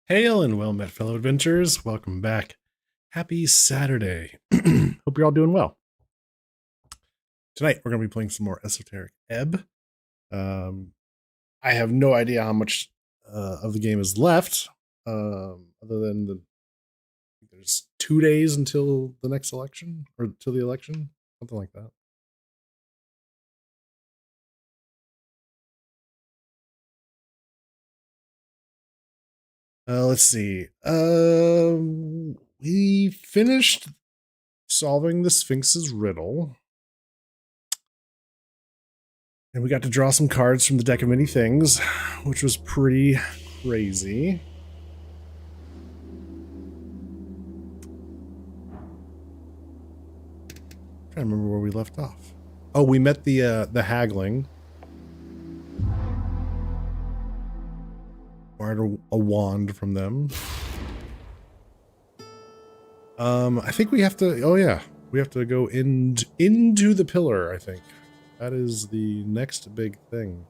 Hail and well met, fellow adventurers. Welcome back. Happy Saturday. Hope you're all doing well. Tonight, we're going to be playing some more Esoteric Ebb. I have no idea how much of the game is left, other than there's 2 days until the next election, or till the election, something like that. Let's see. We finished solving the Sphinx's riddle. And we got to draw some cards from the deck of many things, which was pretty crazy. I'm trying to remember where we left off. Oh, we met the haggling. Borrowed a wand from them. I think we have to. Oh yeah, we have to go into the pillar. I think that is the next big thing.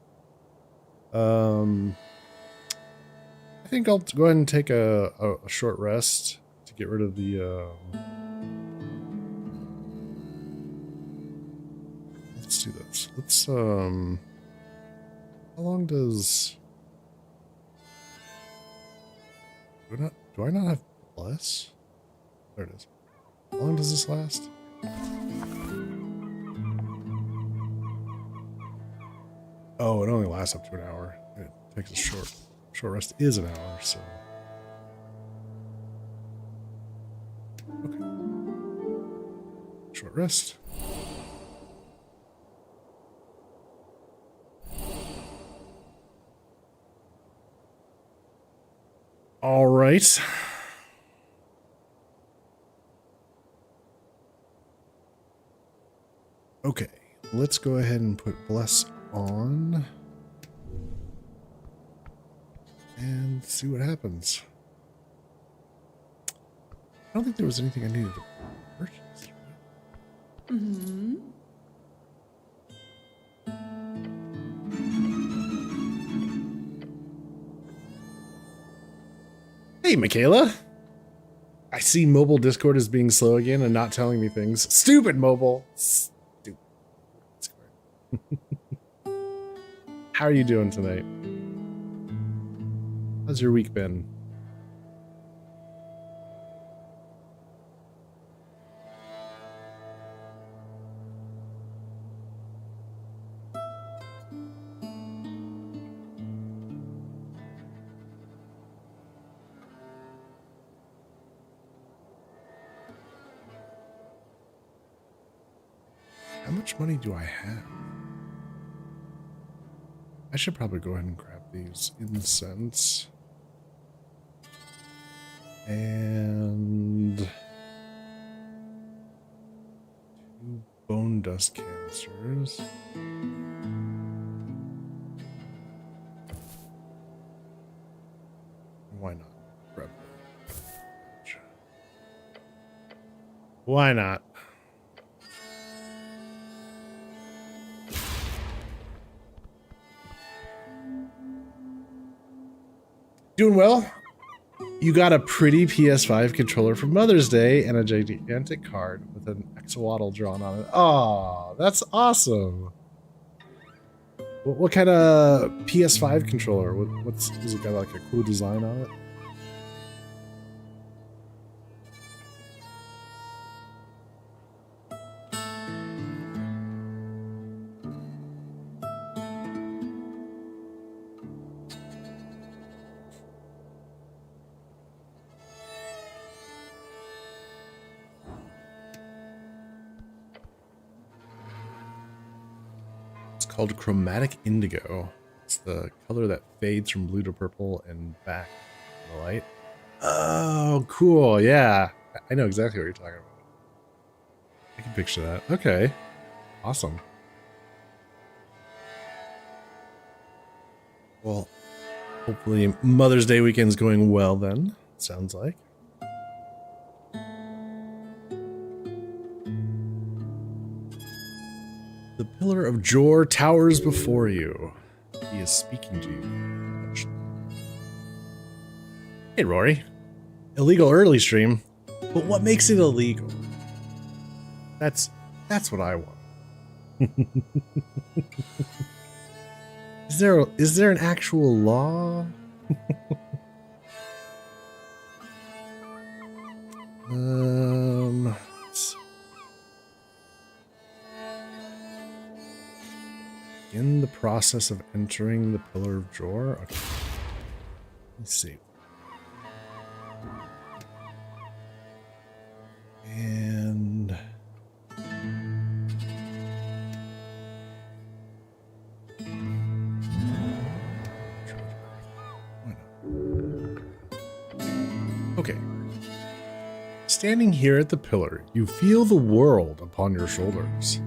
I think I'll go ahead and take a short rest to get rid of the. Let's do this. Let's How long does? Do I not have bless? There it is. How long does this last? Oh, it only lasts up to an hour. It takes a short rest is an hour, so. Okay. Short rest. All right. Okay, let's go ahead and put bless on and see what happens. I don't think there was anything I needed to purchase. Mm-hmm. Hey, Michaela. I see mobile Discord is being slow again and not telling me things. Stupid mobile. Stupid Discord. How are you doing tonight? How's your week been? How much money do I have? I should probably go ahead and grab these incense. And 2 bone dust canisters. Why not? Grab them. Why not? Doing well. You got a pretty PS5 controller for Mother's Day and a gigantic card with an axolotl drawn on it. Oh, that's awesome. What kind of PS5 controller? What's has it got, like a cool design on it? Called chromatic indigo. It's the color that fades from blue to purple and back in the light. Oh, cool. Yeah. I know exactly what you're talking about. I can picture that. Okay. Awesome. Well, hopefully Mother's Day weekend's going well then, sounds like. The pillar of Jor towers before you. He is speaking to you. Hey, Rory. Illegal early stream, but what makes it illegal? That's what I want. Is there an actual law? In the process of entering the pillar of drawer. Okay. Let's see. And okay. Standing here at the pillar, you feel the world upon your shoulders.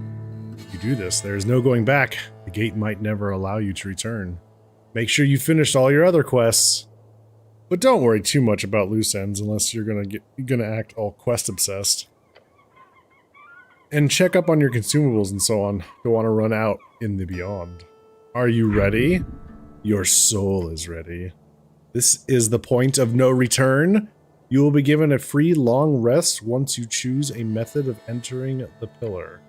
If you do this, there is no going back. The gate might never allow you to return. Make sure you finished all your other quests. But don't worry too much about loose ends unless you're gonna act all quest obsessed. And check up on your consumables and so on. Don't want to run out in the beyond. Are you ready? Your soul is ready. This is the point of no return. You will be given a free long rest once you choose a method of entering the pillar.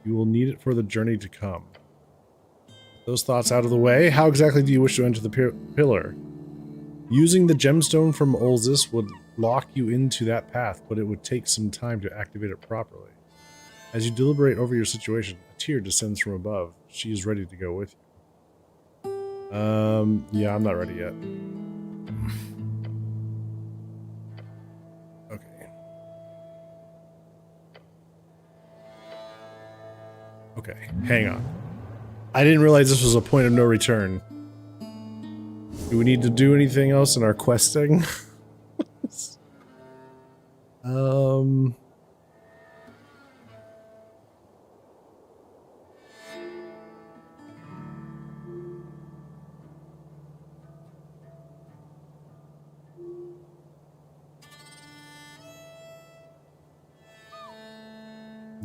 You will need it for the journey to come. Those thoughts out of the way, how exactly do you wish to enter the pillar? Using the gemstone from Olzis would lock you into that path, but it would take some time to activate it properly. As you deliberate over your situation, a tear descends from above. She is ready to go with you. Yeah, I'm not ready yet. Okay. Okay, hang on. I didn't realize this was a point of no return. Do we need to do anything else in our questing?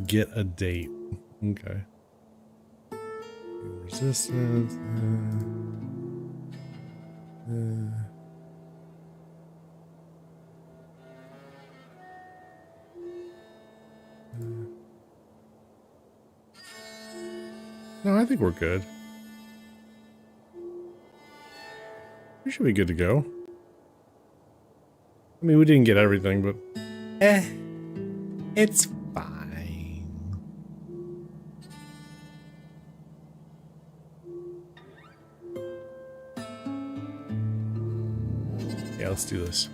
Get a date. Okay. Resistance. No, I think we're good. We should be good to go. I mean, we didn't get everything, but it's fine. Yeah, let's do this.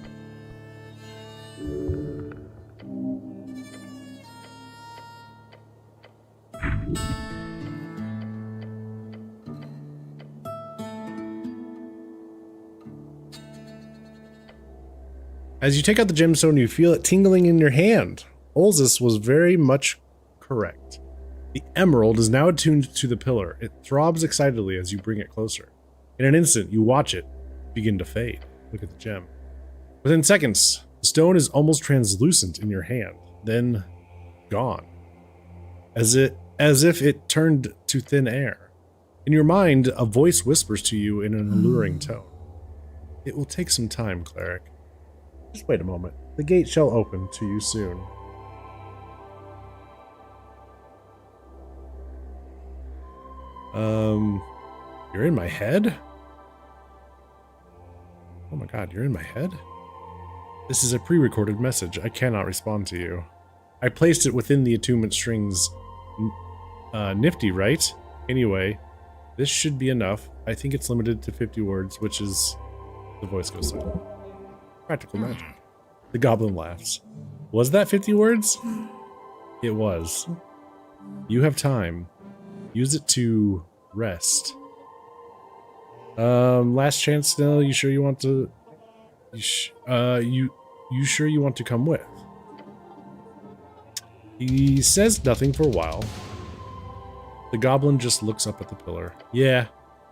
As you take out the gemstone, you feel it tingling in your hand. Olzis was very much correct. The emerald is now attuned to the pillar. It throbs excitedly as you bring it closer. In an instant, you watch it begin to fade. Look at the gem. Within seconds, the stone is almost translucent in your hand, then gone. As if it turned to thin air. In your mind, a voice whispers to you in an alluring tone. It will take some time, cleric. Just wait a moment. The gate shall open to you soon. You're in my head? Oh my god, you're in my head? This is a pre-recorded message. I cannot respond to you. I placed it within the attunement strings. Nifty, right? Anyway, this should be enough. I think it's limited to 50 words, which is... The voice goes silent. Practical magic. The goblin laughs. Was that 50 words? It was. You have time. Use it to rest. Last chance still. You sure you want to... You sure you want to come with? He says nothing for a while. The goblin just looks up at the pillar. Yeah,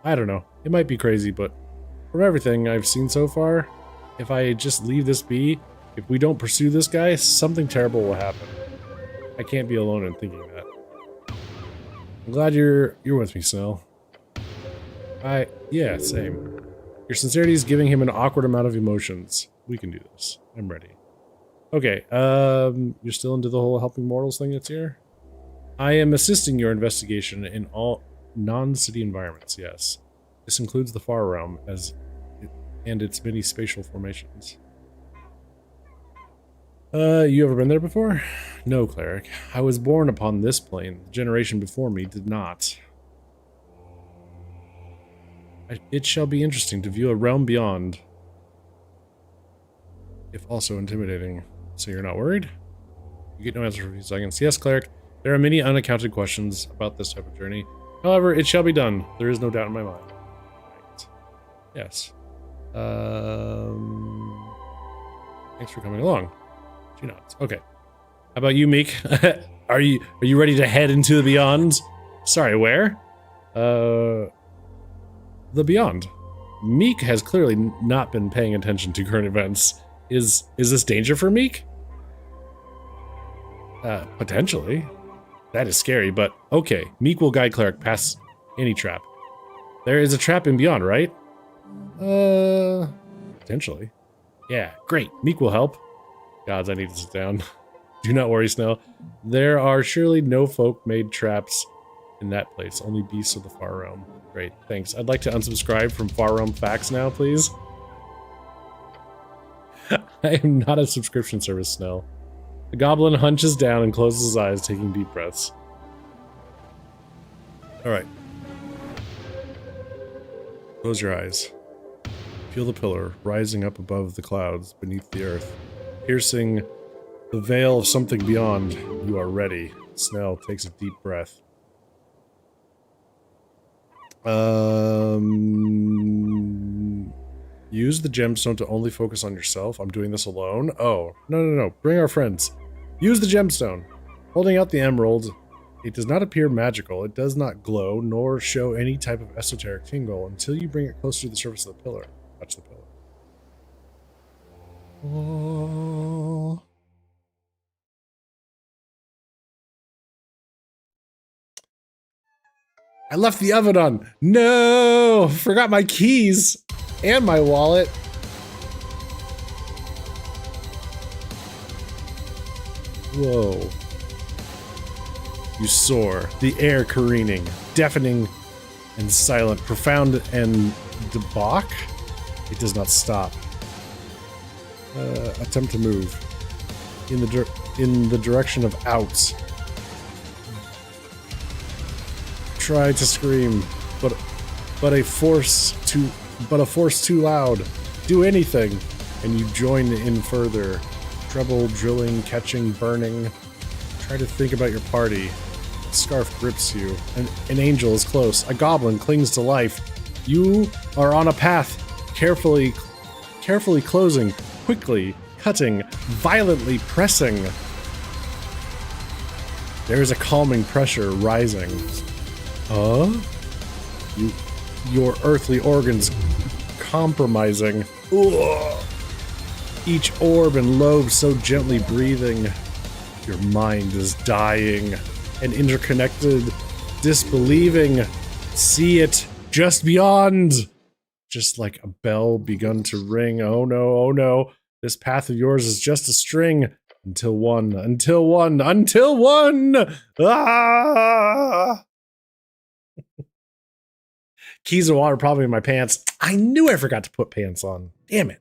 I don't know. It might be crazy, but from everything I've seen so far, if I just leave this be, if we don't pursue this guy, something terrible will happen. I can't be alone in thinking that. I'm glad you're with me, Snell. Yeah, same. Your sincerity is giving him an awkward amount of emotions. We can do this. I'm ready. Okay, you're still into the whole helping mortals thing that's here? I am assisting your investigation in all non-city environments, yes. This includes the Far Realm and its many spatial formations. You ever been there before? No, cleric. I was born upon this plane. The generation before me did not. It shall be interesting to view a realm beyond, if also intimidating. So you're not worried? You get no answer for a few seconds. Yes, cleric. There are many unaccounted questions about this type of journey. However, it shall be done. There is no doubt in my mind. Right. Yes. Thanks for coming along. She nods. Okay. How about you, Meek? Are you ready to head into the beyond? Sorry, where? The beyond. Meek has clearly not been paying attention to current events. Is this danger for Meek? Potentially. That is scary, but okay. Meek will guide cleric past any trap. There is a trap in beyond, right? Potentially. Yeah, great. Meek will help. Gods, I need to sit down. Do not worry, Snell. There are surely no folk-made traps in that place. Only beasts of the Far Realm. Great, thanks. I'd like to unsubscribe from Far Realm Facts now, please. I am not a subscription service, Snell. The goblin hunches down and closes his eyes, taking deep breaths. Alright. Close your eyes. Feel the pillar rising up above the clouds beneath the earth, piercing the veil of something beyond. You are ready. Snell takes a deep breath. Use the gemstone to only focus on yourself. I'm doing this alone. Oh, no. Bring our friends. Use the gemstone. Holding out the emerald, it does not appear magical. It does not glow, nor show any type of esoteric tingle until you bring it closer to the surface of the pillar. Touch the pillar. Oh. I left the oven on. No! Forgot my keys and my wallet. Whoa. You soar, the air careening, deafening and silent, profound and debauch. It does not stop. Attempt to move in the direction of out. Try to scream, but a force too loud. Do anything, and you join in further. Treble, drilling, catching, burning. Try to think about your party. A scarf grips you. An angel is close. A goblin clings to life. You are on a path, carefully closing, quickly cutting, violently pressing. There is a calming pressure rising. Your earthly organs compromising. Ugh. Each orb and lobe so gently breathing. Your mind is dying and interconnected, disbelieving. See it just beyond. Just like a bell begun to ring. Oh no, oh no. This path of yours is just a string. Until one. Ah! Keys of water probably in my pants. I knew I forgot to put pants on. Damn it.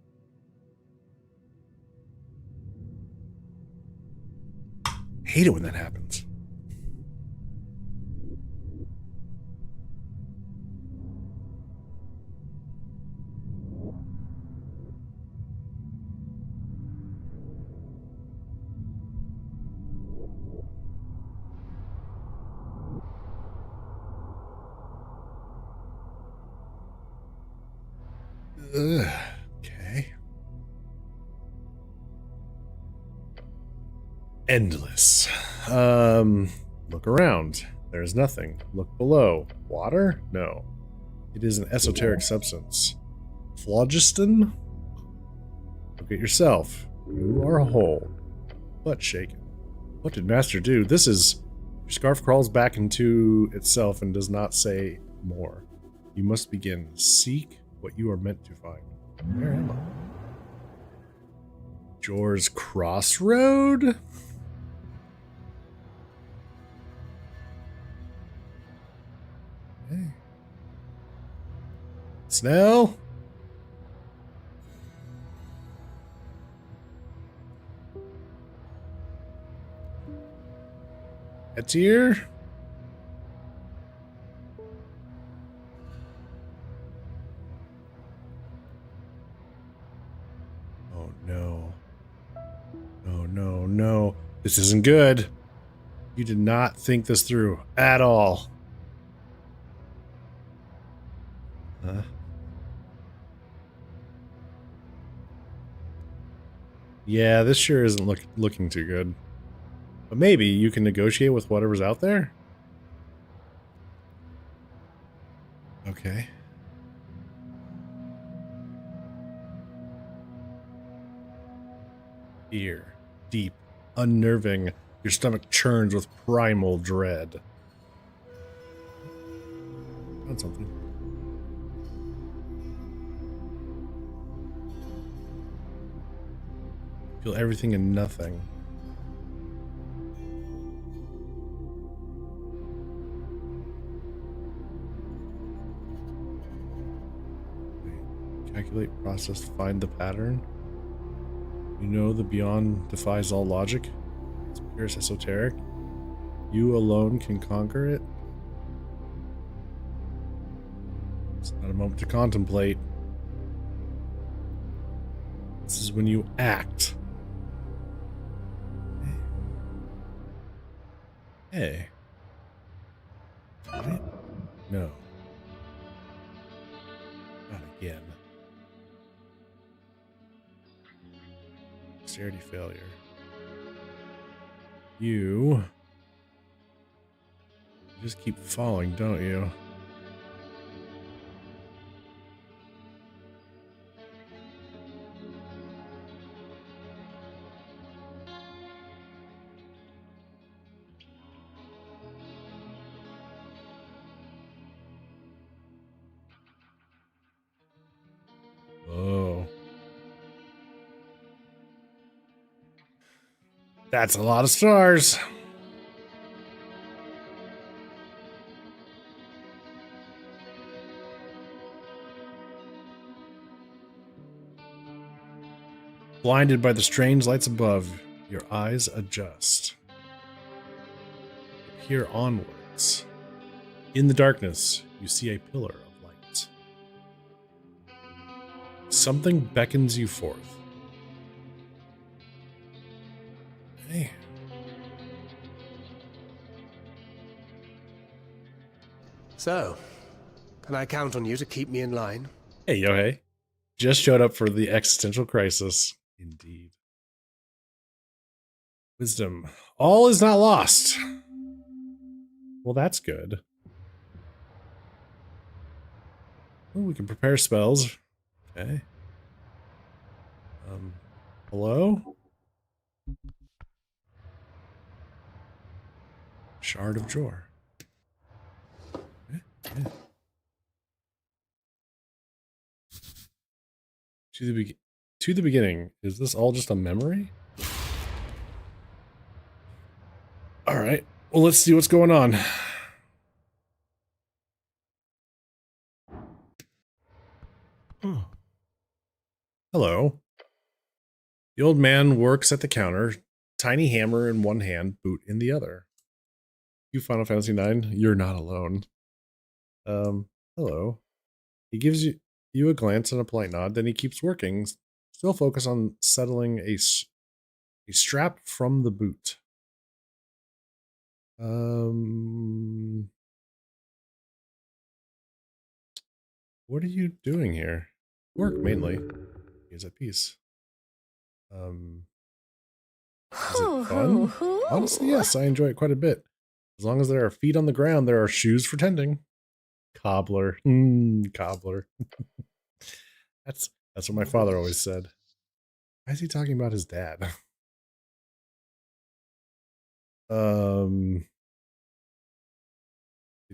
Hate it when that happens. Okay. Endless. Look around. There's nothing. Look below. Water? No. It is an esoteric substance. Phlogiston? Look at yourself. You are whole, but shaken. What did Master do? This is... Your scarf crawls back into itself and does not say more. You must begin. Seek what you are meant to find. Where am I? Jor's Crossroad? Hey. Snell? It's here? Oh no. No, no, no. This isn't good. You did not think this through at all. Huh? Yeah, this sure isn't looking too good. But maybe you can negotiate with whatever's out there? Okay. Fear. Deep. Unnerving. Your stomach churns with primal dread. Found something. Feel everything and nothing. Calculate, process, find the pattern. You know the beyond defies all logic. It's pure esoteric. You alone can conquer it. It's not a moment to contemplate. This is when you act. Hey. What? No. Not again. Dexterity failure. You just keep falling, don't you? Oh. That's a lot of stars. Blinded by the strange lights above, your eyes adjust. You peer onwards. In the darkness, you see a pillar of light. Something beckons you forth. Hey. So, can I count on you to keep me in line? Hey, Yohei. Just showed up for the existential crisis. Indeed. Wisdom. All is not lost. Well, that's good. Oh, we can prepare spells. Okay. Hello? Shard of Jor. Okay. Yeah. To the beginning. Is this all just a memory? All right. Well, let's see what's going on. Oh. Hello. The old man works at the counter, tiny hammer in one hand, boot in the other. You Final Fantasy IX, you're not alone. Hello. He gives you a glance and a polite nod, then he keeps working, still focused on settling a strap from the boot. What are you doing here? Work, mainly. He's at peace. Is it fun? Honestly, yes, I enjoy it quite a bit. As long as there are feet on the ground, there are shoes for tending. Cobbler. Cobbler. That's what my father always said. Why is he talking about his dad? Did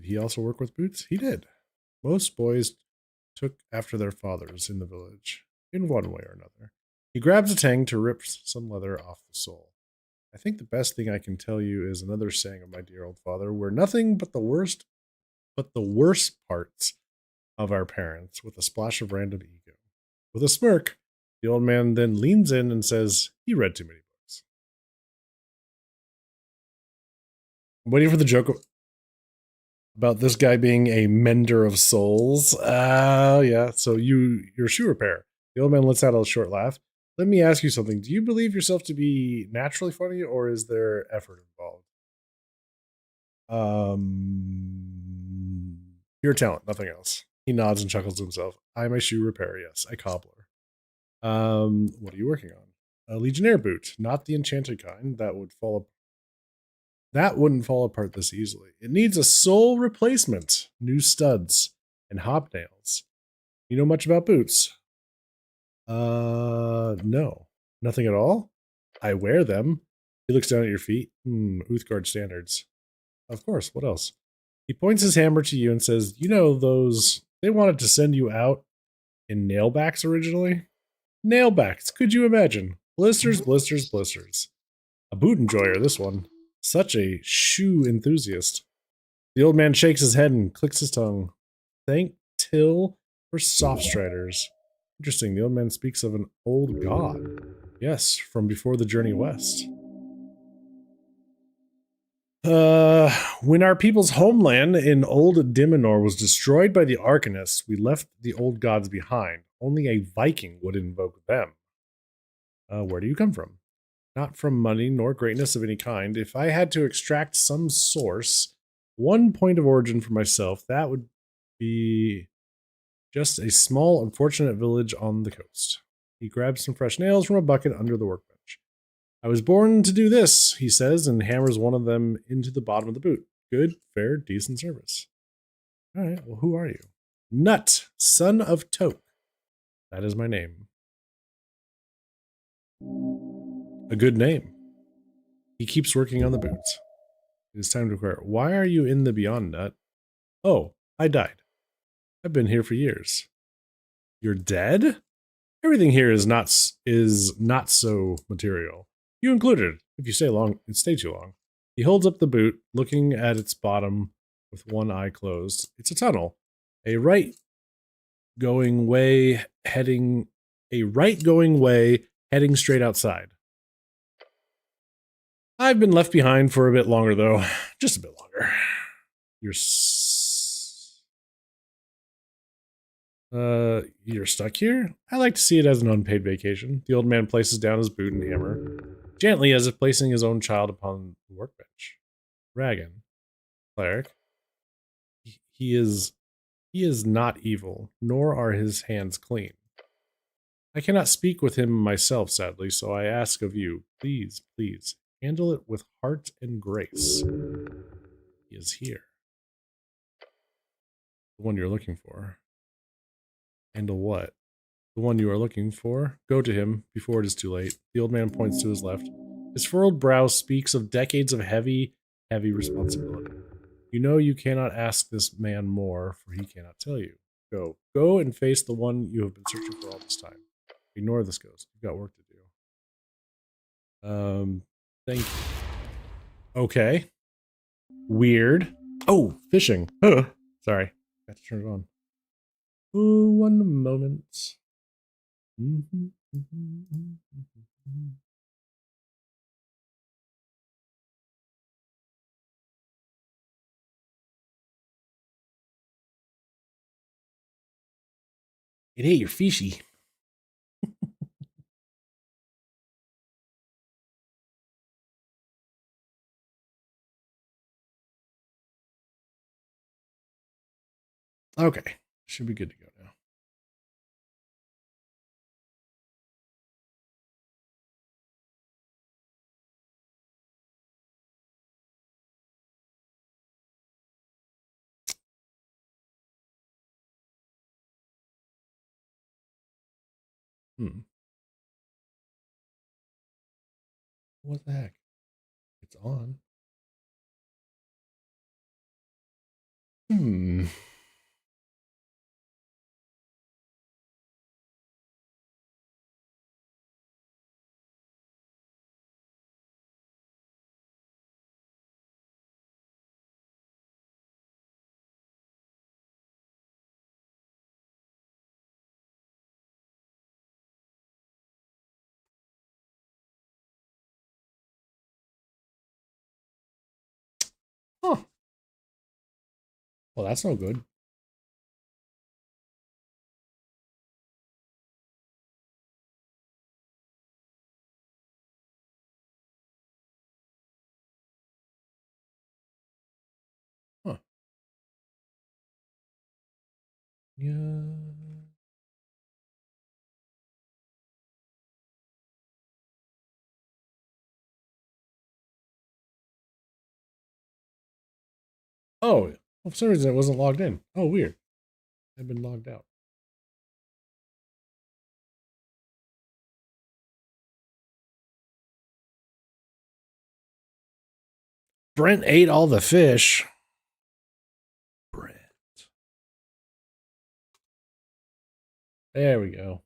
he also work with boots? He did. Most boys took after their fathers in the village, in one way or another. He grabs a tang to rip some leather off the sole. I think the best thing I can tell you is another saying of my dear old father: we're nothing but the worst parts of our parents, with a splash of random ego. With a smirk, the old man then leans in and says, he read too many books. I'm waiting for the joke about this guy being a mender of souls. Yeah, so you're shoe repair. The old man lets out a short laugh. Let me ask you something. Do you believe yourself to be naturally funny, or is there effort involved? Pure talent, nothing else. He nods and chuckles to himself. I'm a shoe repair, yes, a cobbler. What are you working on? A Legionnaire boot, not the enchanted kind. That wouldn't fall apart this easily. It needs a sole replacement, new studs, and hobnails. You know much about boots? No. Nothing at all? I wear them. He looks down at your feet. Uthgard standards. Of course, what else? He points his hammer to you and says, you know those, they wanted to send you out in nailbacks originally? Nailbacks, could you imagine? Blisters, blisters, blisters. A boot enjoyer, this one. Such a shoe enthusiast. The old man shakes his head and clicks his tongue. Thank Till for softstriders. Interesting, the old man speaks of an old god. Yes, from before the journey west. When our people's homeland in old Dimenor was destroyed by the Arcanists, we left the old gods behind. Only a Viking would invoke them. Where do you come from? Not from money nor greatness of any kind. If I had to extract some source, one point of origin for myself, that would be just a small, unfortunate village on the coast. He grabs some fresh nails from a bucket under the workbench. I was born to do this, he says, and hammers one of them into the bottom of the boot. Good, fair, decent service. All right, well, who are you? Nut, son of Toke. That is my name. A good name. He keeps working on the boots. It is time to inquire. Why are you in the Beyond, Nut? Oh, I died. I've been here for years. You're dead? Everything here is not so material. You included, if you stay too long. He holds up the boot, looking at its bottom with one eye closed. It's a tunnel. A right going way heading straight outside. I've been left behind for a bit longer, though. Just a bit longer. You're stuck here? I like to see it as an unpaid vacation. The old man places down his boot and hammer, gently as if placing his own child upon the workbench. Dragon. Cleric. He is not evil, nor are his hands clean. I cannot speak with him myself, sadly, so I ask of you, please, please, handle it with heart and grace. He is here. The one you're looking for. Handle what? The one you are looking for. Go to him before it is too late. The old man points to his left. His furrowed brow speaks of decades of heavy, heavy responsibility. You know you cannot ask this man more, for he cannot tell you. Go. Go and face the one you have been searching for all this time. Ignore this ghost. You've got work to do. Thank you. Okay. Weird. Oh, fishing. Sorry. Got to turn it on. Ooh, one moment. It ate your fishy. Okay. Should be good to go now. What the heck? It's on. Well, that's no good. Huh. Yeah. Oh, well, for some reason it wasn't logged in. Oh, weird. I've been logged out. Brent ate all the fish. Brent. There we go.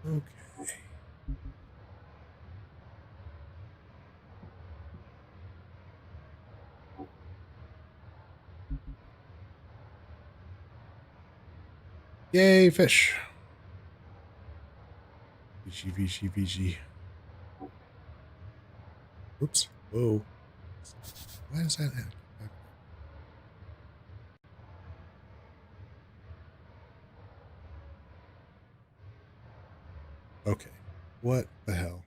Okay. Yay, fish. Fishy, fishy, fishy. Oops. Whoa. Why is that? Okay. What the hell?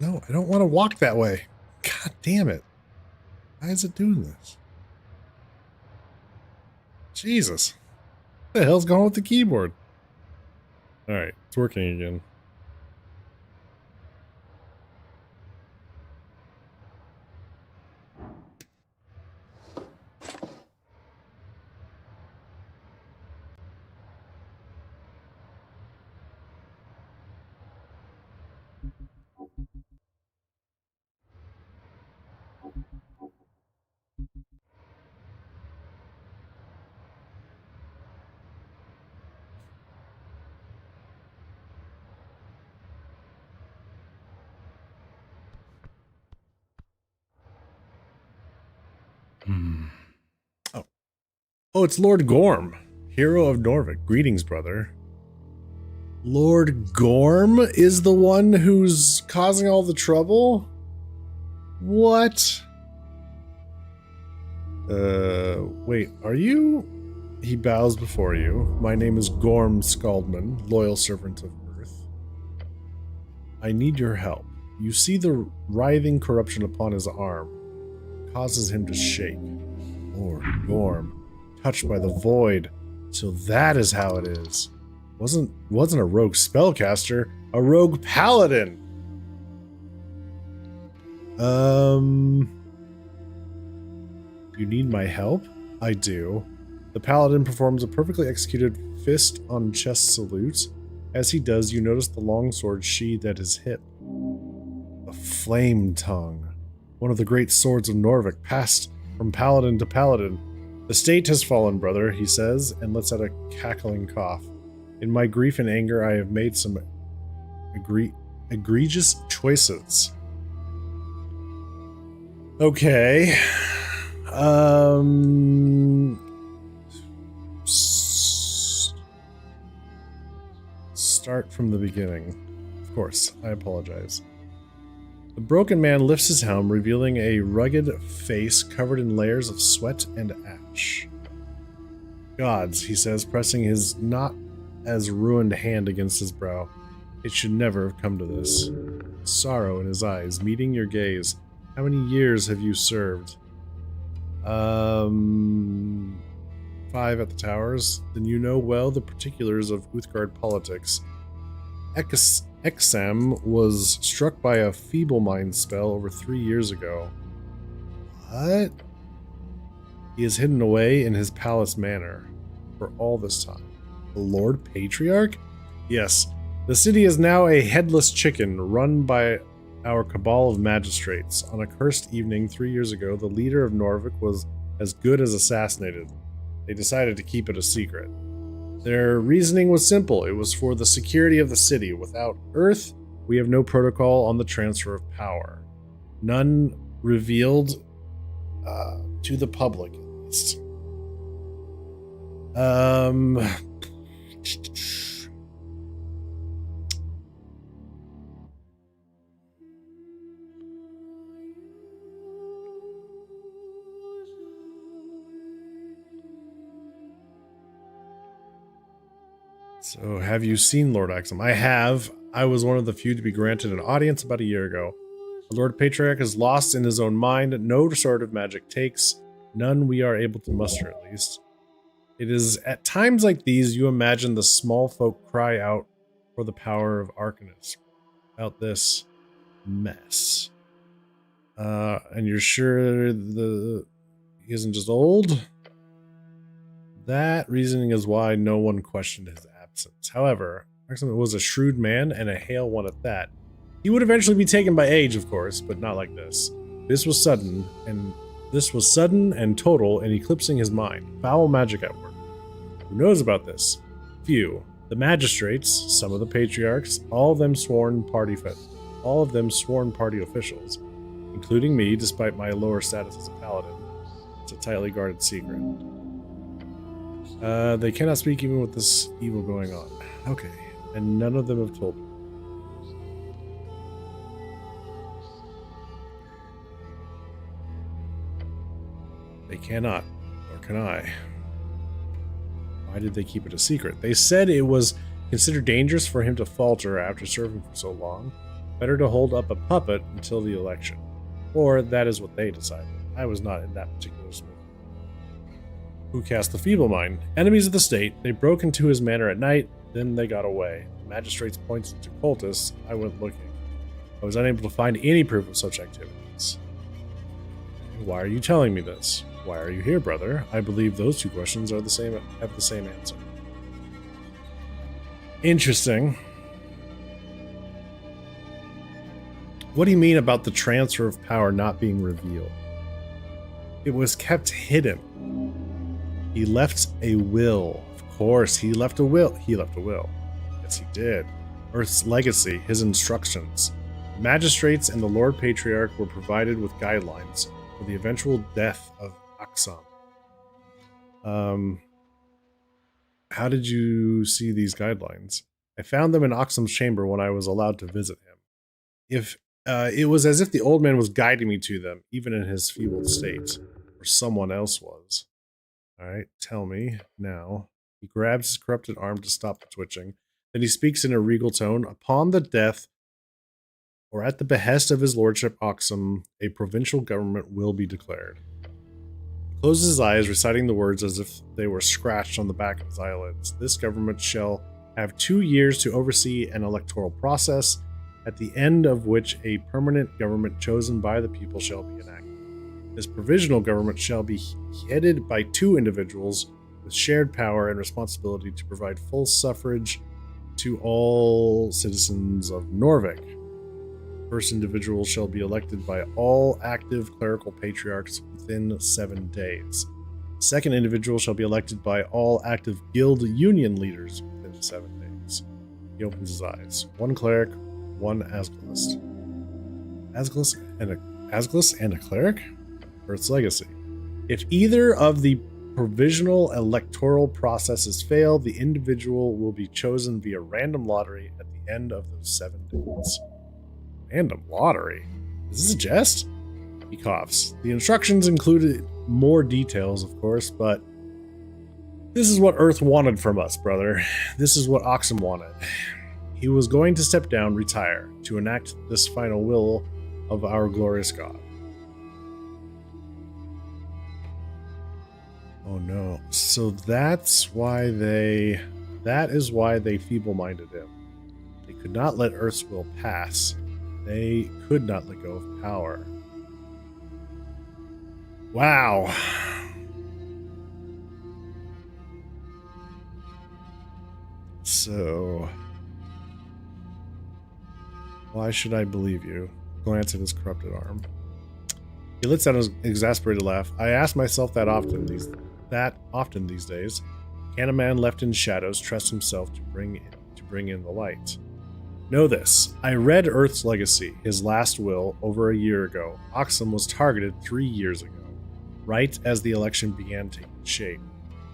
No, I don't want to walk that way. God damn it. Why is it doing this? Jesus. What the hell's going with the keyboard? Alright, it's working again. Oh. Oh, it's Lord Gorm, hero of Norvik. Greetings, brother. Lord Gorm is the one who's causing all the trouble? What? Wait, are you? He bows before you. My name is Gorm Skaldman, loyal servant of Earth. I need your help. You see the writhing corruption upon his arm. It causes him to shake. Lord Gorm, touched by the void. So that is how it is. Wasn't a rogue spellcaster, a rogue paladin. You need my help? I do. The paladin performs a perfectly executed fist on chest salute. As he does, you notice the longsword sheathed at his hip. The Flame Tongue, one of the great swords of Norvik, passed from paladin to paladin. The state has fallen, brother, he says, and lets out a cackling cough. In my grief and anger, I have made some egregious choices. Okay. Start from the beginning. Of course, I apologize. The broken man lifts his helm, revealing a rugged face covered in layers of sweat and ash. Gods, he says, pressing his not as ruined hand against his brow. It should never have come to this. Sorrow in his eyes, meeting your gaze. How many years have you served? 5 at the towers. Then you know well the particulars of Uthgard politics. Exam was struck by a feeble mind spell over 3 years ago. What? He is hidden away in his palace manor for all this time. The Lord Patriarch? Yes. The city is now a headless chicken run by our cabal of magistrates. On a cursed evening 3 years ago, the leader of Norvik was as good as assassinated. They decided to keep it a secret. Their reasoning was simple. It was for the security of the city. Without Earth, We have no protocol on the transfer of power. None revealed to the public, at least. So, have you seen Lord Axum? I have. I was one of the few to be granted an audience about a year ago. The Lord Patriarch is lost in his own mind. No restorative magic takes. None we are able to muster, at least. It is at times like these you imagine the small folk cry out for the power of Arcanist. About this mess. And you're sure he isn't just old? That reasoning is why no one questioned his absence. However, Axum was a shrewd man, and a hale one at that. He would eventually be taken by age, of course, but not like this. This was sudden and total and eclipsing his mind. Foul magic at work. Who knows about this? Few. The magistrates, some of the patriarchs, all of them sworn party officials, including me, despite my lower status as a paladin. It's a tightly guarded secret. They cannot speak even with this evil going on. Okay, and none of them have told me. They cannot, or can I? Why did they keep it a secret? They said it was considered dangerous for him to falter after serving for so long. Better to hold up a puppet until the election. Or that is what they decided. I was not in that particular smooth. Who cast the feeble mind? Enemies of the state. They broke into his manor at night, then they got away. The magistrates pointed to cultists. I went looking. I was unable to find any proof of such activities. Why are you telling me this? Why are you here, brother? I believe those two questions have the same answer. Interesting. What do you mean about the transfer of power not being revealed? It was kept hidden. He left a will. Of course, he left a will. He left a will. Yes, he did. Earth's legacy, his instructions. The magistrates and the Lord Patriarch were provided with guidelines for the eventual death of Axum. How did you see these guidelines? I found them in Axum's chamber when I was allowed to visit him. It was as if the old man was guiding me to them, even in his feeble state, or someone else was. Alright, tell me now. He grabs his corrupted arm to stop the twitching. Then he speaks in a regal tone. Upon the death, or at the behest of his lordship Axum, a provincial government will be declared. He closes his eyes, reciting the words as if they were scratched on the back of his eyelids. This government shall have 2 years to oversee an electoral process, at the end of which a permanent government chosen by the people shall be enacted. This provisional government shall be headed by 2 individuals with shared power and responsibility to provide full suffrage to all citizens of Norvik. First individual shall be elected by all active clerical patriarchs within 7 days. Second individual shall be elected by all active guild union leaders within 7 days. He opens his eyes. 1 cleric, 1 Asgulist. Asgulist and a cleric? Earth's legacy. If either of the provisional electoral processes fail, the individual will be chosen via random lottery at the end of those 7 days. Random lottery? Is this a jest? He coughs. The instructions included more details, of course, but this is what Earth wanted from us, brother. This is what Axum wanted. He was going to step down, retire, to enact this final will of our glorious God. Oh no. So that is why they feeble-minded him. They could not let Earth's will pass. They could not let go of power. Wow. So, why should I believe you? Glance at his corrupted arm. He lets out an exasperated laugh. I ask myself that often these days. Can a man left in shadows trust himself to bring in the light? Know this. I read Earth's Legacy, his last will, over a year ago. Oxum was targeted 3 years ago, right as the election began taking shape.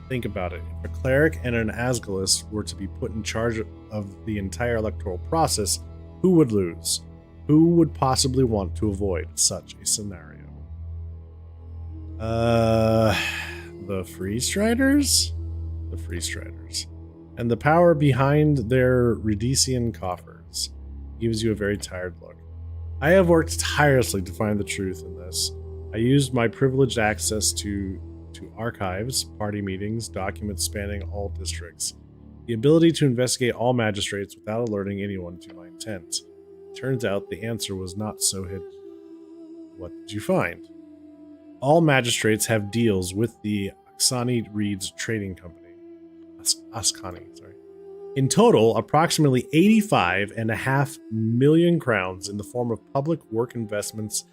Think about it. If a cleric and an Asgulus were to be put in charge of the entire electoral process, who would lose? Who would possibly want to avoid such a scenario? The Freestriders? The Freestriders. And the power behind their Rhodesian coffers gives you a very tired look. I have worked tirelessly to find the truth in this. I used my privileged access to archives, party meetings, documents spanning all districts. The ability to investigate all magistrates without alerting anyone to my intent. Turns out the answer was not so hidden. What did you find? All magistrates have deals with the Ascani Reed's trading company. Ascani, sorry. In total, approximately 85.5 million crowns in the form of public work investments,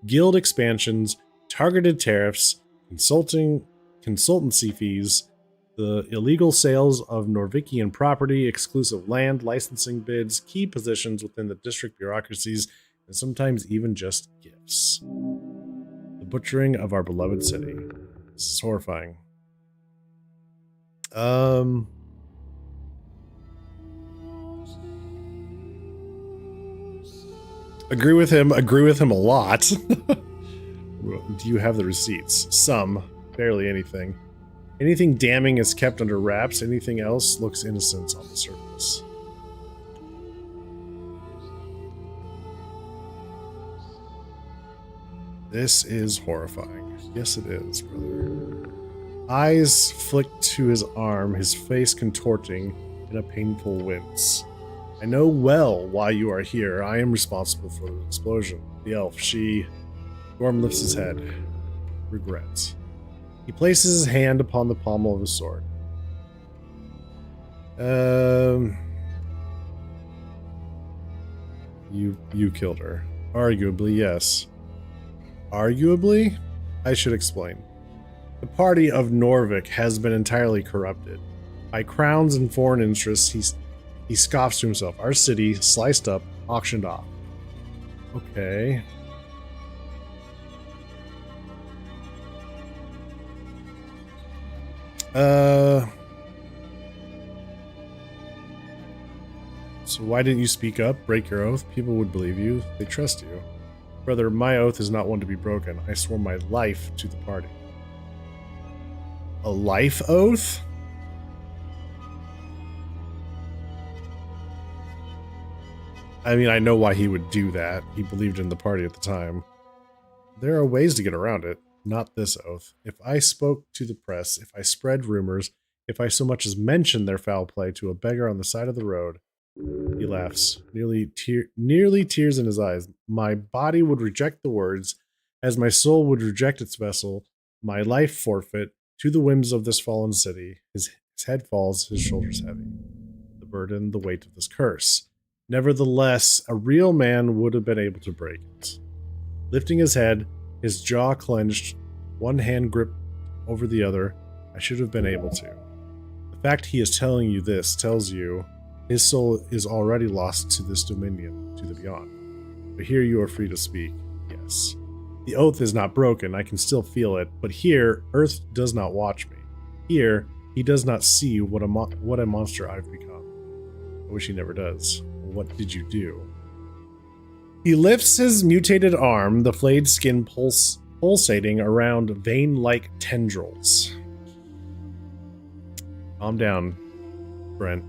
guild expansions, targeted tariffs, consultancy fees, the illegal sales of Norvikian property, exclusive land, licensing bids, key positions within the district bureaucracies, and sometimes even just gifts. The butchering of our beloved city. This is horrifying. Agree with him a lot. Do you have the receipts? Some. Barely anything. Anything damning is kept under wraps. Anything else looks innocent on the surface. This is horrifying. Yes, it is, brother. Eyes flicked to his arm, his face contorting in a painful wince. I know well why you are here. I am responsible for the explosion. The elf, she... Gorm lifts his head. Regrets. He places his hand upon the pommel of his sword. You killed her. Arguably, yes. Arguably? I should explain. The party of Norvik has been entirely corrupted. By crowns and foreign interests, he scoffs to himself. Our city, sliced up, auctioned off. Okay. So why didn't you speak up? Break your oath? People would believe you. They trust you. Brother, my oath is not one to be broken. I swore my life to the party. A life oath? I mean, I know why he would do that. He believed in the party at the time. There are ways to get around it. Not this oath. If I spoke to the press, if I spread rumors, if I so much as mentioned their foul play to a beggar on the side of the road, he laughs, nearly tears in his eyes. My body would reject the words, as my soul would reject its vessel, my life forfeit, to the whims of this fallen city. His head falls, his shoulders heavy. The burden, the weight of this curse. Nevertheless, a real man would have been able to break it. Lifting his head, his jaw clenched, one hand gripped over the other, I should have been able to. The fact he is telling you this tells you his soul is already lost to this dominion, to the beyond. But here you are free to speak, yes. The oath is not broken, I can still feel it, but here, Earth does not watch me. Here, he does not see what a monster I've become. I wish he never does. What did you do? He lifts his mutated arm, the flayed skin pulsating around vein-like tendrils. Calm down, Brent.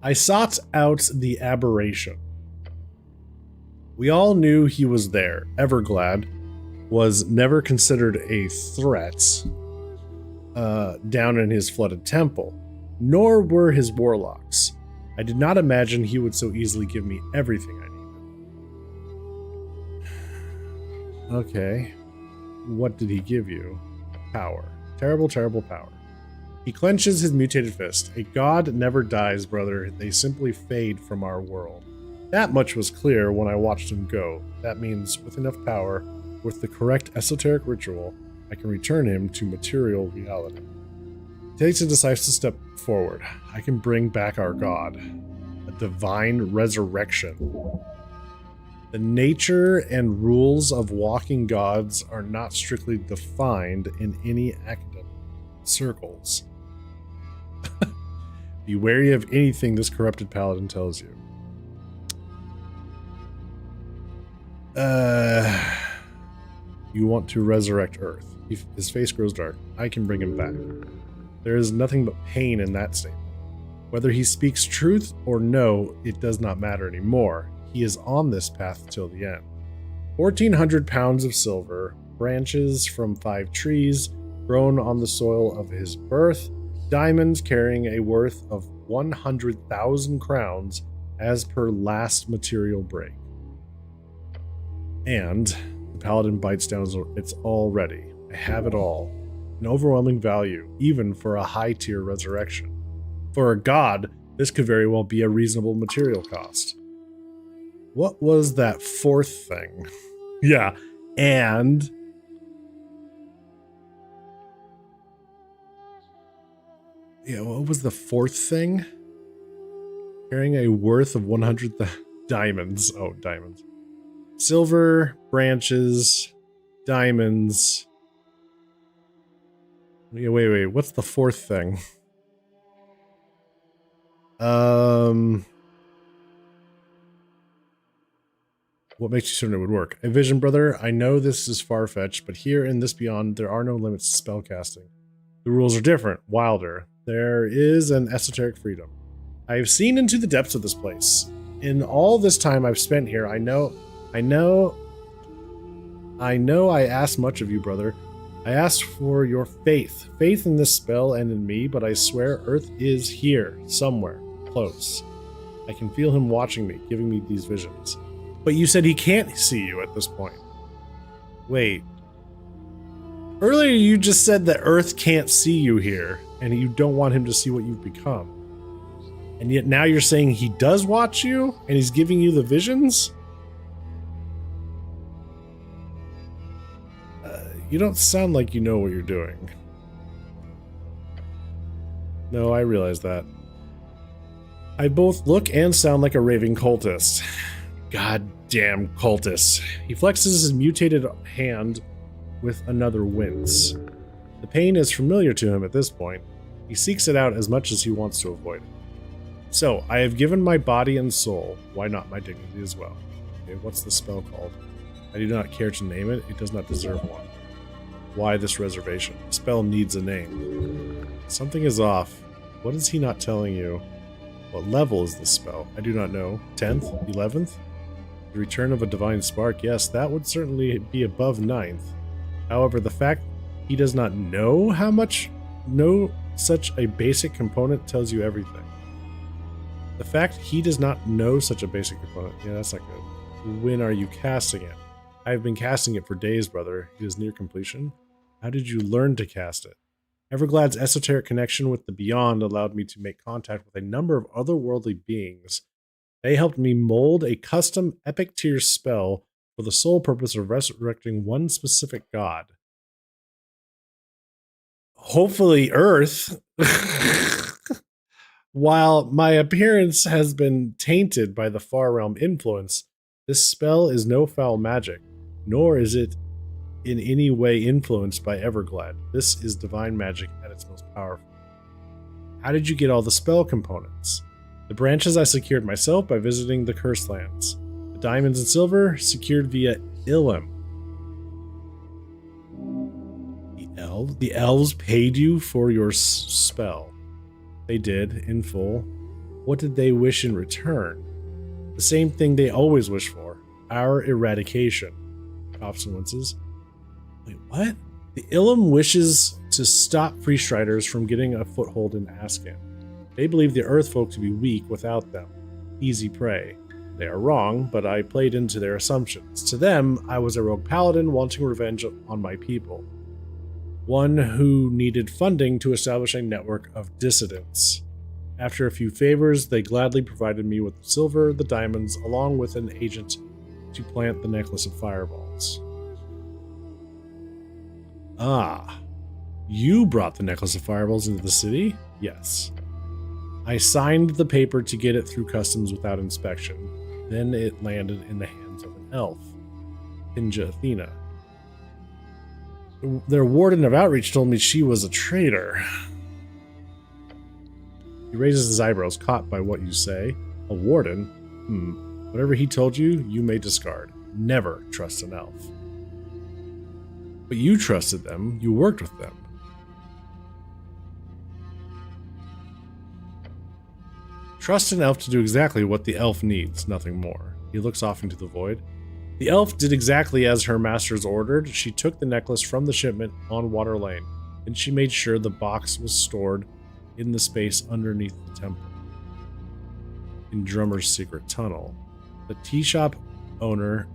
I sought out the aberration. We all knew he was there. Everglad was never considered a threat down in his flooded temple, nor were his warlocks. I did not imagine he would so easily give me everything I needed. Okay. What did he give you? Power. Terrible, terrible power. He clenches his mutated fist. A god never dies, brother. They simply fade from our world. That much was clear when I watched him go. That means with enough power, with the correct esoteric ritual, I can return him to material reality. He takes a decisive step forward. I can bring back our god. A divine resurrection. The nature and rules of walking gods are not strictly defined in any academic circles. Be wary of anything this corrupted paladin tells you. You want to resurrect Earth. His face grows dark. I can bring him back. There is nothing but pain in that statement. Whether he speaks truth or no, it does not matter anymore. He is on this path till the end. 1,400 pounds of silver, branches from 5 trees, grown on the soil of his birth, diamonds carrying a worth of 100,000 crowns as per last material break. And the paladin bites down. It's all ready. I have it all. An overwhelming value, even for a high-tier resurrection. For a god, this could very well be a reasonable material cost. What was that 4th thing? Yeah, and... Yeah, what was the 4th thing? Carrying a worth of 100 diamonds. Oh, diamonds. Silver, branches, diamonds. Yeah, wait. What's the 4th thing? What makes you certain it would work? A vision, brother. I know this is far-fetched, but here in this beyond, there are no limits to spellcasting. The rules are different, wilder. There is an esoteric freedom. I have seen into the depths of this place. In all this time I've spent here, I know I asked much of you, brother. I asked for your faith in this spell and in me, but I swear Earth is here, somewhere, close. I can feel him watching me, giving me these visions. But you said he can't see you at this point. Wait. Earlier you just said that Earth can't see you here, and you don't want him to see what you've become. And yet now you're saying he does watch you, and he's giving you the visions? You don't sound like you know what you're doing. No, I realize that. I both look and sound like a raving cultist. Goddamn cultist. He flexes his mutated hand with another wince. The pain is familiar to him at this point. He seeks it out as much as he wants to avoid it. So, I have given my body and soul. Why not my dignity as well? Okay, what's the spell called? I do not care to name it. It does not deserve one. Why this reservation? The spell needs a name. Something is off. What is he not telling you? What level is this spell? I do not know. 10th? 11th? The return of a divine spark? Yes, that would certainly be above 9th. However, the fact he does not know how much such a basic component tells you everything. The fact he does not know such a basic component, yeah, that's not good. When are you casting it? I have been casting it for days, brother. It is near completion. How did you learn to cast it? Everglad's esoteric connection with the beyond allowed me to make contact with a number of otherworldly beings. They helped me mold a custom epic tier spell for the sole purpose of resurrecting one specific god. Hopefully Earth. While my appearance has been tainted by the far realm influence, this spell is no foul magic, nor is it in any way influenced by Everglad. This is divine magic at its most powerful. How did you get all the spell components? The branches I secured myself by visiting the Cursed Lands. The diamonds and silver secured via Ilum. The elves paid you for your spell. They did, in full. What did they wish in return? The same thing they always wish for. Our eradication. Consequences. Wait, what? The Ilum wishes to stop Freestriders from getting a foothold in Ascan. They believe the Earth folk to be weak without them. Easy prey. They are wrong, but I played into their assumptions. To them, I was a rogue paladin wanting revenge on my people. One who needed funding to establish a network of dissidents. After a few favors, they gladly provided me with the silver, the diamonds, along with an agent to plant the necklace of fireballs. Ah, you brought the necklace of fireballs into the city? Yes. I signed the paper to get it through customs without inspection. Then it landed in the hands of an elf, Ninja Athena. Their warden of outreach told me she was a traitor. He raises his eyebrows, caught by what you say. A warden? Whatever he told you, you may discard. Never trust an elf. But you trusted them. You worked with them. Trust an elf to do exactly what the elf needs, nothing more. He looks off into the void. The elf did exactly as her masters ordered. She took the necklace from the shipment on Water Lane, and she made sure the box was stored in the space underneath the temple. In Drummer's secret tunnel. The tea shop owner,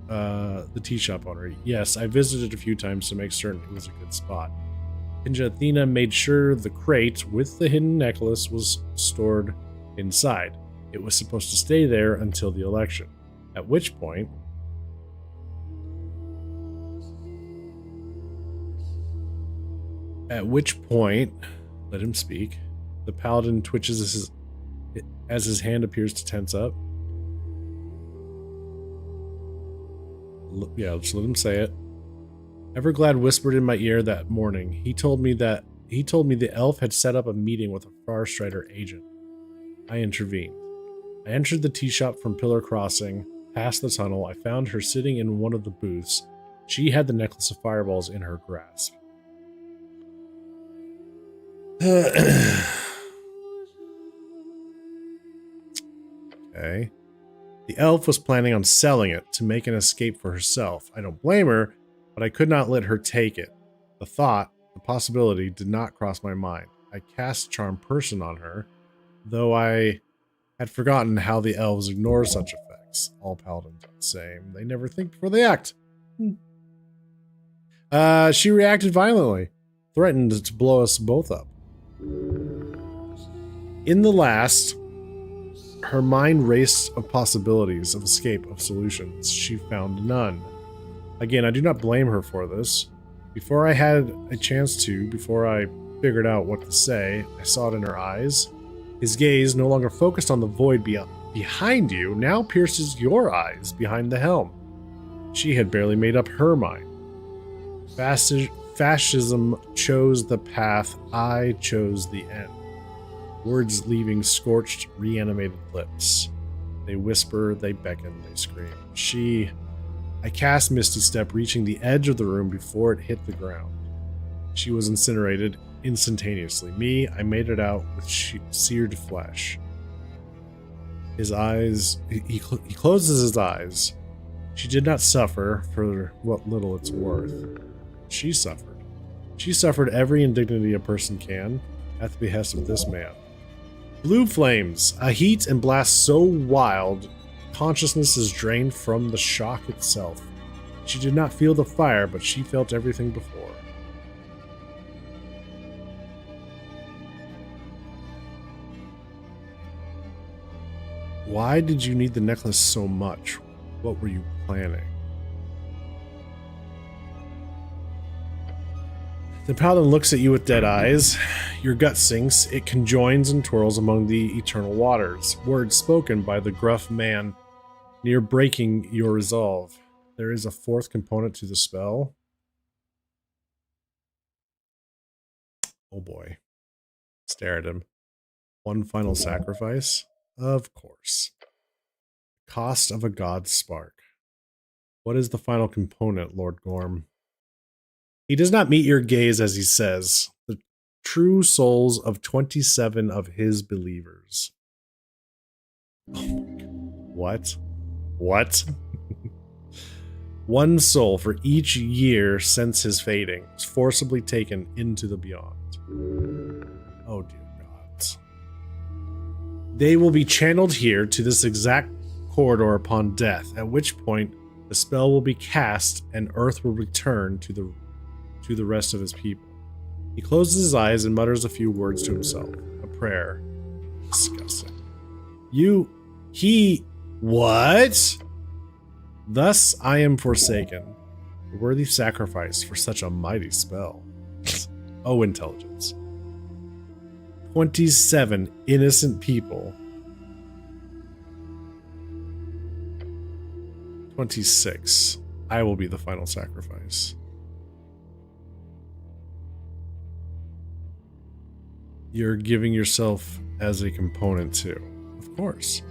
yes, I visited a few times to make certain it was a good spot. Ninja Athena made sure the crate with the hidden necklace was stored inside. It was supposed to stay there until the election, at which point let him speak. The paladin twitches as his hand appears to tense up. Yeah, just let him say it. Everglad whispered in my ear that morning. He told me the elf had set up a meeting with a Far Strider agent. I intervened. I entered the tea shop from Pillar Crossing, past the tunnel. I found her sitting in one of the booths. She had the necklace of fireballs in her grasp. Okay. The elf was planning on selling it to make an escape for herself. I don't blame her, but I could not let her take it. The possibility did not cross my mind. I cast Charm Person on her, though I had forgotten how the elves ignore such effects. All paladins are the same. They never think before they act. She reacted violently, threatened to blow us both up. In the last, her mind raced of possibilities of escape, of solutions. She found none. Again, I do not blame her for this. Before I had a chance to, before I figured out what to say, I saw it in her eyes. His gaze, no longer focused on the void behind you, now pierces your eyes behind the helm. She had barely made up her mind. Fascism chose the path, I chose the end. Words leaving scorched, reanimated lips. They whisper, they beckon, they scream. I cast Misty Step, reaching the edge of the room before it hit the ground. She was incinerated instantaneously. Me, I made it out with seared flesh. His eyes, he closes his eyes. She did not suffer for what little it's worth. She suffered. She suffered every indignity a person can at the behest of this man. Blue flames, a heat and blast so wild, consciousness is drained from the shock itself. She did not feel the fire, but she felt everything before. Why did you need the necklace so much? What were you planning? The paladin looks at you with dead eyes. Your gut sinks. It conjoins and twirls among the eternal waters. Words spoken by the gruff man near breaking your resolve. There is a fourth component to the spell. Oh boy. Stare at him. One final sacrifice? Of course. Cost of a god's spark. What is the final component, Lord Gorm? He does not meet your gaze as he says, the true souls of 27 of his believers. What? What? One soul for each year since his fading was forcibly taken into the beyond. Oh dear gods. They will be channeled here to this exact corridor upon death, at which point the spell will be cast and Earth will return to the rest of his people. He closes his eyes and mutters a few words to himself, a prayer. Disgusting. What? Thus I am forsaken. A worthy sacrifice for such a mighty spell. Oh, intelligence. 27 innocent people. 26. I will be the final sacrifice. You're giving yourself as a component too. Of course.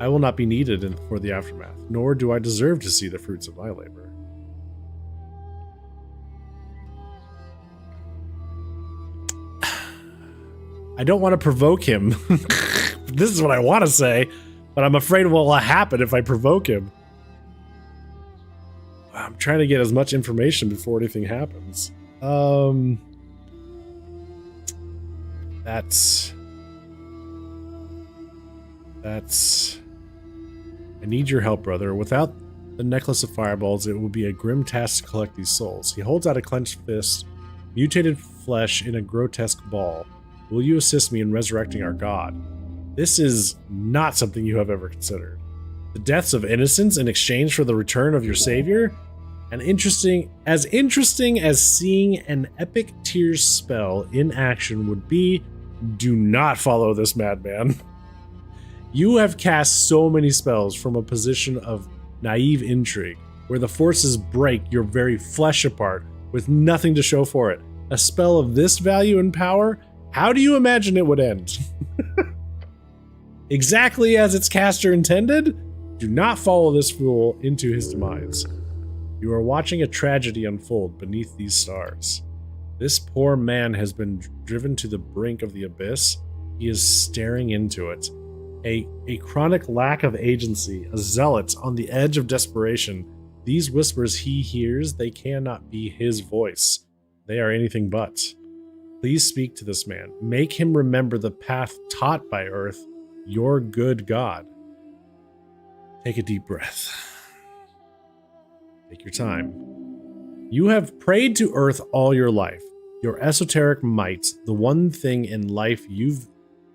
I will not be needed for the aftermath, nor do I deserve to see the fruits of my labor. I don't want to provoke him. This is what I want to say, but I'm afraid what will happen if I provoke him. I'm trying to get as much information before anything happens. That's... I need your help, brother. Without the necklace of fireballs, it will be a grim task to collect these souls. He holds out a clenched fist, mutated flesh in a grotesque ball. Will you assist me in resurrecting our god? This is not something you have ever considered. The deaths of innocents in exchange for the return of your savior? Interesting as seeing an epic tears spell in action would be, do not follow this madman. You have cast so many spells from a position of naive intrigue, where the forces break your very flesh apart with nothing to show for it. A spell of this value and power? How do you imagine it would end? Exactly as its caster intended? Do not follow this fool into his demise. You are watching a tragedy unfold beneath these stars. This poor man has been driven to the brink of the abyss. He is staring into it. A chronic lack of agency, a zealot on the edge of desperation. These whispers he hears, they cannot be his voice. They are anything but. Please speak to this man. Make him remember the path taught by Earth, your good God. Take a deep breath. Take your time. You have prayed to Earth all your life. Your esoteric might, the one thing in life you've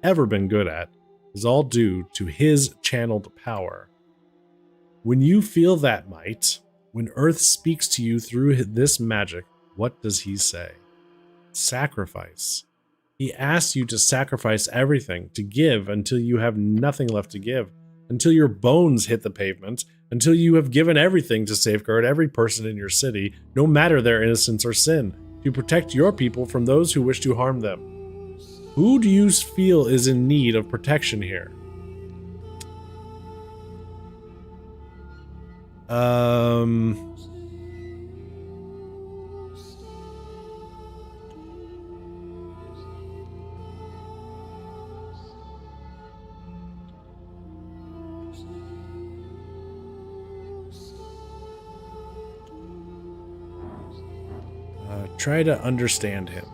ever been good at, is all due to his channeled power. When you feel that might, when Earth speaks to you through this magic, what does he say? Sacrifice. He asks you to sacrifice everything, to give until you have nothing left to give, until your bones hit the pavement, until you have given everything to safeguard every person in your city, no matter their innocence or sin, to protect your people from those who wish to harm them. Who do you feel is in need of protection here? Try to understand him.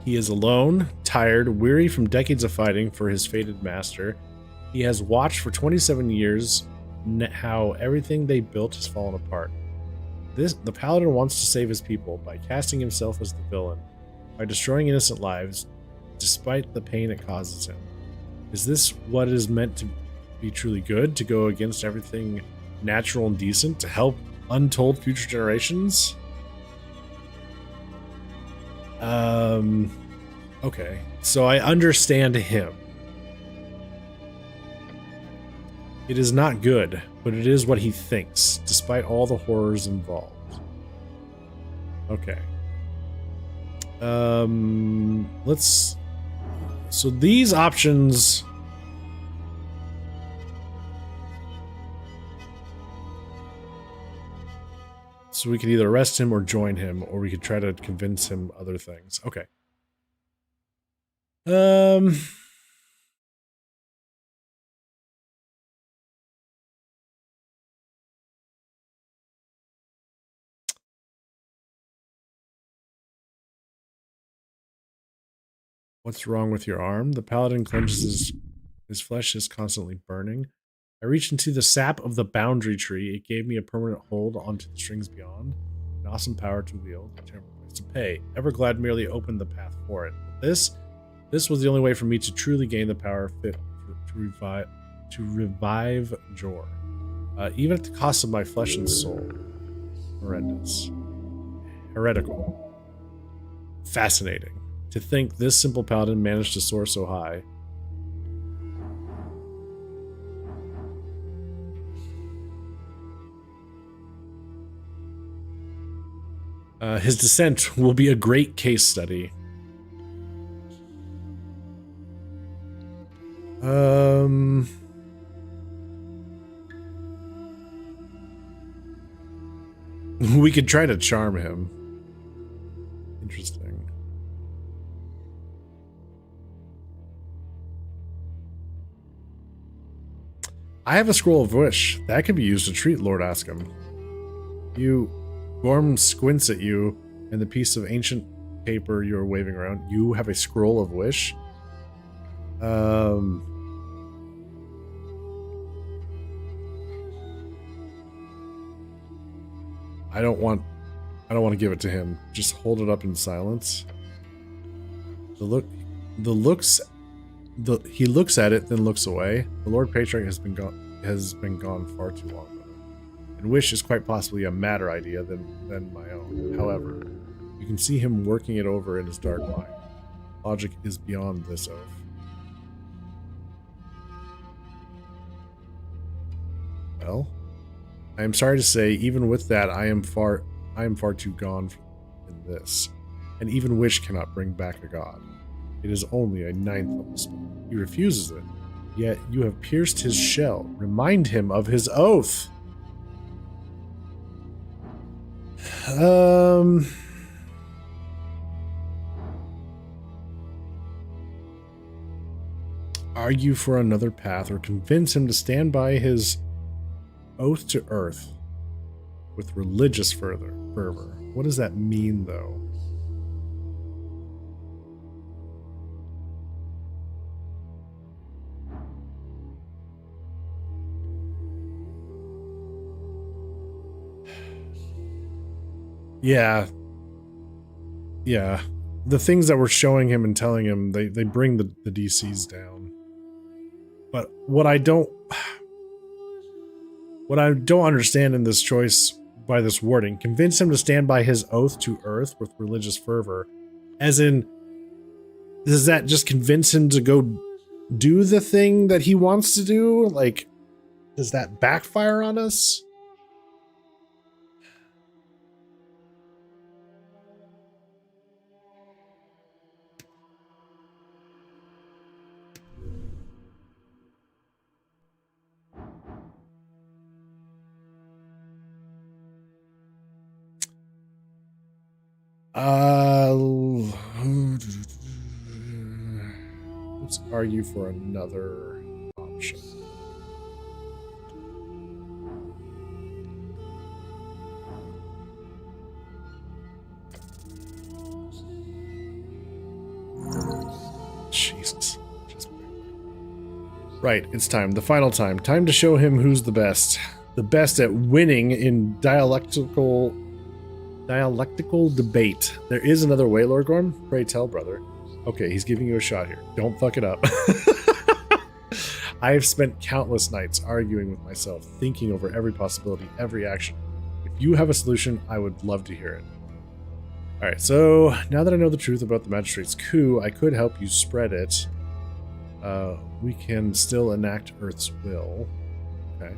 He is alone, tired, weary from decades of fighting for his fated master. He has watched for 27 years how everything they built has fallen apart. The paladin wants to save his people by casting himself as the villain, by destroying innocent lives, despite the pain it causes him. Is this what it is meant to be truly good, to go against everything natural and decent, to help untold future generations? Okay, so I understand him. It is not good, but it is what he thinks, despite all the horrors involved. Okay. So these options... So we could either arrest him or join him, or we could try to convince him other things. Okay. What's wrong with your arm? The paladin clenches his flesh is constantly burning. I reached into the sap of the boundary tree. It gave me a permanent hold onto the strings beyond. awesome power to wield, a terrible price to pay. Ever glad merely opened the path for it. But this was the only way for me to truly gain the power fit to revive Jor. Even at the cost of my flesh and soul. Horrendous. Heretical. Fascinating. To think this simple paladin managed to soar so high. His descent will be a great case study. We could try to charm him. Interesting. I have a scroll of wish. That could be used to treat Lord Askham. Gorm squints at you and the piece of ancient paper you're waving around. You have a scroll of wish? I don't want to give it to him. Just hold it up in silence. He looks at it, then looks away. The Lord Patriarch has been gone far too long. And wish is quite possibly a madder idea than my own. However, you can see him working it over in his dark mind. Logic is beyond this oath. Well, I am sorry to say, even with that, I am far too gone in this. And even wish cannot bring back a god. It is only a 9th level spell. He refuses it. Yet you have pierced his shell. Remind him of his oath. Argue for another path or convince him to stand by his oath to earth with religious fervor. What does that mean, though? Yeah. The things that we're showing him and telling him, they bring the DCs down. But what I don't understand in this choice by this wording, convince him to stand by his oath to earth with religious fervor, as in, does that just convince him to go do the thing that he wants to do? Like, does that backfire on us? Let's argue for another option. Jesus. Right, it's time. The final time. Time to show him who's the best. The best at winning in dialectical debate. There is another way, Lord Gorm? Pray tell, brother. Okay, he's giving you a shot here. Don't fuck it up. I have spent countless nights arguing with myself, thinking over every possibility, every action. If you have a solution, I would love to hear it. Alright, so now that I know the truth about the magistrate's coup, I could help you spread it. We can still enact Earth's will. Okay.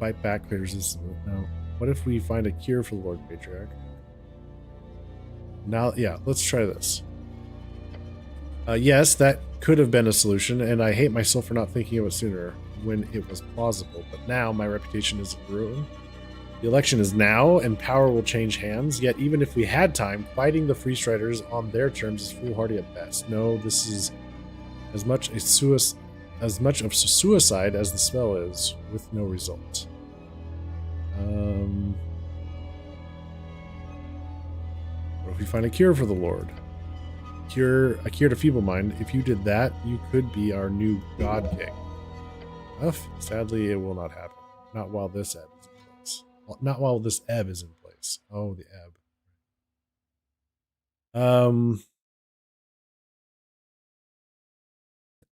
Fight back, clear resistance. No. What if we find a cure for the Lord Patriarch? Now, yeah, let's try this. Yes, that could have been a solution, and I hate myself for not thinking of it sooner when it was plausible, but now my reputation is in ruin. The election is now, and power will change hands, yet even if we had time, fighting the Free Striders on their terms is foolhardy at best. No, this is as much of suicide as the spell is, with no result. What if we find a cure for the Lord? A cure to feeble mind. If you did that, you could be our new God King. Sadly, it will not happen. Not while this ebb is in place. Not while this ebb is in place. Yes. Oh, the ebb.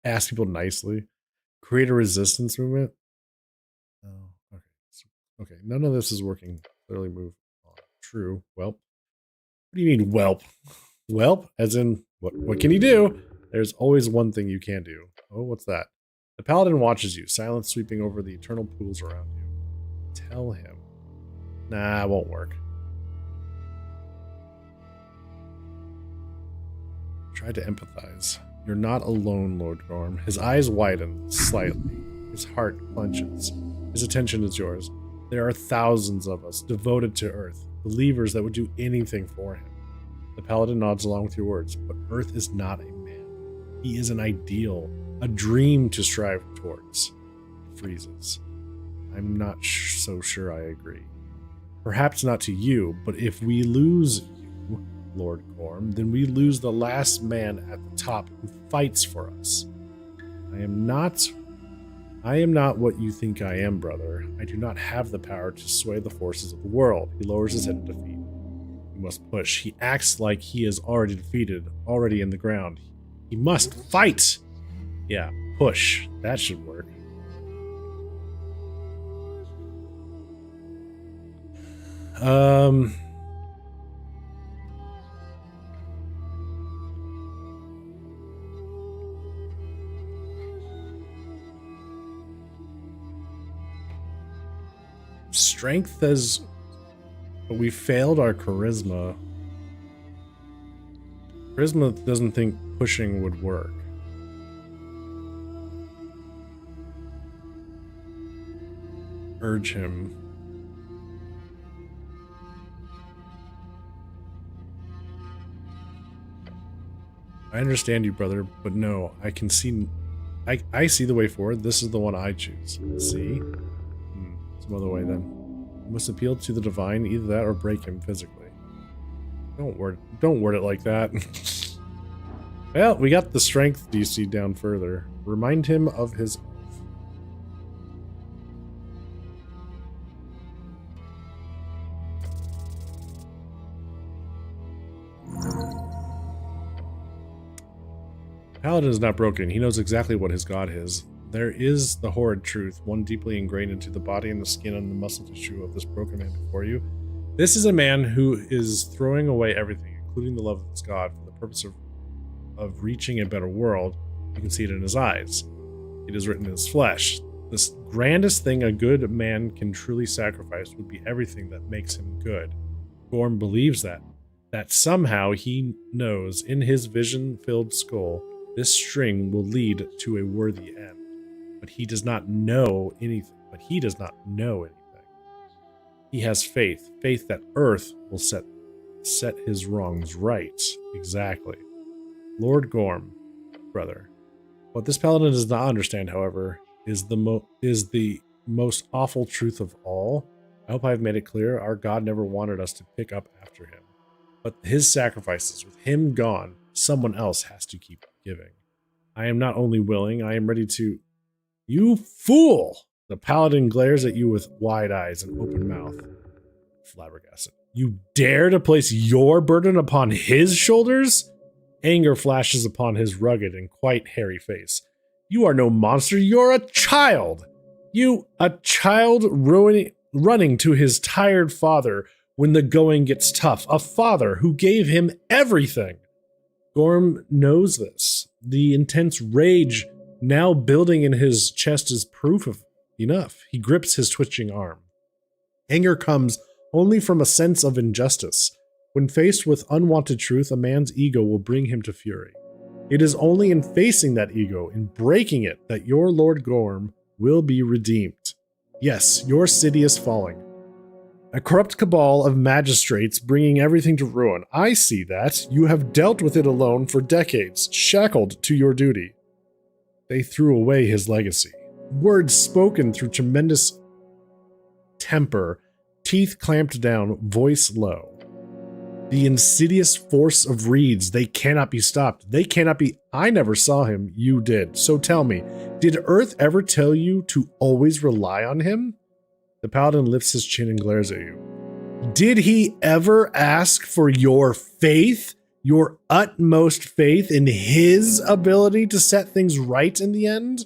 Ask people nicely. Create a resistance movement. Oh, okay. Okay, none of this is working. Clearly move on. True. Welp. What do you mean, whelp? Welp? As in, what can you do? There's always one thing you can do. Oh, what's that? The paladin watches you, silence sweeping over the eternal pools around you. Tell him. Nah, it won't work. Try to empathize. You're not alone, Lord Gorm. His eyes widen slightly. His heart clenches. His attention is yours. There are thousands of us devoted to Earth, believers that would do anything for him. The paladin nods along with your words, but Earth is not a man. He is an ideal, a dream to strive towards. He freezes. I'm not so sure I agree. Perhaps not to you, but if we lose you, Lord Gorm, then we lose the last man at the top who fights for us. I am not what you think I am, brother. I do not have the power to sway the forces of the world. He lowers his head in defeat. You must push. He acts like he is already defeated, already in the ground. He must fight! Yeah, push. That should work. Strength has... We failed our charisma. Charisma doesn't think pushing would work. Urge him. I understand you, brother, but no, I can see... I see the way forward. This is the one I choose. See? Some other way, then. You must appeal to the divine, either that or break him physically. Don't word it like that. Well, we got the strength DC down further. Remind him of his oath. Paladin is not broken. He knows exactly what his god is. There is the horrid truth, one deeply ingrained into the body and the skin and the muscle tissue of this broken man before you. This is a man who is throwing away everything, including the love of his god, for the purpose of reaching a better world. You can see it in his eyes. It is written in his flesh. This grandest thing a good man can truly sacrifice would be everything that makes him good. Gorm believes that somehow he knows in his vision-filled skull this string will lead to a worthy end. But he does not know anything. He has faith that Earth will set his wrongs right. Exactly. Lord Gorm, brother. What this paladin does not understand, however, is the most awful truth of all. I hope I have made it clear. Our God never wanted us to pick up after him. But his sacrifices, with him gone, someone else has to keep giving. I am not only willing, I am ready to... You fool! The paladin glares at you with wide eyes and open mouth. Flabbergasted. You dare to place your burden upon his shoulders? Anger flashes upon his rugged and quite hairy face. You are no monster, you're a child! A child running to his tired father when the going gets tough. A father who gave him everything. Gorm knows this. The intense rage now building in his chest is proof of enough. He grips his twitching arm. Anger comes only from a sense of injustice. When faced with unwanted truth, a man's ego will bring him to fury. It is only in facing that ego, in breaking it, that your Lord Gorm will be redeemed. Yes, your city is falling. A corrupt cabal of magistrates bringing everything to ruin. I see that. You have dealt with it alone for decades, shackled to your duty. They threw away his legacy. Words spoken through tremendous temper, teeth clamped down, voice low. The insidious force of reeds, they cannot be stopped. They cannot be... I never saw him, you did. So tell me, did Earth ever tell you to always rely on him? The paladin lifts his chin and glares at you. Did he ever ask for your faith, your utmost faith in his ability to set things right in the end?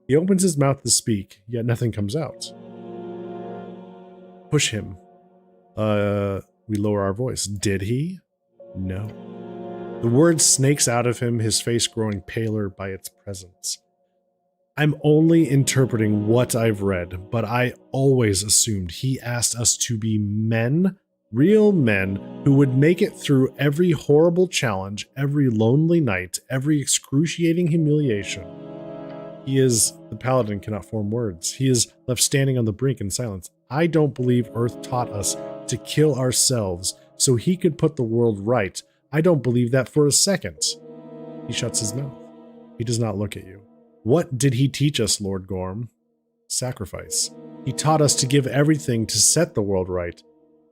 He opens his mouth to speak, yet nothing comes out. Push him. We lower our voice. Did he? No. The word snakes out of him, his face growing paler by its presence. I'm only interpreting what I've read, but I always assumed he asked us to be men, real men, who would make it through every horrible challenge, every lonely night, every excruciating humiliation. The paladin cannot form words. He is left standing on the brink in silence. I don't believe Earth taught us to kill ourselves so he could put the world right. I don't believe that for a second. He shuts his mouth. He does not look at you. What did he teach us, Lord Gorm? Sacrifice. He taught us to give everything to set the world right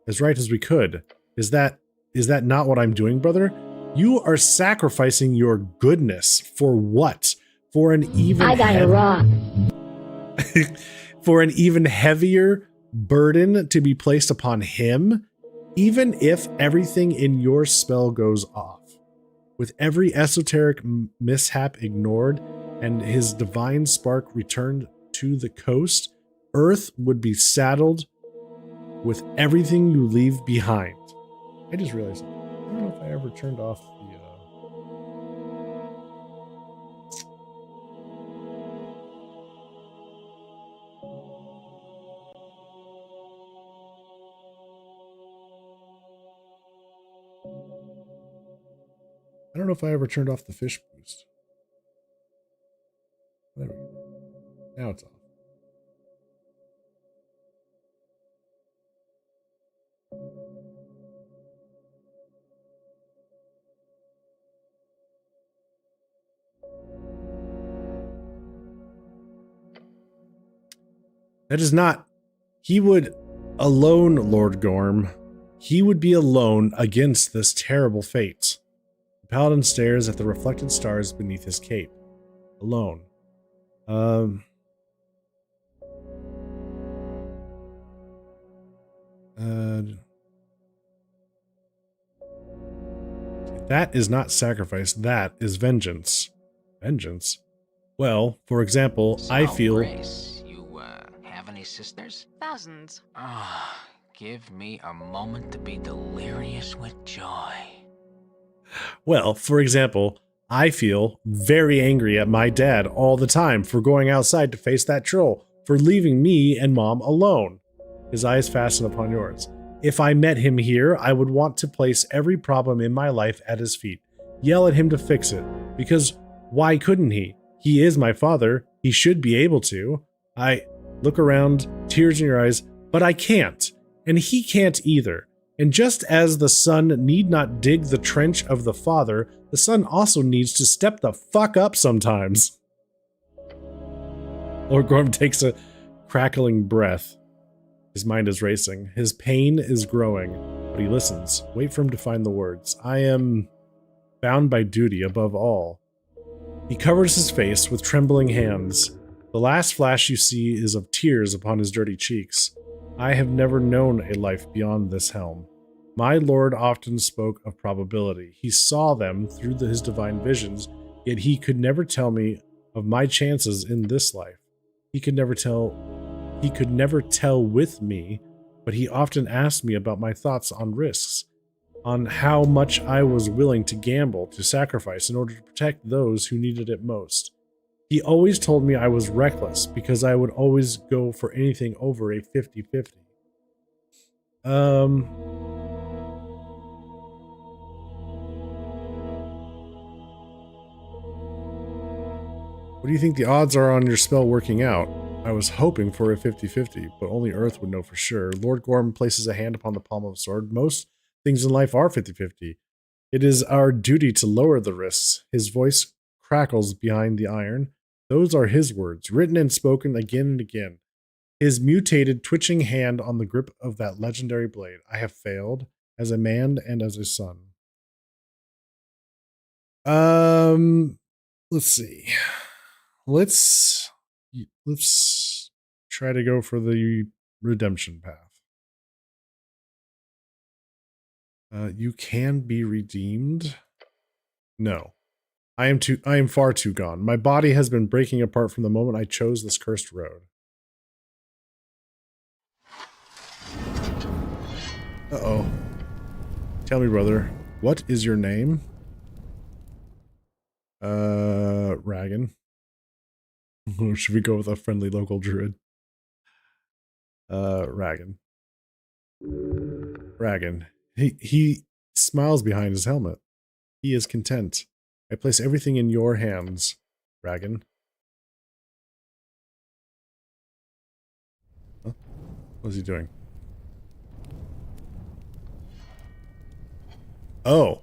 as we could. Is that not what I'm doing, brother? You are sacrificing your goodness for what? For an even I got it wrong. For an even heavier burden to be placed upon him, even if everything in your spell goes off. With every esoteric mishap ignored and his divine spark returned to the coast, Earth would be saddled with everything you leave behind. I just realized, I don't know if I ever turned off the... I don't know if I ever turned off the fish boost. There we go. Now it's off. That is not... He would alone, Lord Gorm. He would be alone against this terrible fate. The paladin stares at the reflected stars beneath his cape. Alone. That is not sacrifice. That is vengeance. Vengeance? Well, for example, So, I feel... Grace, you, have any sisters? Thousands. Ah, give me a moment to be delirious with joy. Well, for example, I feel very angry at my dad all the time for going outside to face that troll, for leaving me and Mom alone. His eyes fasten upon yours. If I met him here, I would want to place every problem in my life at his feet, yell at him to fix it, because why couldn't he? He is my father. He should be able to. I look around, tears in your eyes, but I can't, and he can't either. And just as the son need not dig the trench of the father, the son also needs to step the fuck up sometimes. Lord Gorm takes a crackling breath. His mind is racing. His pain is growing, but he listens. Wait for him to find the words. I am bound by duty above all. He covers his face with trembling hands. The last flash you see is of tears upon his dirty cheeks. I have never known a life beyond this helm. My lord often spoke of probability. He saw them through his divine visions, yet he could never tell me of my chances in this life. He could never tell with me, but he often asked me about my thoughts on risks, on how much I was willing to gamble, to sacrifice in order to protect those who needed it most. He always told me I was reckless because I would always go for anything over a 50-50. What do you think the odds are on your spell working out? I was hoping for a 50-50, but only Earth would know for sure. Lord Gorm places a hand upon the palm of a sword. Most things in life are 50-50. It is our duty to lower the risks. His voice crackles behind the iron. Those are his words, written and spoken again and again. His mutated, twitching hand on the grip of that legendary blade. I have failed, as a man and as a son. Let's see. Let's try to go for the redemption path. You can be redeemed. No. I am far too gone. My body has been breaking apart from the moment I chose this cursed road. Uh-oh. Tell me, brother, what is your name? Ragan. Should we go with a friendly local druid? Ragan. Ragan. He smiles behind his helmet. He is content. I place everything in your hands, Ragan. Huh? What is he doing? Oh.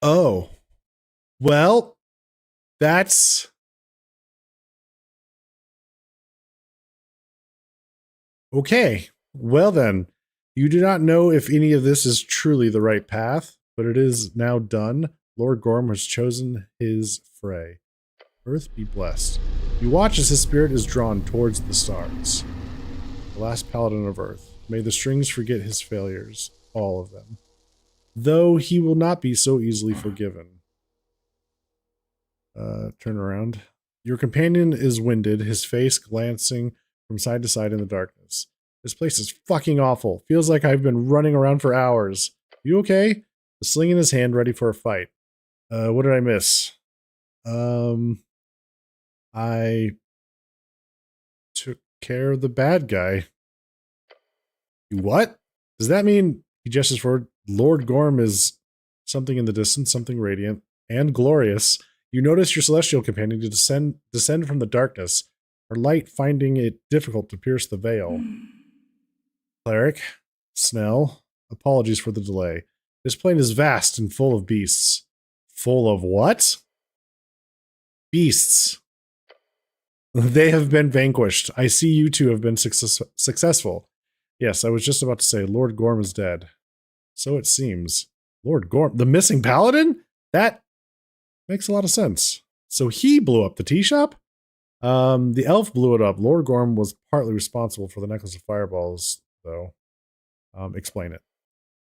Oh. Well, that's okay. Well then, you do not know if any of this is truly the right path, but it is now done. Lord Gorm has chosen his fray. Earth be blessed. You watch as his spirit is drawn towards the stars. The last paladin of Earth. May the strings forget his failures, all of them. Though he will not be so easily forgiven. Turn around. Your companion is winded, his face glancing from side to side in the darkness. This place is fucking awful. Feels like I've been running around for hours. You okay? The sling in his hand, ready for a fight. What did I miss? I took care of the bad guy. You what? Does that mean he gestures forward? Lord Gorm is something in the distance, something radiant and glorious. You notice your celestial companion to descend from the darkness, her light finding it difficult to pierce the veil. Cleric, Snell, apologies for the delay. This plane is vast and full of beasts. Full of what? Beasts. They have been vanquished. I see you two have been successful. Yes, I was just about to say, Lord Gorm is dead. So it seems. Lord Gorm, the missing paladin? That makes a lot of sense. So he blew up the tea shop? The elf blew it up. Lord Gorm was partly responsible for the necklace of fireballs, though. Explain it.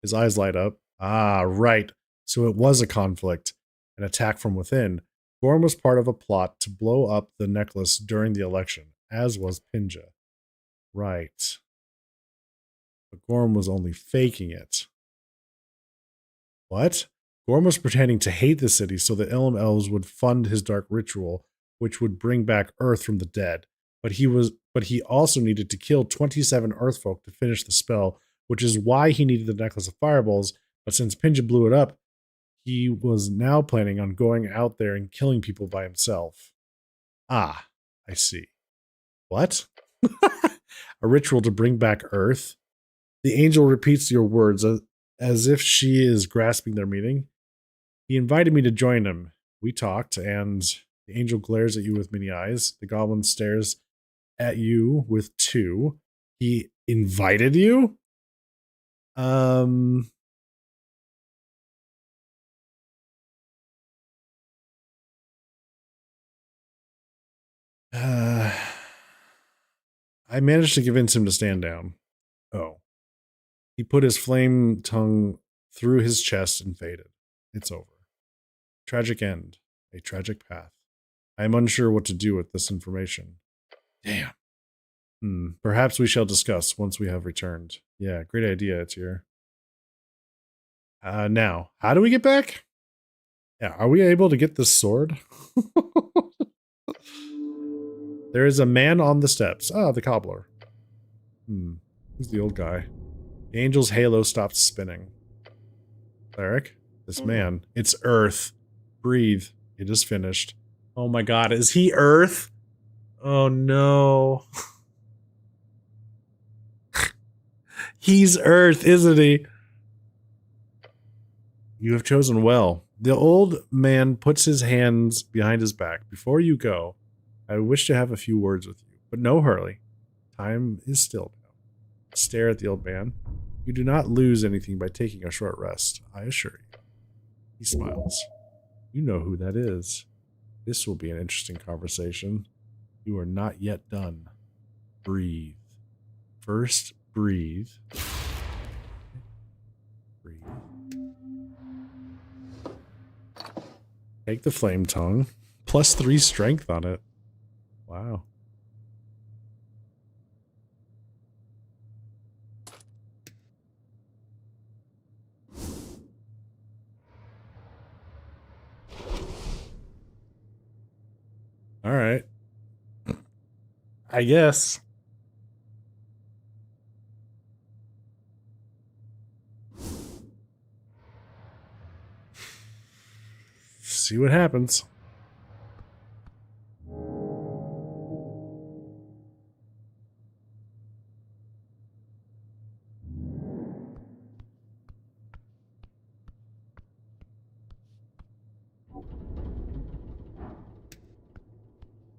His eyes light up. Ah, right. So it was a conflict, an attack from within. Gorm was part of a plot to blow up the necklace during the election, as was Pinja. Right. But Gorm was only faking it. What? Gorm was pretending to hate the city so the Ilum elves would fund his dark ritual, which would bring back Earth from the dead. But he also needed to kill 27 Earthfolk to finish the spell, which is why he needed the necklace of fireballs. But since Pinja blew it up, he was now planning on going out there and killing people by himself. Ah, I see. What? A ritual to bring back Earth? The angel repeats your words as if she is grasping their meaning. He invited me to join him. We talked, and the angel glares at you with many eyes. The goblin stares at you with two. He invited you? I managed to convince him to stand down. Oh. He put his flame tongue through his chest and faded. It's over. Tragic end. A tragic path. I am unsure what to do with this information. Damn. Perhaps we shall discuss once we have returned. Yeah, great idea, it's here. Now, how do we get back? Yeah, are we able to get this sword? There is a man on the steps. Ah, the cobbler. Who's the old guy? The angel's halo stopped spinning. Cleric, this man. It's Earth. Breathe. It is finished. Oh my god, is he Earth? Oh no. He's Earth, isn't he? You have chosen well. The old man puts his hands behind his back. Before you go, I wish to have a few words with you, but no hurry. Time is still now. Stare at the old man. You do not lose anything by taking a short rest, I assure you. He smiles. You know who that is. This will be an interesting conversation. You are not yet done. Breathe. First, breathe. Breathe. Take the flame tongue. +3 strength on it. Wow. All right. I guess. See what happens.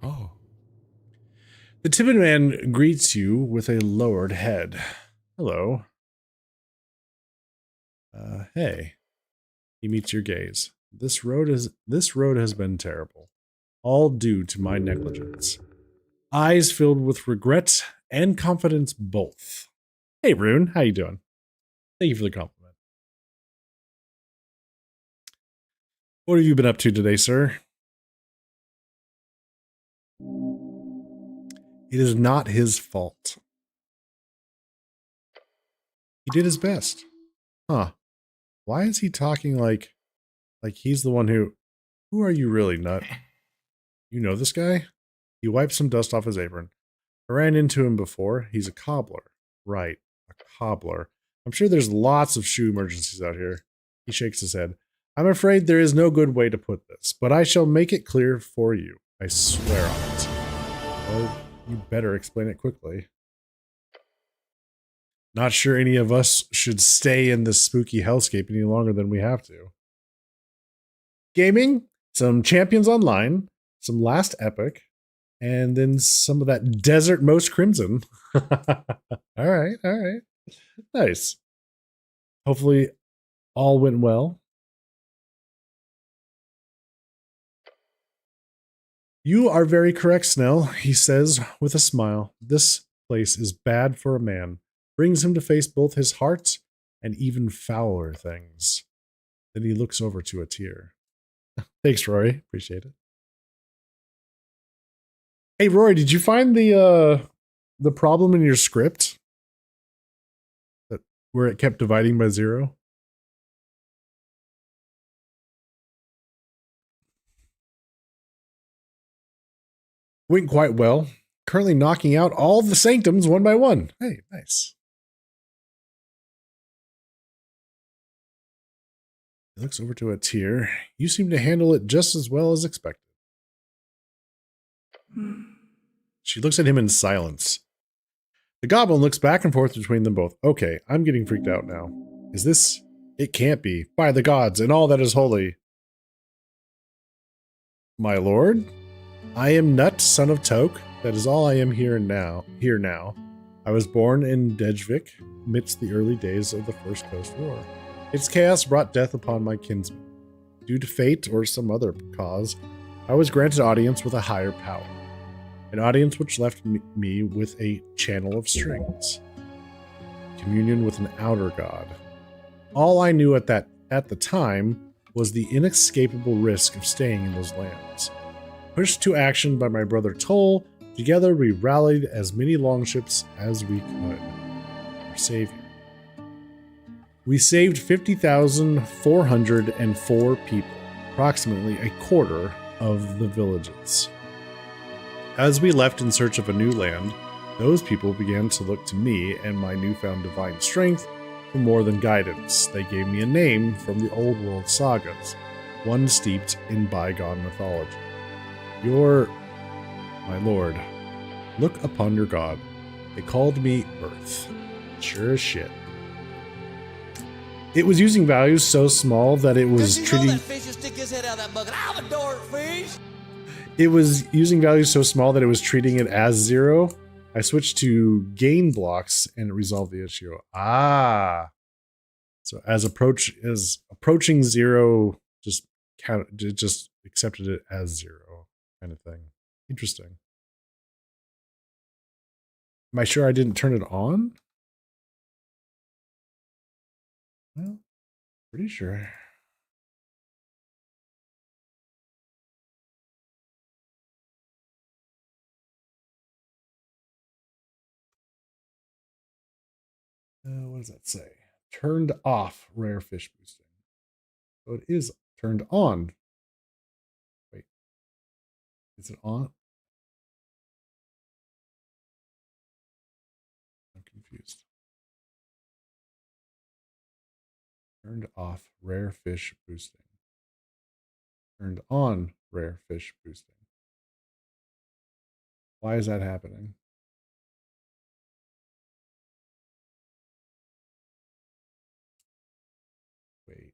Oh. The timid man greets you with a lowered head. Hello. Hey. He meets your gaze. This road has been terrible. All due to my negligence. Eyes filled with regret and confidence both. Hey Rune, how you doing? Thank you for the compliment. What have you been up to today, sir? It is not his fault. He did his best. Huh. Why is he talking like he's the one who are you really, nut? You know this guy? He wiped some dust off his apron. I ran into him before. He's a cobbler. Right, a cobbler. I'm sure there's lots of shoe emergencies out here. He shakes his head. I'm afraid there is no good way to put this, but I shall make it clear for you. I swear on it. Well, you better explain it quickly. Not sure any of us should stay in this spooky hellscape any longer than we have to. Gaming, some Champions Online, some Last Epic, and then some of that Desert Most Crimson. All right. Nice. Hopefully all went well. You are very correct, Snell, he says with a smile. This place is bad for a man. Brings him to face both his heart and even fouler things. Then he looks over to a tear. Thanks, Rory. Appreciate it. Hey, Rory, did you find the problem in your script? Where it kept dividing by 0? Went quite well. Currently knocking out all the sanctums one by one. Hey, nice. He looks over to a tear. You seem to handle it just as well as expected. She looks at him in silence. The goblin looks back and forth between them both. Okay, I'm getting freaked out now. Is this? It can't be. By the gods and all that is holy. My lord? I am Nut, son of Toke. That is all I am here now. I was born in Dejvik, amidst the early days of the First Coast War. Its chaos brought death upon my kinsmen. Due to fate or some other cause, I was granted audience with a higher power. An audience which left me with a channel of strings. Communion with an outer god. All I knew at the time was the inescapable risk of staying in those lands. Pushed to action by my brother Toll, together we rallied as many longships as we could. Our savior. We saved 50,404 people, approximately a quarter of the villages. As we left in search of a new land, those people began to look to me and my newfound divine strength for more than guidance. They gave me a name from the old world sagas, one steeped in bygone mythology. My lord, look upon your god. They called me Earth. Sure as shit. It was using values so small that it was treating... It was using values so small that it was treating it as 0, I switched to gain blocks and it resolved the issue. Ah. So as approaching zero, just just accepted it as zero kind of thing. Interesting. Am I sure I didn't turn it on? Well, pretty sure. What does that say? Turned off rare fish boosting. So it is turned on. Wait, is it on? I'm confused. Turned off rare fish boosting. Turned on rare fish boosting. Why is that happening? Wait.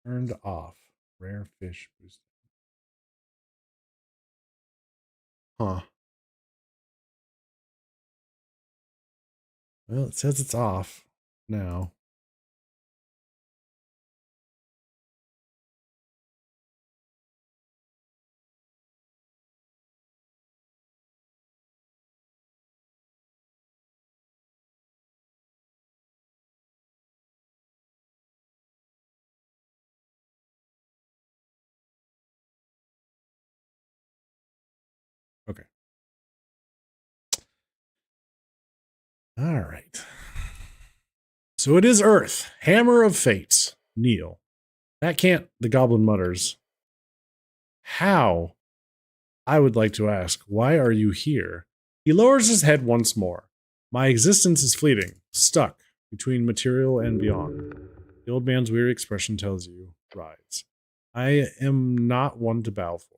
Turned off rare fish boosting. Huh. Well, it says it's off now. Okay. All right. So it is Earth. Hammer of Fate. Neil. That can't, the goblin mutters. How? I would like to ask, why are you here? He lowers his head once more. My existence is fleeting, stuck between material and beyond. The old man's weary expression tells you, rise. I am not one to bow for.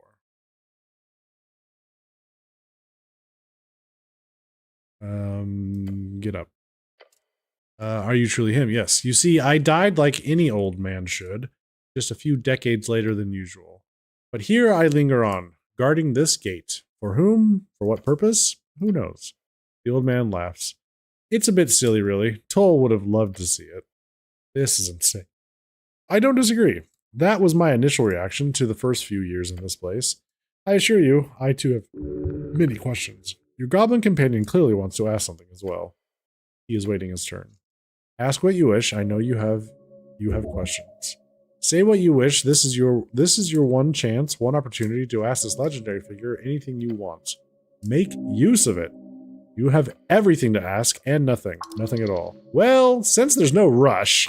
Get up. Are you truly him? Yes. You see, I died like any old man should, just a few decades later than usual. But here I linger on, guarding this gate. For whom? For what purpose? Who knows? The old man laughs. It's a bit silly, really. Toll would have loved to see it. This is insane. I don't disagree. That was my initial reaction to the first few years in this place. I assure you, I too have many questions. Your goblin companion clearly wants to ask something as well. He is waiting his turn. Ask what you wish. I know you have questions. Say what you wish. This is your one chance, one opportunity to ask this legendary figure anything you want. Make use of it. You have everything to ask and nothing at all. Well, since there's no rush.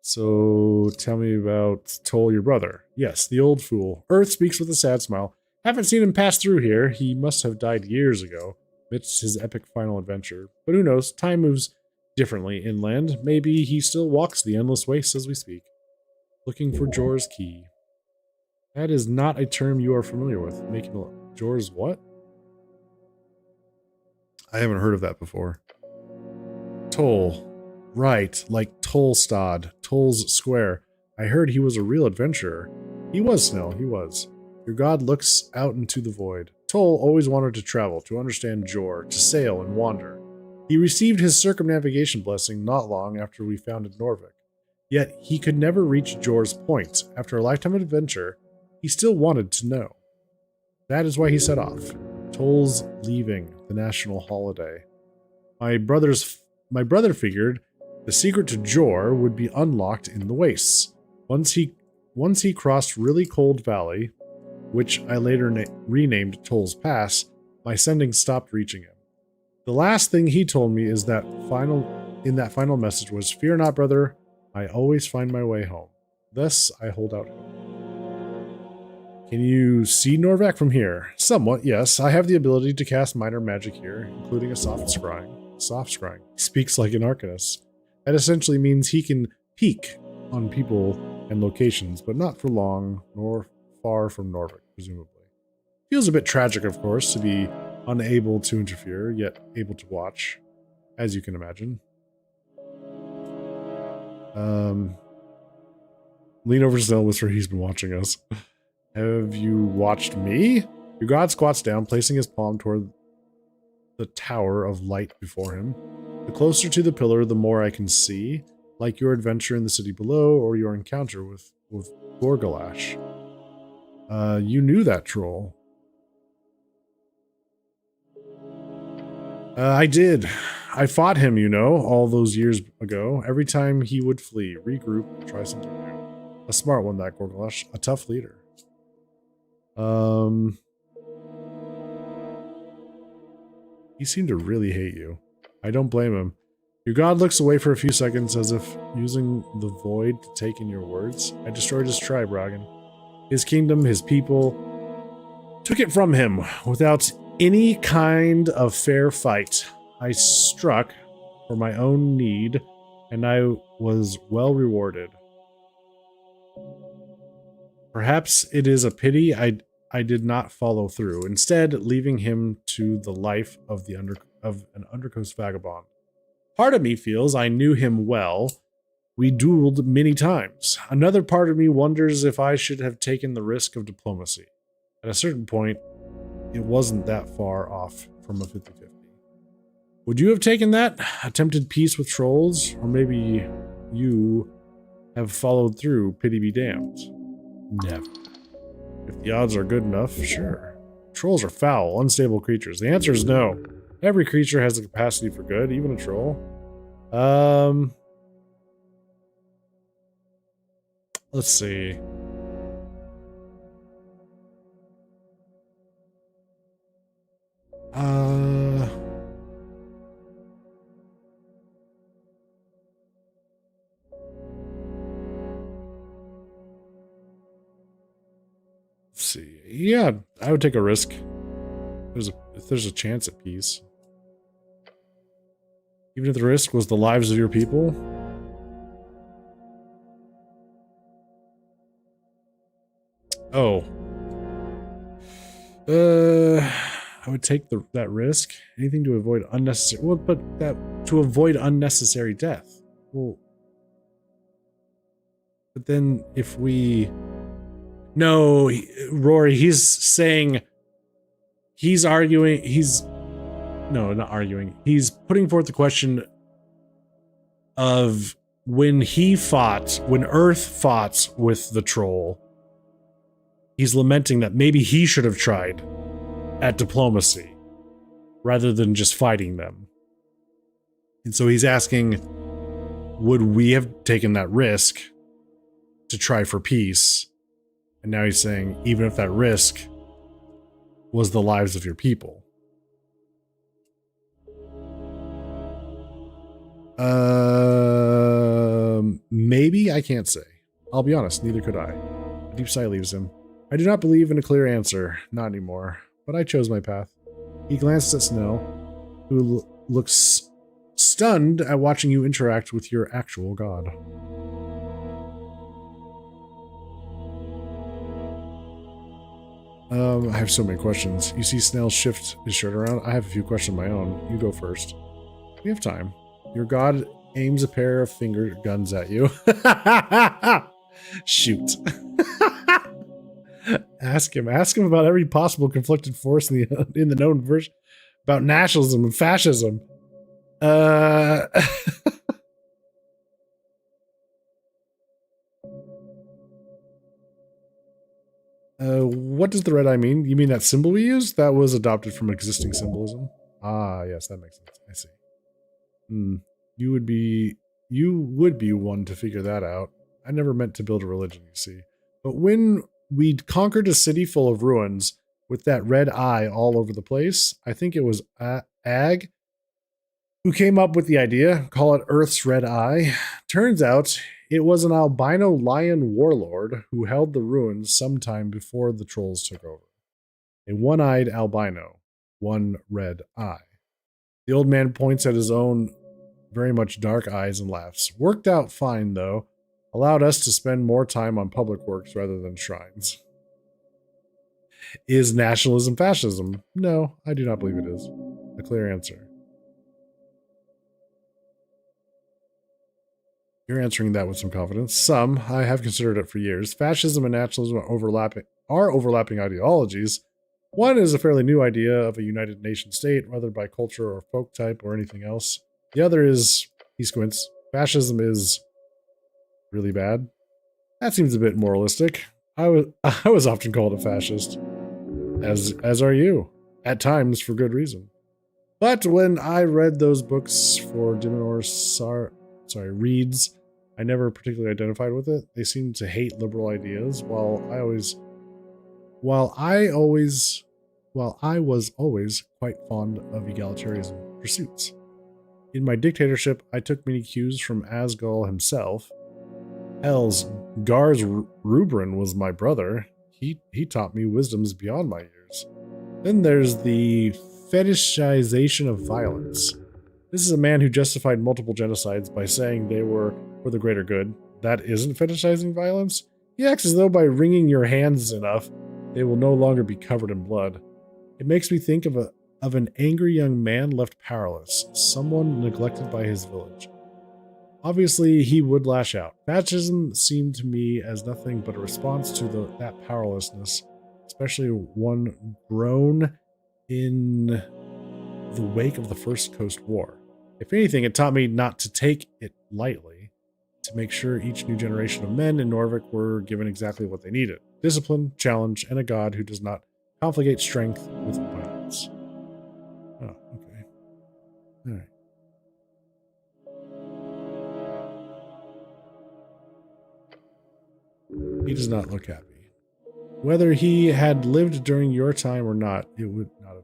So tell me about Toll, your brother. Yes, the old fool. Earth speaks with a sad smile. Haven't seen him pass through here. He must have died years ago, amidst his epic final adventure. But who knows? Time moves differently inland. Maybe he still walks the endless wastes as we speak. Looking for Jor's key. That is not a term you are familiar with. Making Jor's what? I haven't heard of that before. Toll. Right, like Tollstad, Toll's Square. I heard he was a real adventurer. He was, Snell, he was. Your god looks out into the void. Toll always wanted to travel, to understand Jor, to sail and wander. He received his circumnavigation blessing not long after we founded Norvik. Yet he could never reach Jor's point. After a lifetime of adventure, he still wanted to know. That is why he set off. Toll's leaving, the national holiday. My brother figured the secret to Jor would be unlocked in the wastes. Once he crossed Really Cold Valley, which I later renamed Toll's Pass, my sending stopped reaching him. The last thing he told me is that final in that final message was, "Fear not, brother, I always find my way home. Thus I hold out hope." Can you see Norvac from here? Somewhat, yes. I have the ability to cast minor magic here, including a soft scrying. Soft scrying. He speaks like an arcanist. That essentially means he can peek on people and locations, but not for long, nor far from Norvac, presumably. Feels a bit tragic, of course, to be unable to interfere, yet able to watch, as you can imagine. Lean over to Snell, whisper, he's been watching us. Have you watched me? Your god squats down, placing his palm toward the tower of light before him. The closer to the pillar, the more I can see, like your adventure in the city below or your encounter with Gorgalash. You knew that troll. I did. I fought him, you know, all those years ago. Every time he would flee, regroup, try something new. A smart one, that Gorgalash. A tough leader. He seemed to really hate you. I don't blame him. Your god looks away for a few seconds as if using the void to take in your words. I destroyed his tribe, Ragan. His kingdom, his people. Took it from him without any kind of fair fight. I struck for my own need, and I was well rewarded. Perhaps it is a pity I did not follow through, instead leaving him to the life of an undercoast vagabond. Part of me feels I knew him well. We dueled many times. Another part of me wonders if I should have taken the risk of diplomacy. At a certain point, it wasn't that far off from a 50-50. Would you have taken that? Attempted peace with trolls? Or maybe you have followed through, pity be damned. Never. If the odds are good enough, sure. Trolls are foul, unstable creatures. The answer is no. Every creature has the capacity for good, even a troll. Let's see. Let's see. Yeah, I would take a risk. If there's a chance at peace. Even if the risk was the lives of your people. Oh. I would take that risk. Anything to avoid unnecessary... Well, but to avoid unnecessary death. Well... But then if we... No, Rory, he's saying... He's arguing... No, not arguing. He's putting forth the question of when Earth fought with the troll, he's lamenting that maybe he should have tried at diplomacy rather than just fighting them. And so he's asking, would we have taken that risk to try for peace? And now he's saying, even if that risk was the lives of your people. Maybe? I can't say. I'll be honest, neither could I. A deep sigh leaves him. I do not believe in a clear answer. Not anymore. But I chose my path. He glanced at Snell, who looks stunned at watching you interact with your actual god. I have so many questions. You see Snell shift his shirt around? I have a few questions of my own. You go first. We have time. Your god aims a pair of finger guns at you. Shoot. Ask him about every possible conflicted force in the known version, about nationalism and fascism. What does the red eye mean? You mean that symbol we use? That was adopted from existing symbolism. Ah, yes, that makes sense. I see. You would be one to figure that out. I never meant to build a religion, you see. But when we conquered a city full of ruins with that red eye all over the place, I think it was Ag. who came up with the idea, call it Earth's Red Eye. Turns out it was an albino lion warlord who held the ruins sometime before the trolls took over. A one-eyed albino, one red eye. The old man points at his own very much dark eyes and laughs. Worked out fine, though. Allowed us to spend more time on public works rather than shrines. Is nationalism fascism? No, I do not believe it is. A clear answer. You're answering that with some confidence. Some. I have considered it for years. Fascism and nationalism are overlapping ideologies. One is a fairly new idea of a United Nation state, whether by culture or folk type or anything else. The other is, he squints, fascism is really bad. That seems a bit moralistic. I was often called a fascist, as are you, at times for good reason. But when I read those books for Reeds, I never particularly identified with it. They seemed to hate liberal ideas, while I was always quite fond of egalitarian pursuits. In my dictatorship, I took many cues from Asgul himself. Hells, Gar's Rubrin was my brother. He taught me wisdoms beyond my years. Then there's the fetishization of violence. This is a man who justified multiple genocides by saying they were for the greater good. That isn't fetishizing violence. He acts as though by wringing your hands enough, they will no longer be covered in blood. It makes me think of an angry young man left powerless, someone neglected by his village. Obviously, he would lash out. Fascism seemed to me as nothing but a response to that powerlessness, especially one grown in the wake of the First Coast War. If anything, it taught me not to take it lightly, to make sure each new generation of men in Norvik were given exactly what they needed. Discipline, challenge, and a god who does not confligate strength with violence. Oh, okay. All right. He does not look happy. Whether he had lived during your time or not, it would not have.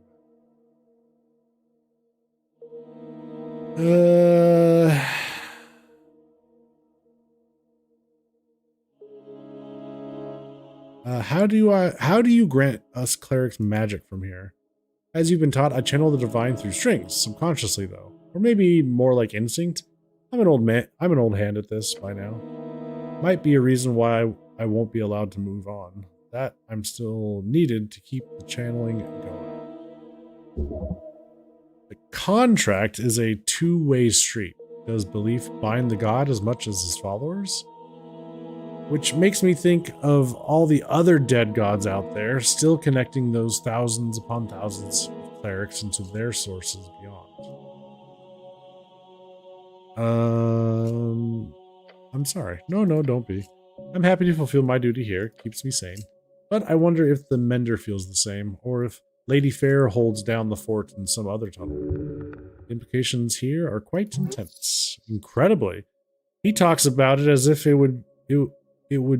How do you grant us clerics magic from here? As you've been taught, I channel the divine through strings, subconsciously though. Or maybe more like instinct. I'm an old hand at this by now. Might be a reason why I won't be allowed to move on. That I'm still needed to keep the channeling going. The contract is a two-way street. Does belief bind the god as much as his followers? Which makes me think of all the other dead gods out there, still connecting those thousands upon thousands of clerics into their sources beyond. I'm sorry. No, don't be. I'm happy to fulfill my duty here. It keeps me sane. But I wonder if the Mender feels the same, or if Lady Fair holds down the fort in some other tunnel. The implications here are quite intense. Incredibly. He talks about it as if it would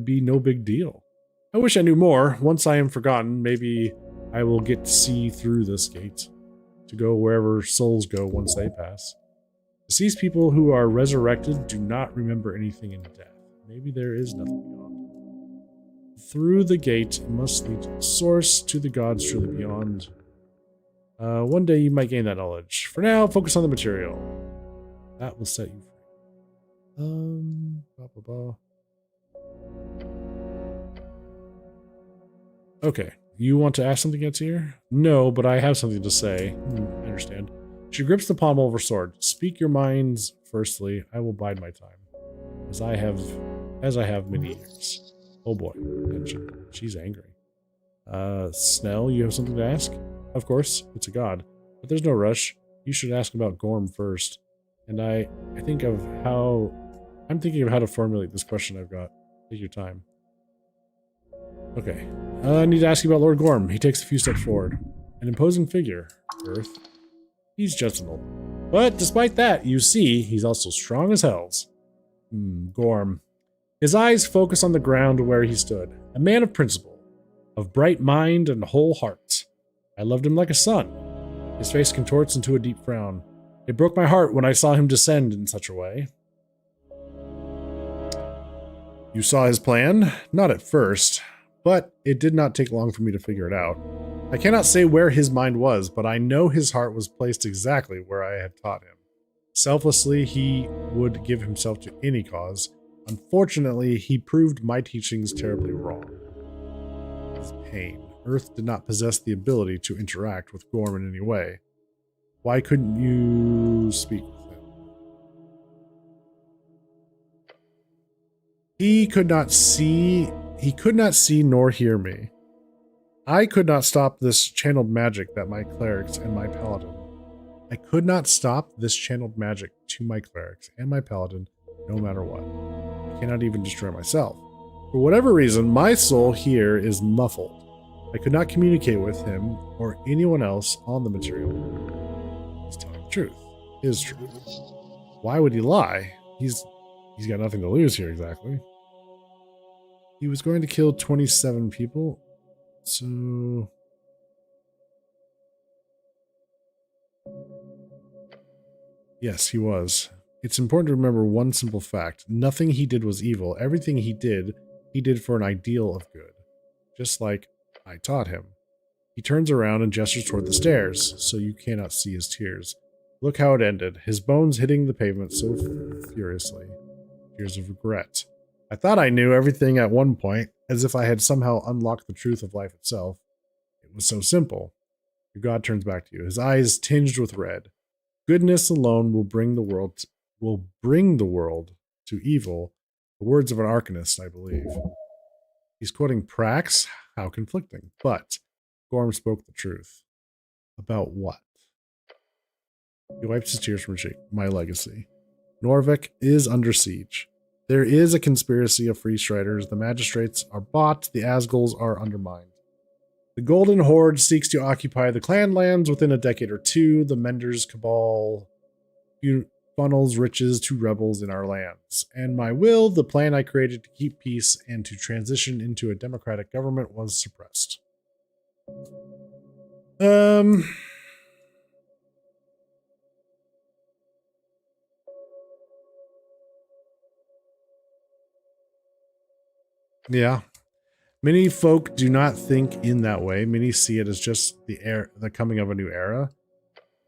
be no big deal. I wish I knew more. Once I am forgotten, maybe I will get to see through this gate, to go wherever souls go once they pass. Deceased people who are resurrected do not remember anything in death. Maybe there is nothing beyond. Through the gate, it must lead to the source, to the gods truly beyond. One day you might gain that knowledge. For now, focus on the material. That will set you free. Okay, you want to ask something, Etsier? No, but I have something to say. I understand. She grips the pommel of her sword. Speak your minds firstly. I will bide my time, as I have many years. Oh boy, tension. She's angry. Snell, you have something to ask? Of course, it's a god, but there's no rush. You should ask about Gorm first. And I'm thinking of how to formulate this question I've got. Take your time. Okay. I need to ask you about Lord Gorm. He takes a few steps forward. An imposing figure, Earth. He's just an old. But despite that, you see, he's also strong as hells. Gorm. His eyes focus on the ground where he stood. A man of principle, of bright mind and whole heart. I loved him like a son. His face contorts into a deep frown. It broke my heart when I saw him descend in such a way. You saw his plan? Not at first, but it did not take long for me to figure it out. I cannot say where his mind was, but I know his heart was placed exactly where I had taught him. Selflessly, he would give himself to any cause. Unfortunately, he proved my teachings terribly wrong. His pain. Earth did not possess the ability to interact with Gorm in any way. Why couldn't you speak with him? He could not see nor hear me. I could not stop this channeled magic that my clerics and my paladin. I could not stop this channeled magic to my clerics and my paladin, no matter what. I cannot even destroy myself. For whatever reason, my soul here is muffled. I could not communicate with him or anyone else on the material. He's telling the truth. His truth. Why would he lie? He's got nothing to lose here exactly. He was going to kill 27 people, so... Yes, he was. It's important to remember one simple fact. Nothing he did was evil. Everything he did for an ideal of good. Just like I taught him. He turns around and gestures toward the stairs, so you cannot see his tears. Look how it ended. His bones hitting the pavement so furiously. Tears of regret. I thought I knew everything at one point, as if I had somehow unlocked the truth of life itself. It was so simple. Your god turns back to you, his eyes tinged with red. Goodness alone will bring the world to evil. The words of an arcanist, I believe. He's quoting Prax. How conflicting. But Gorm spoke the truth. About what? He wipes his tears from his cheek. My legacy. Norvik is under siege. There is a conspiracy of free striders. The magistrates are bought. The Asgulls are undermined. The Golden Horde seeks to occupy the clan lands within a decade or two. The Menders Cabal funnels riches to rebels in our lands. And my will, the plan I created to keep peace and to transition into a democratic government, was suppressed. Yeah. Many folk do not think in that way. Many see it as just the coming of a new era.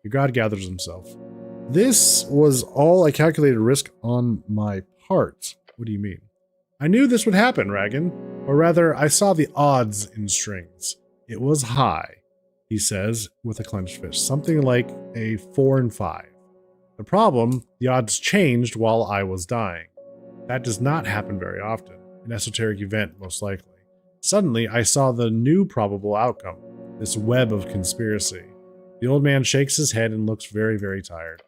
Your god gathers himself. This was all a calculated risk on my part. What do you mean? I knew this would happen, Ragan. Or rather, I saw the odds in strings. It was high, he says, with a clenched fist. Something like a 4 and 5. The problem, the odds changed while I was dying. That does not happen very often. An esoteric event, most likely. Suddenly, I saw the new probable outcome. This web of conspiracy. The old man shakes his head and looks very, very tired.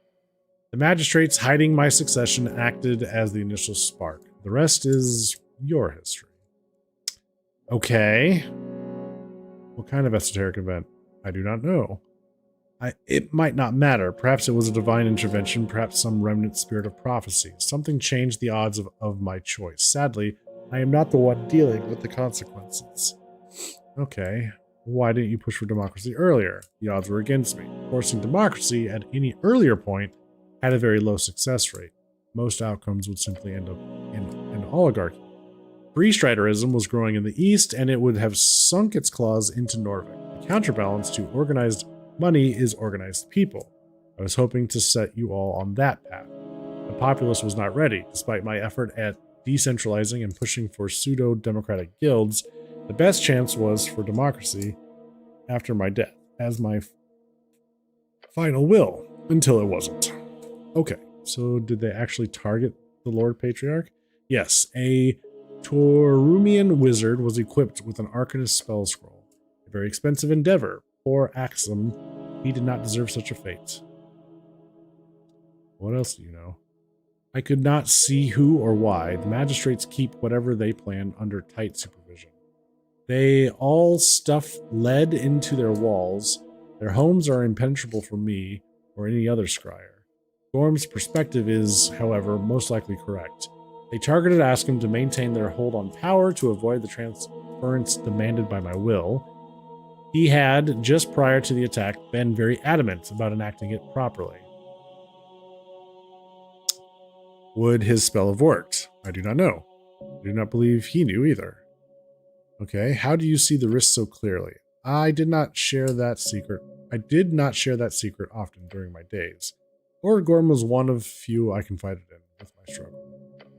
The magistrates hiding my succession acted as the initial spark. The rest is your history. Okay. What kind of esoteric event? I do not know. It might not matter. Perhaps it was a divine intervention, perhaps some remnant spirit of prophecy. Something changed the odds of my choice. Sadly, I am not the one dealing with the consequences. Okay. Why didn't you push for democracy earlier? The odds were against me. Forcing democracy at any earlier point had a very low success rate. Most outcomes would simply end up in an oligarchy. Free striderism was growing in the east, and it would have sunk its claws into Norvik. The counterbalance to organized money is organized people. I was hoping to set you all on that path. The populace was not ready, despite my effort at decentralizing and pushing for pseudo-democratic guilds. The best chance was for democracy after my death, as my final will, until it wasn't. Okay, so did they actually target the Lord Patriarch? Yes, a Torumian wizard was equipped with an Arcanist spell scroll. A very expensive endeavor. Poor Axum, he did not deserve such a fate. What else do you know? I could not see who or why. The magistrates keep whatever they plan under tight supervision. They all stuff lead into their walls. Their homes are impenetrable for me or any other scryer. Gorm's perspective is, however, most likely correct. They targeted Askum to maintain their hold on power to avoid the transference demanded by my will. He had, just prior to the attack, been very adamant about enacting it properly. Would his spell have worked? I do not know. I do not believe he knew either. Okay, how do you see the risk so clearly? I did not share that secret often during my days. Lord Gorm was one of few I confided in with my struggle.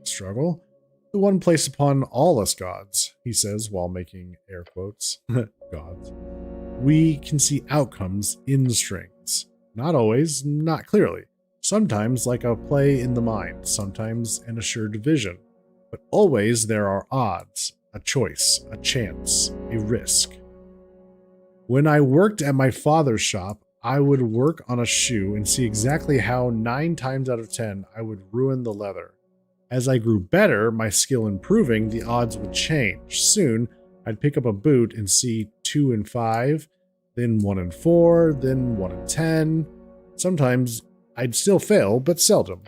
Struggle? The one placed upon all us gods, he says while making air quotes. Gods. We can see outcomes in strings. Not always, not clearly. Sometimes like a play in the mind, sometimes an assured vision. But always there are odds, a choice, a chance, a risk. When I worked at my father's shop, I would work on a shoe and see exactly how 9 times out of 10 I would ruin the leather. As I grew better, my skill improving, the odds would change. Soon, I'd pick up a boot and see 2 in 5, then 1 in 4, then 1 in 10. Sometimes I'd still fail, but seldom.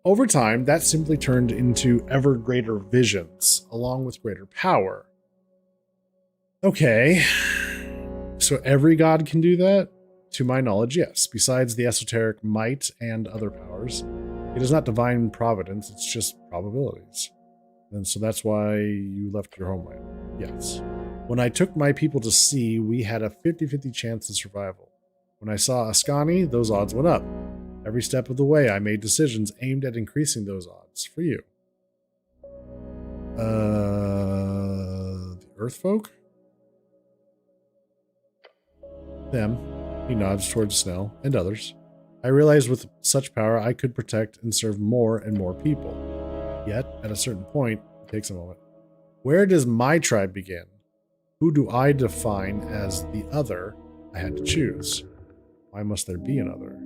Over time, that simply turned into ever greater visions, along with greater power. Okay, so every god can do that? To my knowledge, yes. Besides the esoteric might and other powers, it is not divine providence, it's just probabilities. And so that's why you left your homeland. Yes. When I took my people to sea, we had a 50-50 chance of survival. When I saw Ascani, those odds went up. Every step of the way, I made decisions aimed at increasing those odds for you. The Earth folk? Them. He nods towards Snell and others. I realized with such power I could protect and serve more and more people. Yet, at a certain point, it takes a moment. Where does my tribe begin? Who do I define as the other I had to choose? Why must there be another?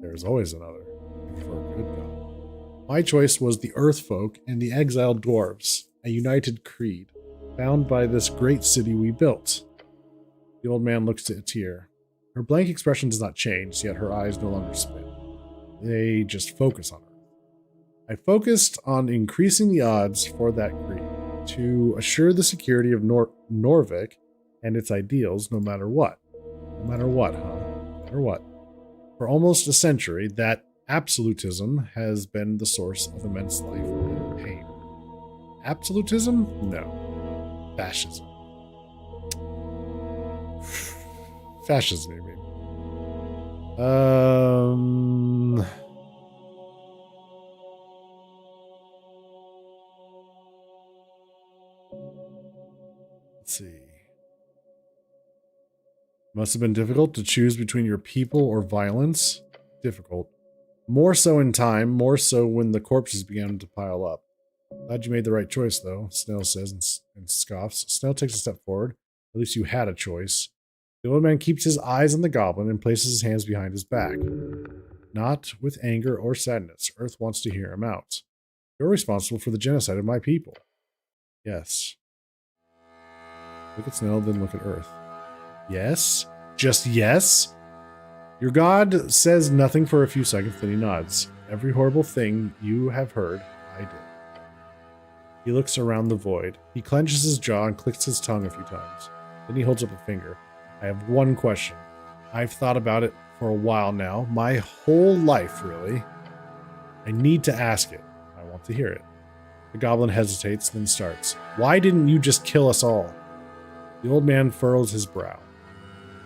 There is always another, for a good God. My choice was the Earth folk and the exiled dwarves, a united creed, bound by this great city we built. The old man looks at Tyr. Her blank expression does not change, yet her eyes no longer spin. They just focus on her. I focused on increasing the odds for that creed, to assure the security of Norvik and its ideals no matter what. No matter what, huh? No matter what. For almost a century, that absolutism has been the source of immense life and pain. Absolutism? No. Fascism. Fascism, you mean? Let's see. Must have been difficult to choose between your people or violence. Difficult. More so in time, more so when the corpses began to pile up. Glad you made the right choice, though, Snell says and scoffs. Snell takes a step forward. At least you had a choice. The old man keeps his eyes on the goblin and places his hands behind his back. Not with anger or sadness. Earth wants to hear him out. You're responsible for the genocide of my people. Yes. Look at Snell, then look at Earth. Yes? Just yes? Your god says nothing for a few seconds, then he nods. Every horrible thing you have heard, I did. He looks around the void. He clenches his jaw and clicks his tongue a few times. Then he holds up a finger. I have one question. I've thought about it for a while now. My whole life, really. I need to ask it. I want to hear it. The goblin hesitates, then starts. Why didn't you just kill us all? The old man furrows his brow.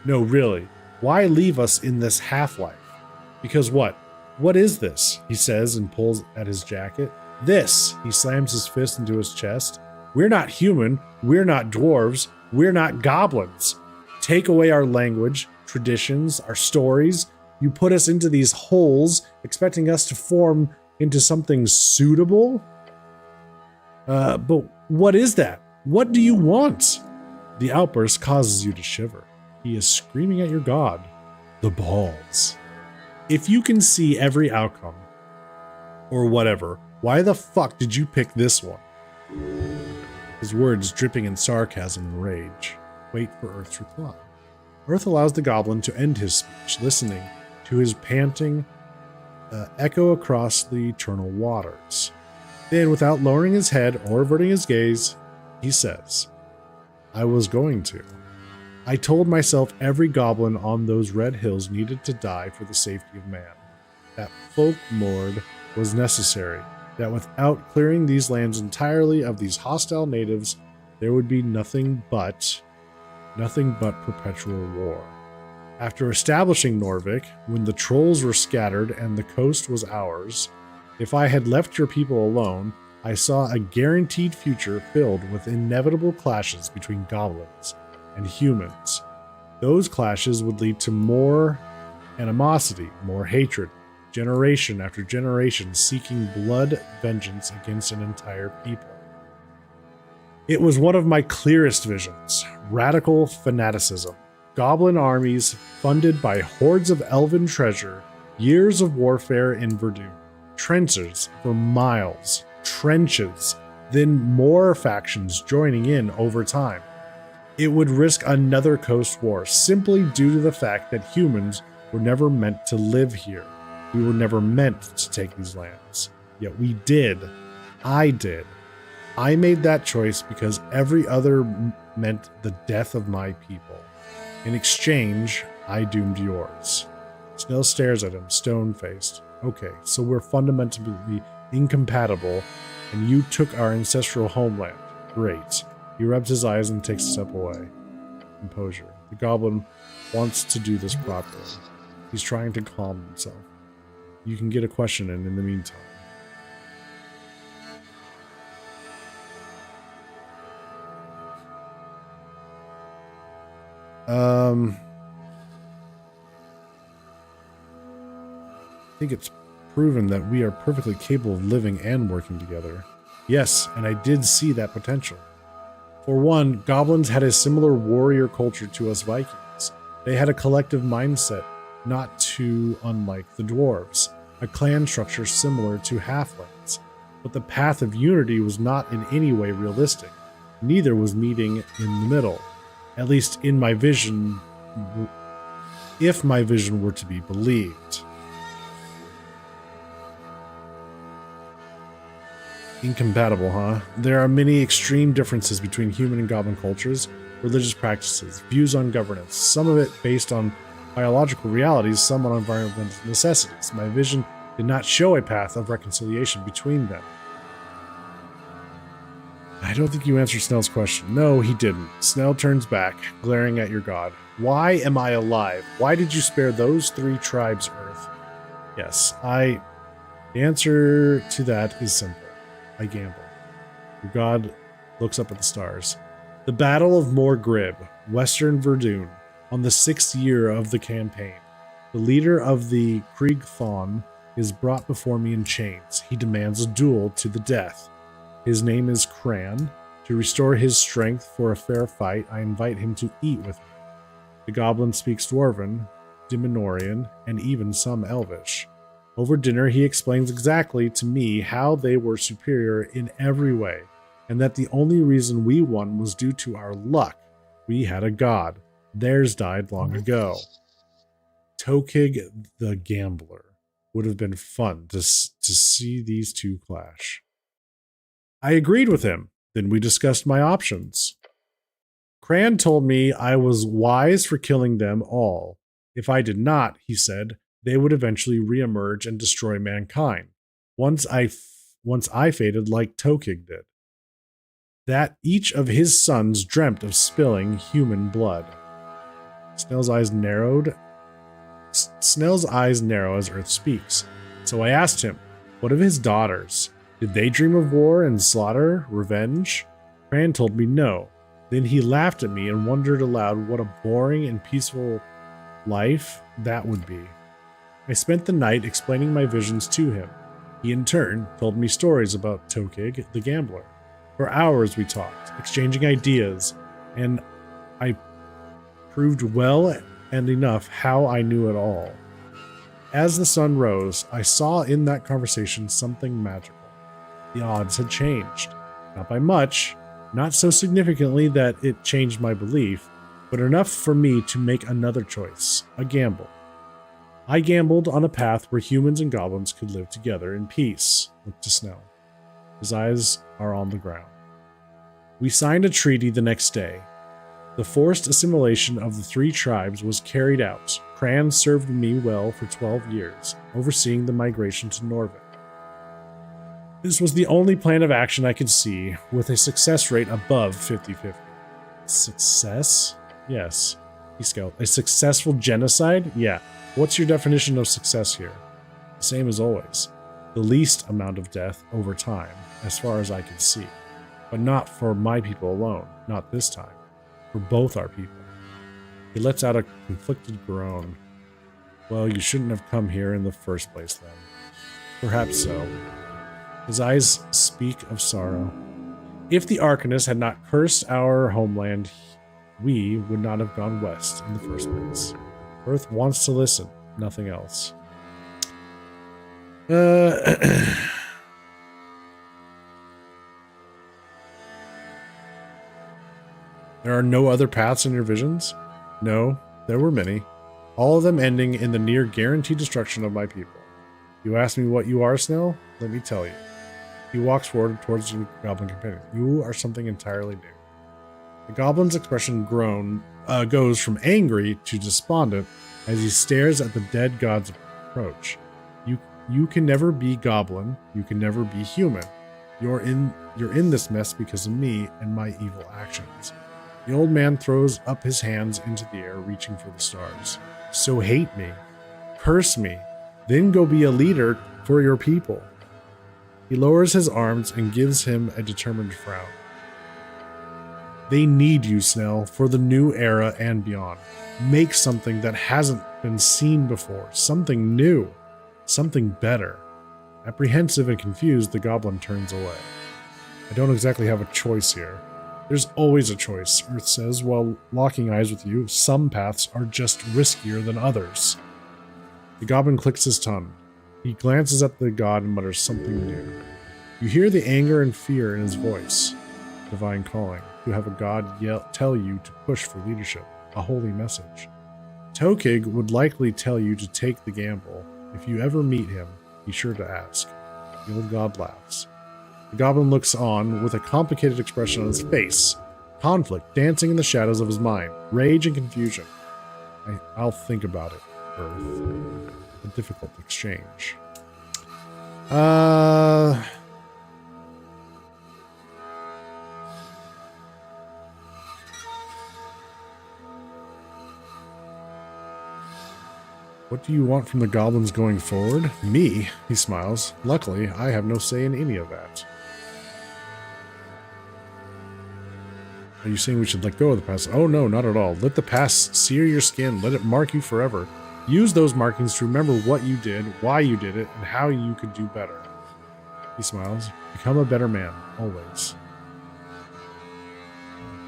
No, really. Why leave us in this half-life? Because what? What is this? He says and pulls at his jacket. This! He slams his fist into his chest. We're not human. We're not dwarves. We're not goblins. Take away our language, traditions, our stories. You put us into these holes, expecting us to form into something suitable? But what is that? What do you want? The outburst causes you to shiver. He is screaming at your god. The balls. If you can see every outcome, or whatever, why the fuck did you pick this one? His words dripping in sarcasm and rage. Wait for Earth's reply. Earth allows the goblin to end his speech, listening to his panting echo across the eternal waters. Then, without lowering his head or averting his gaze, he says, I was going to. I told myself every goblin on those red hills needed to die for the safety of man. That folk mord was necessary. that without clearing these lands entirely of these hostile natives, there would be nothing but perpetual war. After establishing Norvik, when the trolls were scattered and the coast was ours, if I had left your people alone, I saw a guaranteed future filled with inevitable clashes between goblins and humans. Those clashes would lead to more animosity, more hatred, generation after generation seeking blood vengeance against an entire people. It was one of my clearest visions, radical fanaticism. Goblin armies funded by hordes of elven treasure, years of warfare in Verdun, trenches for miles, trenches, then more factions joining in over time. It would risk another coast war simply due to the fact that humans were never meant to live here. We were never meant to take these lands. Yet we did. I did. I made that choice because every other meant the death of my people. In exchange, I doomed yours. Snell stares at him, stone-faced. Okay, so we're fundamentally incompatible, and you took our ancestral homeland. Great. He rubs his eyes and takes a step away. Composure. The goblin wants to do this properly. He's trying to calm himself. You can get a question in the meantime. I think it's proven that we are perfectly capable of living and working together. Yes, and I did see that potential. For one, goblins had a similar warrior culture to us Vikings. They had a collective mindset, not too unlike the dwarves, a clan structure similar to halflings. But the path of unity was not in any way realistic. Neither was meeting in the middle. At least in my vision, if my vision were to be believed. Incompatible, huh? There are many extreme differences between human and goblin cultures, religious practices, views on governance, some of it based on biological realities, some on environmental necessities. My vision did not show a path of reconciliation between them. I don't think you answered Snell's question. No, he didn't. Snell turns back, glaring at your god. Why am I alive? Why did you spare those 3 tribes, Earth? Yes, The answer to that is simple. I gamble. Your god looks up at the stars. The Battle of Morgrib, Western Verdun, on the 6th year of the campaign. The leader of the Krieg Thon is brought before me in chains. He demands a duel to the death. His name is Cran. To restore his strength for a fair fight, I invite him to eat with me. The goblin speaks Dwarven, Diminorian, and even some Elvish. Over dinner, he explains exactly to me how they were superior in every way, and that the only reason we won was due to our luck. We had a god. Theirs died long ago. Tokig the Gambler. Would have been fun to see these two clash. I agreed with him. Then we discussed my options. Cran told me I was wise for killing them all. If I did not, he said, they would eventually reemerge and destroy mankind. Once I faded like Tokig did. That each of his sons dreamt of spilling human blood. Snell's eyes narrow as Earth speaks. So I asked him, what of his daughters? Did they dream of war and slaughter, revenge? Cran told me no. Then he laughed at me and wondered aloud what a boring and peaceful life that would be. I spent the night explaining my visions to him. He in turn told me stories about Tokig the Gambler. For hours we talked, exchanging ideas, and I proved well and enough how I knew it all. As the sun rose, I saw in that conversation something magical. The odds had changed. Not by much, not so significantly that it changed my belief, but enough for me to make another choice, a gamble. I gambled on a path where humans and goblins could live together in peace. Look to Snell. His eyes are on the ground. We signed a treaty the next day. The forced assimilation of the 3 tribes was carried out. Cran served me well for 12 years, overseeing the migration to Norvik. This was the only plan of action I could see, with a success rate above 50-50. Success? Yes. He scowled. A successful genocide? Yeah. What's your definition of success here? Same as always. The least amount of death over time, as far as I can see. But not for my people alone. Not this time. For both our people. He lets out a conflicted groan. Well, you shouldn't have come here in the first place then. Perhaps so. His eyes speak of sorrow. If the Arcanist had not cursed our homeland, we would not have gone west in the first place. Earth wants to listen, nothing else. There are no other paths in your visions? No, there were many. All of them ending in the near guaranteed destruction of my people. You ask me what you are, Snell? Let me tell you. He walks forward towards the goblin companion. You are something entirely new. The goblin's expression goes from angry to despondent as he stares at the dead god's approach. You can never be goblin. You can never be human. You're in this mess because of me and my evil actions. The old man throws up his hands into the air, reaching for the stars. So hate me, curse me, then go be a leader for your people. He lowers his arms and gives him a determined frown. They need you, Snell, for the new era and beyond. Make something that hasn't been seen before, something new, something better. Apprehensive and confused, the goblin turns away. I don't exactly have a choice here. There's always a choice, Earth says, while locking eyes with you. Some paths are just riskier than others. The goblin clicks his tongue. He glances at the god and mutters something new. You hear the anger and fear in his voice. Divine calling. You have a god tell you to push for leadership. A holy message. Tokig would likely tell you to take the gamble. If you ever meet him, be sure to ask. The old god laughs. The goblin looks on with a complicated expression on his face. Conflict dancing in the shadows of his mind. Rage and confusion. I'll think about it, Earth. A difficult exchange. What do you want from the goblins going forward? Me? He smiles. Luckily, I have no say in any of that. Are you saying we should let go of the past? Oh no, not at all. Let the past sear your skin. Let it mark you forever. Use those markings to remember what you did, why you did it, and how you could do better. He smiles. Become a better man, always.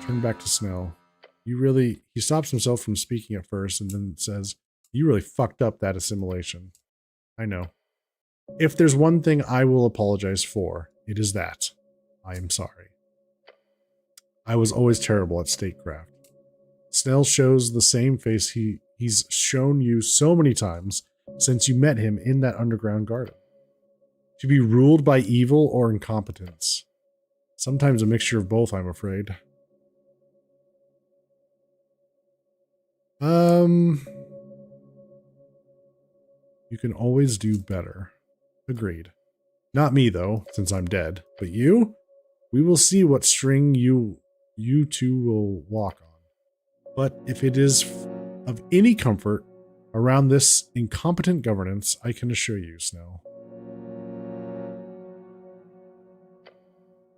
Turn back to Snell. He stops himself from speaking at first and then says, you really fucked up that assimilation. I know. If there's one thing I will apologize for, it is that. I am sorry. I was always terrible at statecraft. Snell shows the same face he's shown you so many times since you met him in that underground garden. To be ruled by evil or incompetence. Sometimes a mixture of both, I'm afraid. You can always do better. Agreed. Not me, though, since I'm dead. But you? We will see what string you two will walk on. But if it is of any comfort around this incompetent governance, I can assure you, Snell.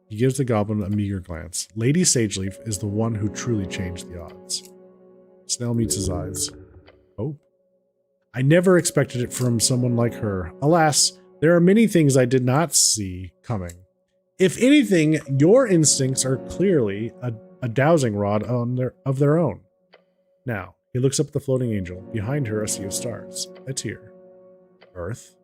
He gives the goblin a meager glance. Lady Sageleaf is the one who truly changed the odds. Snell meets his eyes. Hope? I never expected it from someone like her. Alas, there are many things I did not see coming. If anything, your instincts are clearly a dowsing rod of their own. Now, he looks up at the floating angel. Behind her, a sea of stars. A tear. Earth.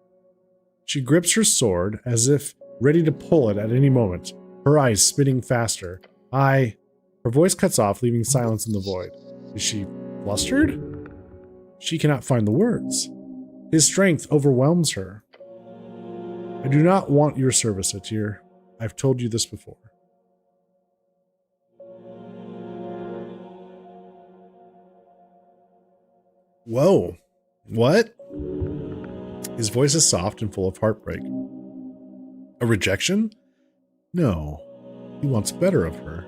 She grips her sword as if ready to pull it at any moment, her eyes spinning faster. Her voice cuts off, leaving silence in the void. Is she flustered? She cannot find the words. His strength overwhelms her. I do not want your service, Atir. I've told you this before. Whoa. What? His voice is soft and full of heartbreak. A rejection? No, he wants better of her.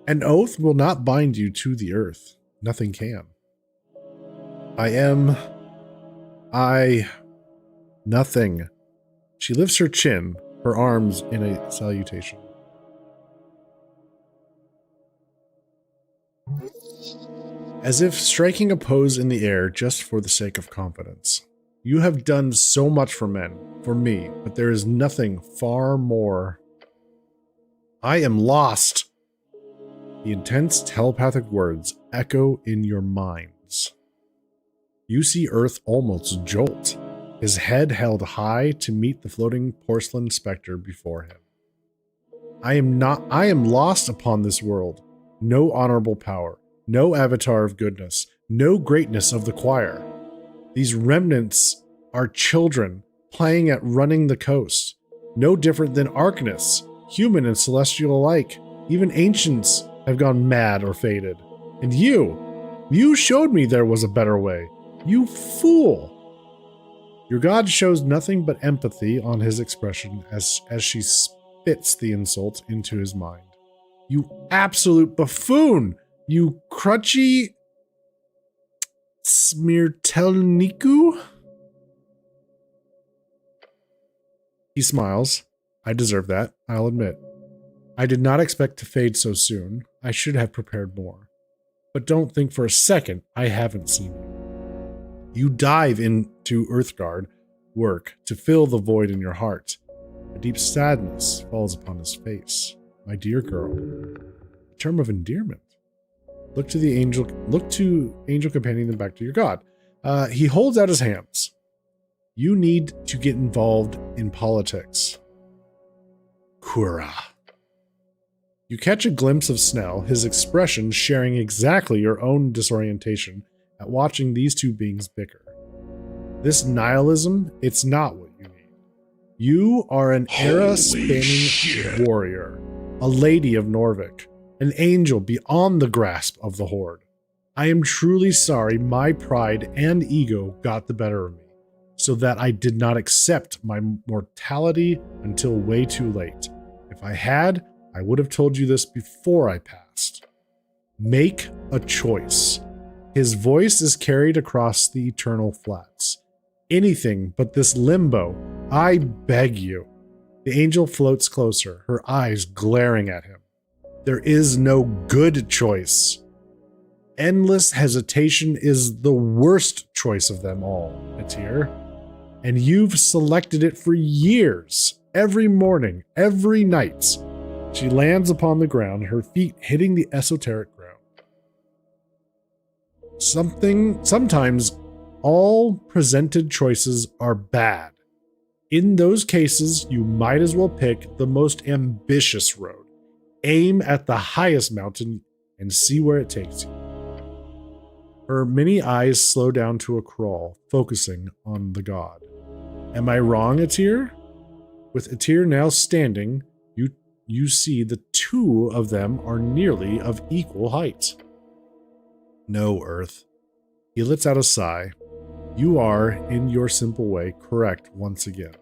An oath will not bind you to the earth. Nothing can. Nothing. She lifts her chin, her arms in a salutation. As if striking a pose in the air just for the sake of confidence. You have done so much for men, for me, but there is nothing far more. I am lost. The intense telepathic words echo in your minds. You see Earth almost jolt, his head held high to meet the floating porcelain specter before him. I am lost upon this world. No honorable power, no avatar of goodness, no greatness of the choir. These remnants are children playing at running the coast, no different than Arcanists, human and celestial alike. Even ancients have gone mad or faded. And you showed me there was a better way. You fool! Your god shows nothing but empathy on his expression as she spits the insult into his mind. You absolute buffoon! You crutchy Smirtelniku? He smiles. I deserve that, I'll admit. I did not expect to fade so soon. I should have prepared more. But don't think for a second I haven't seen you. You dive into Earthguard work to fill the void in your heart. A deep sadness falls upon his face. My dear girl. A term of endearment. Look to angel companion and back to your god. He holds out his hands. You need to get involved in politics. Kura. You catch a glimpse of Snell, his expression sharing exactly your own disorientation at watching these two beings bicker. This nihilism, it's not what you need. You are an era-spanning warrior, a lady of Norvik, an angel beyond the grasp of the Horde. I am truly sorry my pride and ego got the better of me, so that I did not accept my mortality until way too late. If I had, I would have told you this before I passed. Make a choice. His voice is carried across the eternal flats. Anything but this limbo, I beg you. The angel floats closer, her eyes glaring at him. There is no good choice. Endless hesitation is the worst choice of them all, Atir. And you've selected it for years, every morning, every night. She lands upon the ground, her feet hitting the esoteric ground. Sometimes all presented choices are bad. In those cases, you might as well pick the most ambitious road. Aim at the highest mountain and see where it takes you. Her many eyes slow down to a crawl, focusing on the god. Am I wrong, Atir? With Atir now standing, you see the two of them are nearly of equal height. No, Earth. He lets out a sigh. You are, in your simple way, correct once again.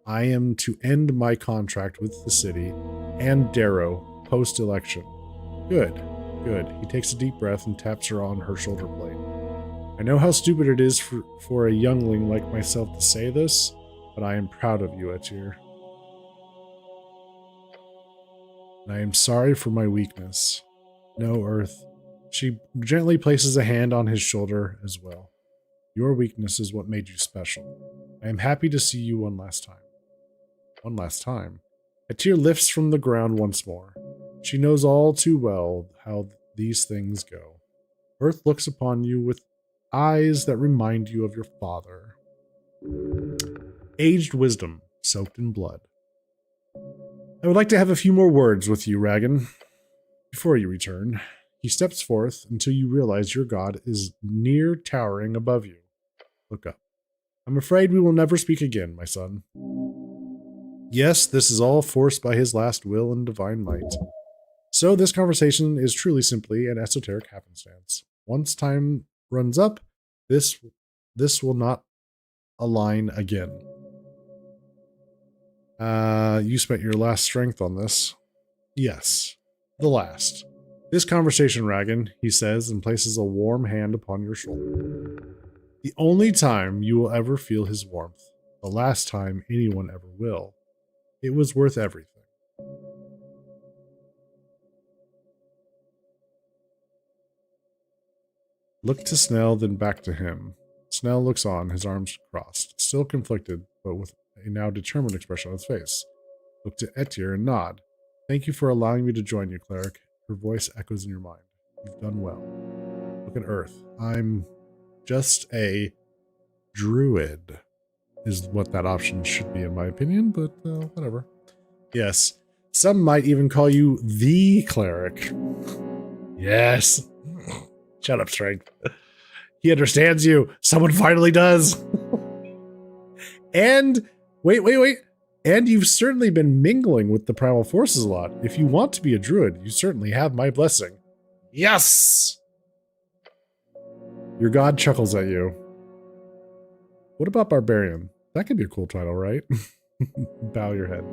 I am to end my contract with the city and Darrow post-election. Good. He takes a deep breath and taps her on her shoulder blade. I know how stupid it is for a youngling like myself to say this, but I am proud of you, Atir. And I am sorry for my weakness. No, Earth. She gently places a hand on his shoulder as well. Your weakness is what made you special. I am happy to see you one last time. One last time. Atir lifts from the ground once more. She knows all too well how these things go. Earth looks upon you with eyes that remind you of your father. Aged wisdom, soaked in blood. I would like to have a few more words with you, Ragan. Before you return, he steps forth until you realize your god is near towering above you. Look up. I'm afraid we will never speak again, my son. Yes, this is all forced by his last will and divine might. So this conversation is truly simply an esoteric happenstance. Once time runs up, this will not align again. You spent your last strength on this. Yes, the last. This conversation, Ragan, he says, and places a warm hand upon your shoulder. The only time you will ever feel his warmth. The last time anyone ever will. It was worth everything. Look to Snell, then back to him. Snell looks on, his arms crossed, still conflicted, but with a now determined expression on his face. Look to Etir and nod. Thank you for allowing me to join you, cleric. Her voice echoes in your mind. You've done well. Look at Earth. I'm just a druid, is what that option should be in my opinion, but whatever. Yes. Some might even call you the cleric. Yes. Shut up, Strength. He understands you. Someone finally does. And wait. And you've certainly been mingling with the primal forces a lot. If you want to be a druid, you certainly have my blessing. Yes! Your god chuckles at you. What about barbarian? That could be a cool title, right? Bow your head.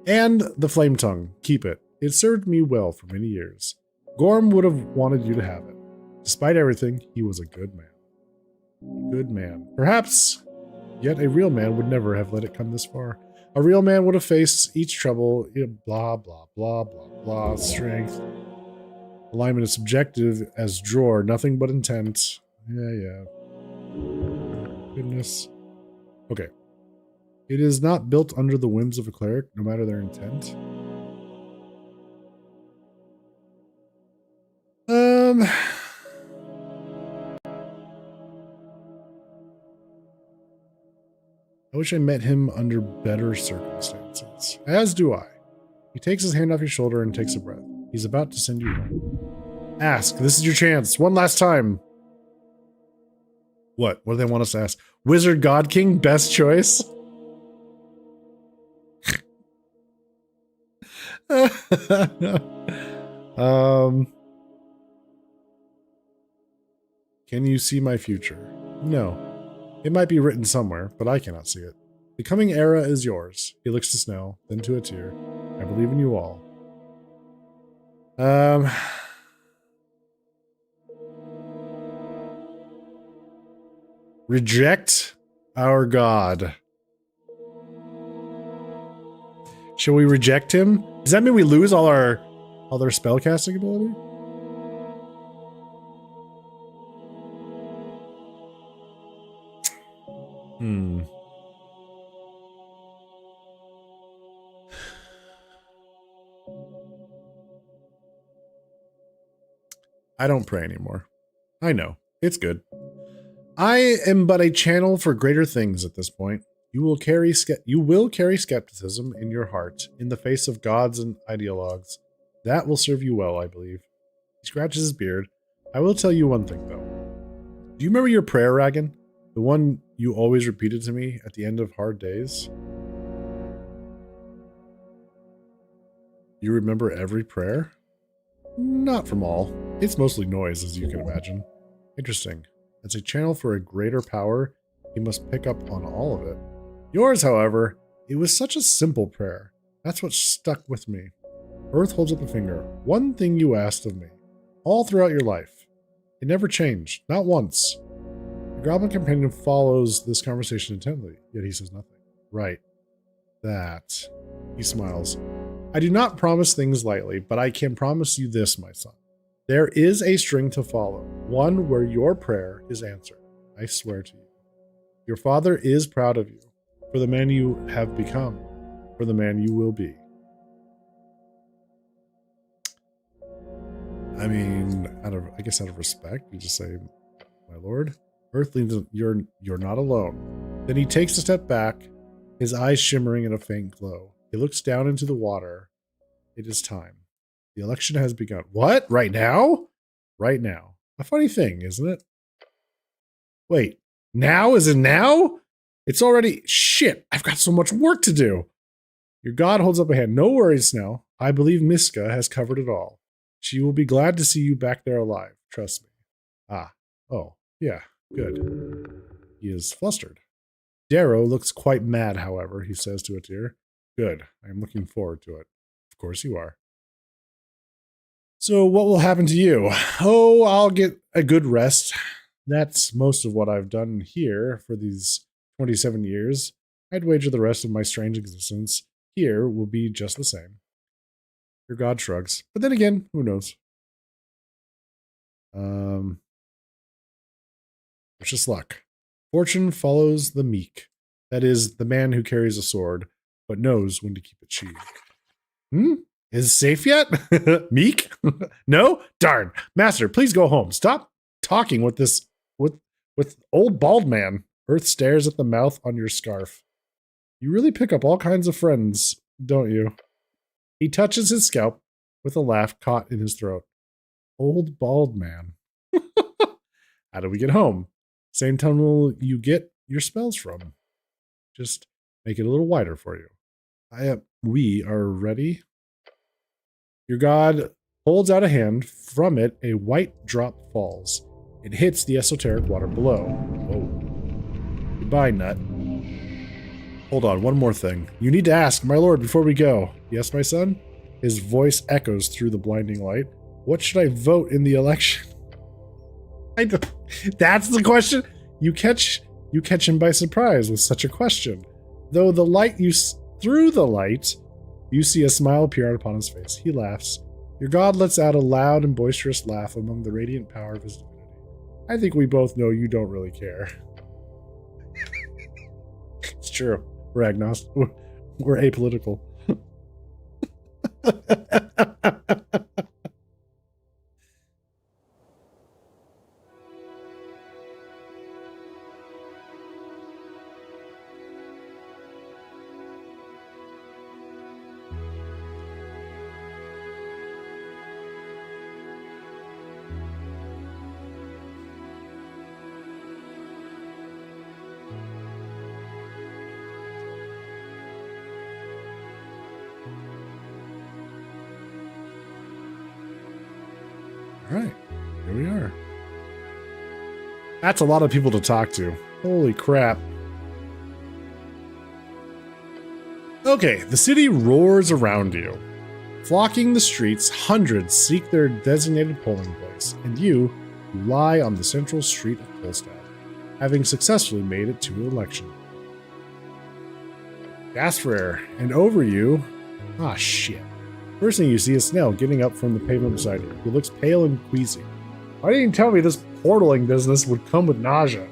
And the flame tongue. Keep it. It served me well for many years. Gorm would have wanted you to have it. Despite everything, he was a good man. Good man. Perhaps, yet a real man would never have let it come this far. A real man would have faced each trouble, blah, blah, blah, blah, blah, strength. Alignment is subjective as drawer, nothing but intent. Yeah. Goodness. Okay. It is not built under the whims of a cleric, no matter their intent. I wish I met him under better circumstances. As do I. He takes his hand off your shoulder and takes a breath. He's about to send you home. Ask. This is your chance. One last time. What? What do they want us to ask? Wizard God King, best choice? Can you see my future? No. It might be written somewhere, but I cannot see it. The coming era is yours. He looks to Snell, then to Etir. I believe in you all. Reject our god. Shall we reject him? Does that mean we lose all their spellcasting ability? I don't pray anymore. I know. It's good. I am but a channel for greater things at this point. You will carry skepticism in your heart in the face of gods and ideologues. That will serve you well, I believe. He scratches his beard. I will tell you one thing, though. Do you remember your prayer, Ragan? The one you always repeated to me at the end of hard days? You remember every prayer? Not from all. It's mostly noise, as you can imagine. Interesting. As a channel for a greater power, he must pick up on all of it. Yours, however, it was such a simple prayer. That's what stuck with me. Earth holds up a finger. One thing you asked of me. All throughout your life. It never changed. Not once. The goblin companion follows this conversation intently, yet he says nothing. Right. That. He smiles. I do not promise things lightly, but I can promise you this, my son. There is a string to follow, one where your prayer is answered. I swear to you. Your father is proud of you, for the man you have become, for the man you will be. I mean, out of respect, you just say, my lord, Earthlings, you're not alone. Then he takes a step back, his eyes shimmering in a faint glow. He looks down into the water. It is time. The election has begun. What? Right now? Right now. A funny thing, isn't it? Wait, now? Is it now? It's already... Shit, I've got so much work to do. Your god holds up a hand. No worries, Snell. I believe Miska has covered it all. She will be glad to see you back there alive. Trust me. Ah. Oh, yeah. Good. He is flustered. Darrow looks quite mad, however, he says to Atir. Good. I am looking forward to it. Of course you are. So what will happen to you? Oh, I'll get a good rest. That's most of what I've done here for these 27 years. I'd wager the rest of my strange existence here will be just the same. Your god shrugs. But then again, who knows? It's just luck. Fortune follows the meek. That is, the man who carries a sword, but knows when to keep it sheathed. Is it safe yet? Meek? No? Darn. Master, please go home. Stop talking with this with old bald man. Earth stares at the mouth on your scarf. You really pick up all kinds of friends, don't you? He touches his scalp with a laugh caught in his throat. Old bald man. How do we get home? Same tunnel you get your spells from. Just make it a little wider for you. We are ready. Your god holds out a hand. From it, a white drop falls. It hits the esoteric water below. Whoa. Goodbye, Nut. Hold on, one more thing. You need to ask, my lord, before we go. Yes, my son? His voice echoes through the blinding light. What should I vote in the election? I don't. That's the question. You catch him by surprise with such a question. Though the light through the light, you see a smile appear upon his face. He laughs. Your god lets out a loud and boisterous laugh among the radiant power of his divinity. I think we both know you don't really care. It's true. We're agnostic. We're apolitical. All right, here we are. That's a lot of people to talk to. Holy crap. Okay, the city roars around you. Flocking the streets, hundreds seek their designated polling place, and you lie on the central street of Polstad, having successfully made it to election. Gasp for air, and over you... Ah, shit. First thing you see is Snell getting up from the pavement beside you. He looks pale and queasy. Why didn't you tell me this portaling business would come with nausea?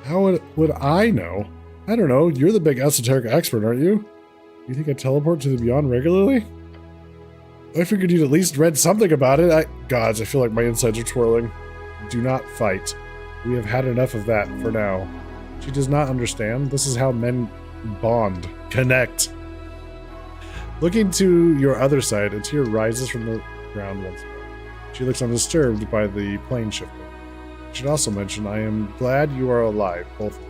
How would I know? I don't know. You're the big esoteric expert, aren't you? You think I teleport to the beyond regularly? I figured you'd at least read something about it. Gods, I feel like my insides are twirling. Do not fight. We have had enough of that for now. She does not understand. This is how men bond, connect. Looking to your other side, a tear rises from the ground once more. She looks undisturbed by the plane shifting. I should also mention, I am glad you are alive, both of you.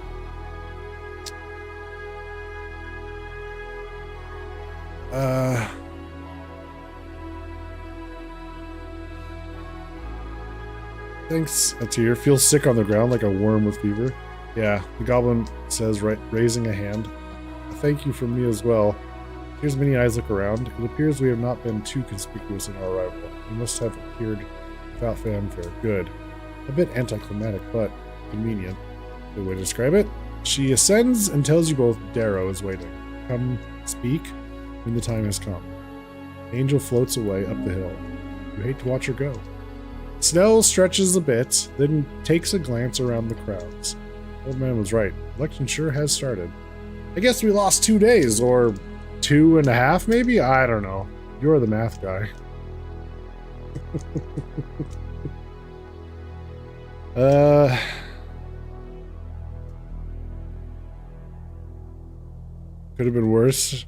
Thanks, Atir. Feels sick on the ground like a worm with fever. Yeah, the goblin says, raising a hand. Thank you from me as well. Here's many eyes look around. It appears we have not been too conspicuous in our arrival. We must have appeared without fanfare. Good. A bit anticlimactic, but convenient. Good way to describe it. She ascends and tells you both Darrow is waiting. Come speak when the time has come. Angel floats away up the hill. You hate to watch her go. Snell stretches a bit, then takes a glance around the crowds. Old man was right. Election sure has started. I guess we lost 2 days, or 2.5 maybe? I don't know. You're the math guy. Could have been worse.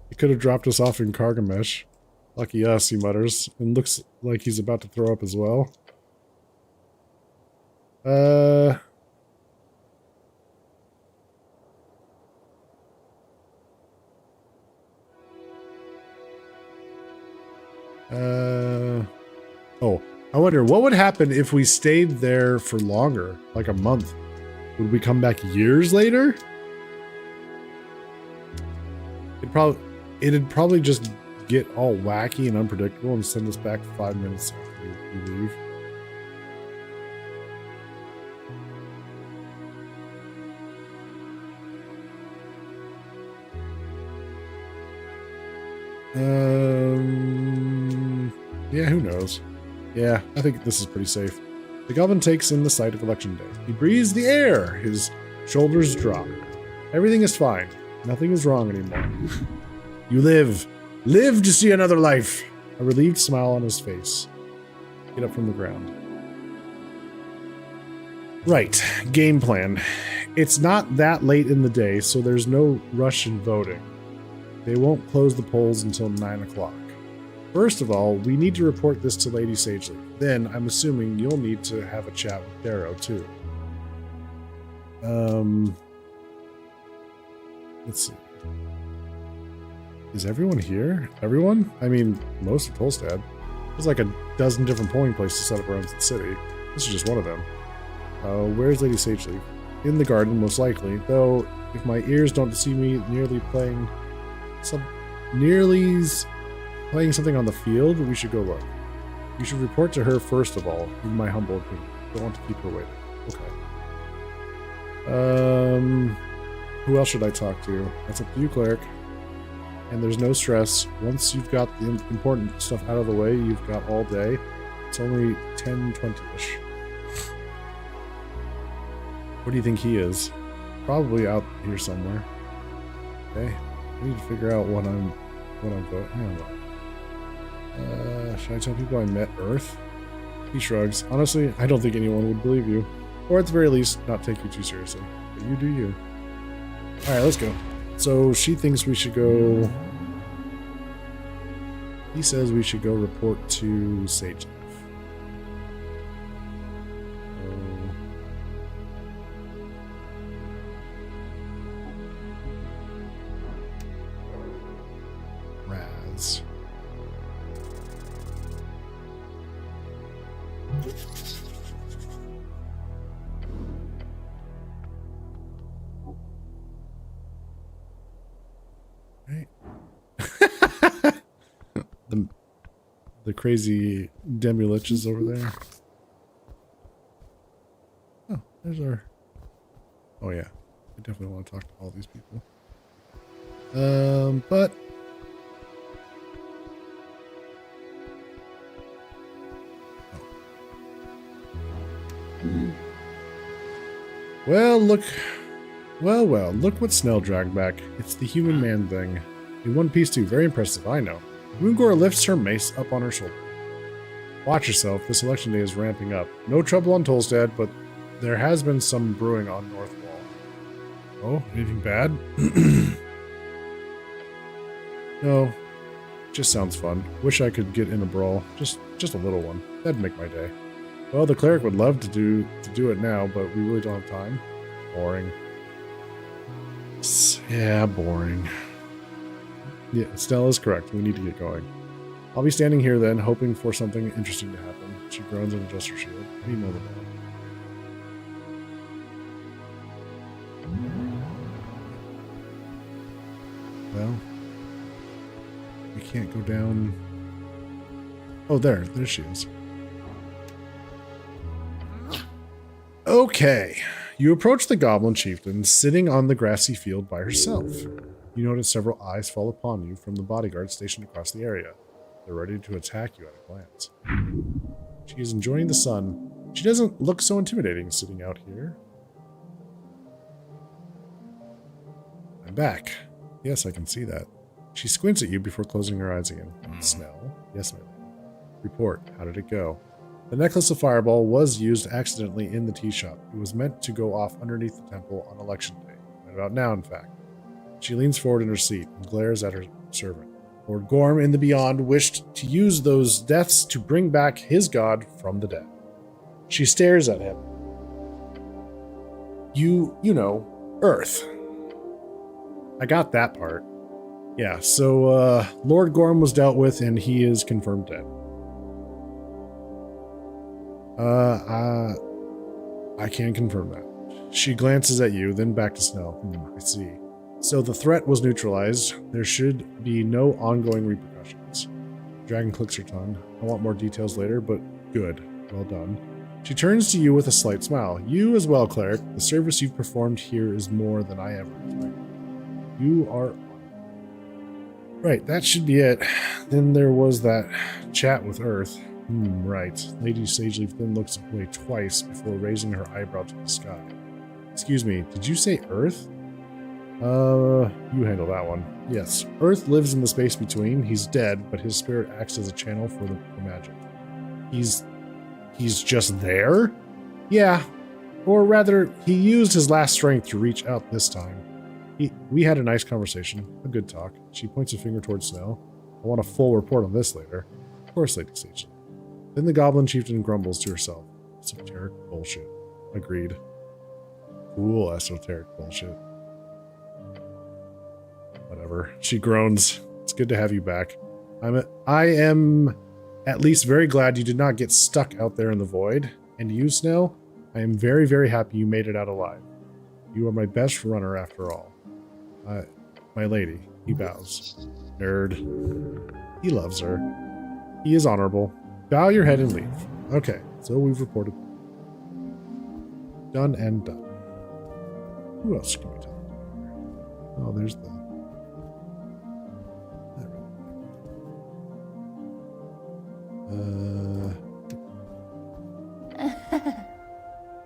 He could have dropped us off in Kargamesh. Lucky us, he mutters, and looks like he's about to throw up as well. Oh, I wonder what would happen if we stayed there for longer, like a month. Would we come back years later? It'd probably just get all wacky and unpredictable and send us back 5 minutes after we leave. Yeah, who knows? Yeah, I think this is pretty safe. The goblin takes in the sight of election day. He breathes the air. His shoulders drop. Everything is fine. Nothing is wrong anymore. You live. Live to see another life. A relieved smile on his face. Get up from the ground. Right. Game plan. It's not that late in the day, so there's no rush in voting. They won't close the polls until 9 o'clock. First of all, we need to report this to Lady Sagely. Then, I'm assuming you'll need to have a chat with Darrow, too. Let's see. Is everyone here? Everyone? I mean, most of Tolstad. There's like a dozen different polling places set up around the city. This is just one of them. Where's Lady Sagely? In the garden, most likely. Though, if my ears don't deceive me, nearly playing something on the field, we should go look. You should report to her first of all, in my humble opinion. Don't want to keep her waiting. Okay. Who else should I talk to? That's up to you, cleric. And there's no stress. Once you've got the important stuff out of the way, you've got all day. It's only 10:20-ish. Where do you think he is? Probably out here somewhere. Okay. I need to figure out what I'm voting. Hang on. Should I tell people I met Earth? He shrugs. Honestly, I don't think anyone would believe you. Or at the very least, not take you too seriously. But you do you. Alright, let's go. So she thinks we should go... He says we should go report to Sage. Raz. Right. the crazy Demi-Lich is over there. Oh, there's our... Oh yeah, I definitely want to talk to all these people. But... Well, look... Well, look what Snell dragged back. It's the human man thing. In one piece too, very impressive, I know. Moongor lifts her mace up on her shoulder. Watch yourself, this election day is ramping up. No trouble on Tolstad, but there has been some brewing on North Wall. Oh, anything bad? No, just sounds fun. Wish I could get in a brawl. Just a little one. That'd make my day. Well, the cleric would love to do it now, but we really don't have time. Boring. Yeah, boring. Yeah, Stella is correct. We need to get going. I'll be standing here then, hoping for something interesting to happen. She groans and adjusts her shield. We know the ball. Well, we can't go down. Oh, there she is. Okay. You approach the goblin chieftain sitting on the grassy field by herself. You notice several eyes fall upon you from the bodyguards stationed across the area. They're ready to attack you at a glance. She is enjoying the sun. She doesn't look so intimidating sitting out here. I'm back. Yes, I can see that. She squints at you before closing her eyes again. Snell? Yes, my lady. Report. How did it go? The necklace of fireball was used accidentally in the tea shop. It was meant to go off underneath the temple on election day. Right about now, in fact. She leans forward in her seat and glares at her servant. Lord Gorm in the Beyond wished to use those deaths to bring back his god from the dead. She stares at him. You know, Earth. I got that part. Yeah, so, Lord Gorm was dealt with and he is confirmed dead. I can confirm that. She glances at you, then back to Snell. I see. So the threat was neutralized. There should be no ongoing repercussions. Dragon clicks her tongue. I want more details later, but good. Well done. She turns to you with a slight smile. You as well, Cleric. The service you've performed here is more than I ever expected. You are... Right, that should be it. Then there was that chat with Earth. Right. Lady Sageleaf then looks away twice before raising her eyebrow to the sky. Excuse me, did you say Earth? You handle that one. Yes, Earth lives in the space between. He's dead, but his spirit acts as a channel for the magic. He's just there? Yeah. Or rather, he used his last strength to reach out this time. We had a nice conversation, a good talk. She points a finger towards Snow. I want a full report on this later. Of course, Lady Sageleaf. Then the Goblin Chieftain grumbles to herself. Esoteric bullshit. Agreed. Cool esoteric bullshit. Whatever. She groans. It's good to have you back. I am at least very glad you did not get stuck out there in the void. And you, Snell, I am very, very happy you made it out alive. You are my best runner after all. My lady. He bows. Nerd. He loves her. He is honorable. Bow your head and leave. Okay, so we've reported. Done and done. Who else can we talk to? Oh, there's the...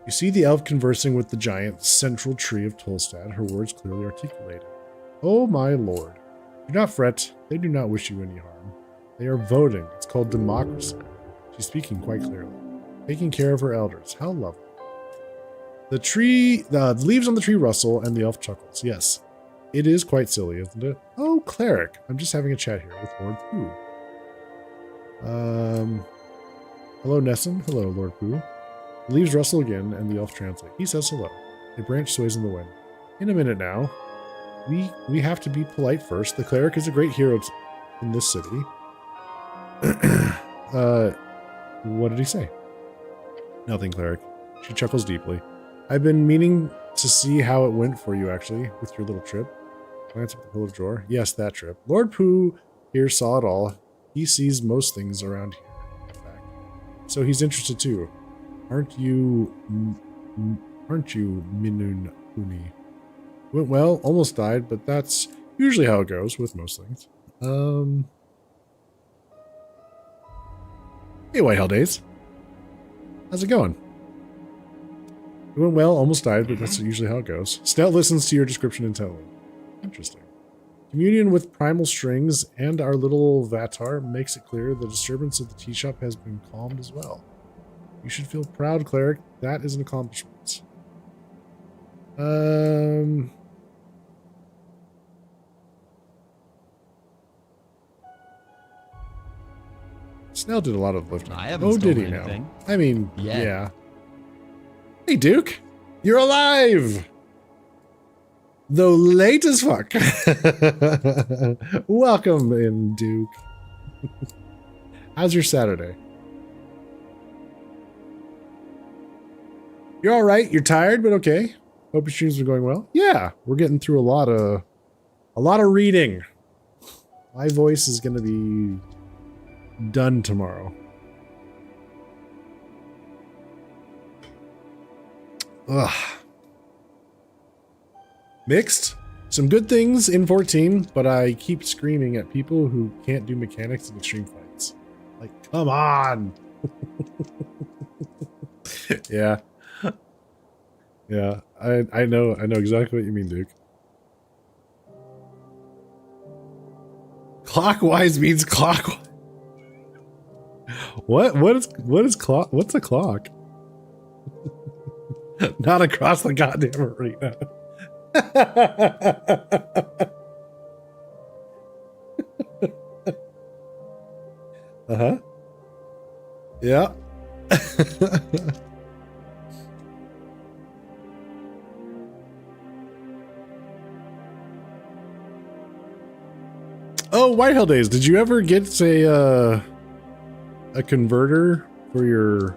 You see the elf conversing with the giant central tree of Tolstad, her words clearly articulated. Oh my lord. Do not fret, they do not wish you any harm. They are voting, it's called democracy. She's speaking quite clearly. Taking care of her elders, how lovely. The leaves on the tree rustle and the elf chuckles. Yes, it is quite silly, isn't it? Oh, Cleric, I'm just having a chat here with Lord Pooh. Hello, Nessun. Hello, Lord Pooh. The leaves rustle again, and the elf translate. He says hello. A branch sways in the wind. In a minute now. We have to be polite first. The cleric is a great hero in this city. What did he say? Nothing, cleric. She chuckles deeply. I've been meaning to see how it went for you, actually, with your little trip. Glance at the pillar drawer. Yes, that trip. Lord Pooh here saw it all. He sees most things around here, in fact. So he's interested too. Aren't you, Minun Uni? Went well, almost died, but that's usually how it goes with most things. Hey, Whitehall Days. How's it going? It went well, almost died, but that's usually how it goes. Snout listens to your description intently. Interesting. Communion with primal strings and our little Vatar makes it clear the disturbance of the tea shop has been calmed as well. You should feel proud, cleric. That is an accomplishment. Snell did a lot of lifting. I haven't Oh, did stolen he now? anything. I mean, Yeah. yeah. Hey, Duke. You're alive! Though late as fuck. Welcome in, Duke. How's your Saturday? You're all right. You're tired, but okay. Hope your streams are going well. Yeah, we're getting through a lot of reading. My voice is going to be done tomorrow. Ugh. Mixed. Some good things in 14, but I keep screaming at people who can't do mechanics in extreme fights. Like, come on! Yeah. Yeah, I know exactly what you mean, Duke. Clockwise means clockwise. What is clock? What's a clock? Not across the goddamn arena. Uh-huh. Yeah. Oh, Whitehall Days. Did you ever get a converter for your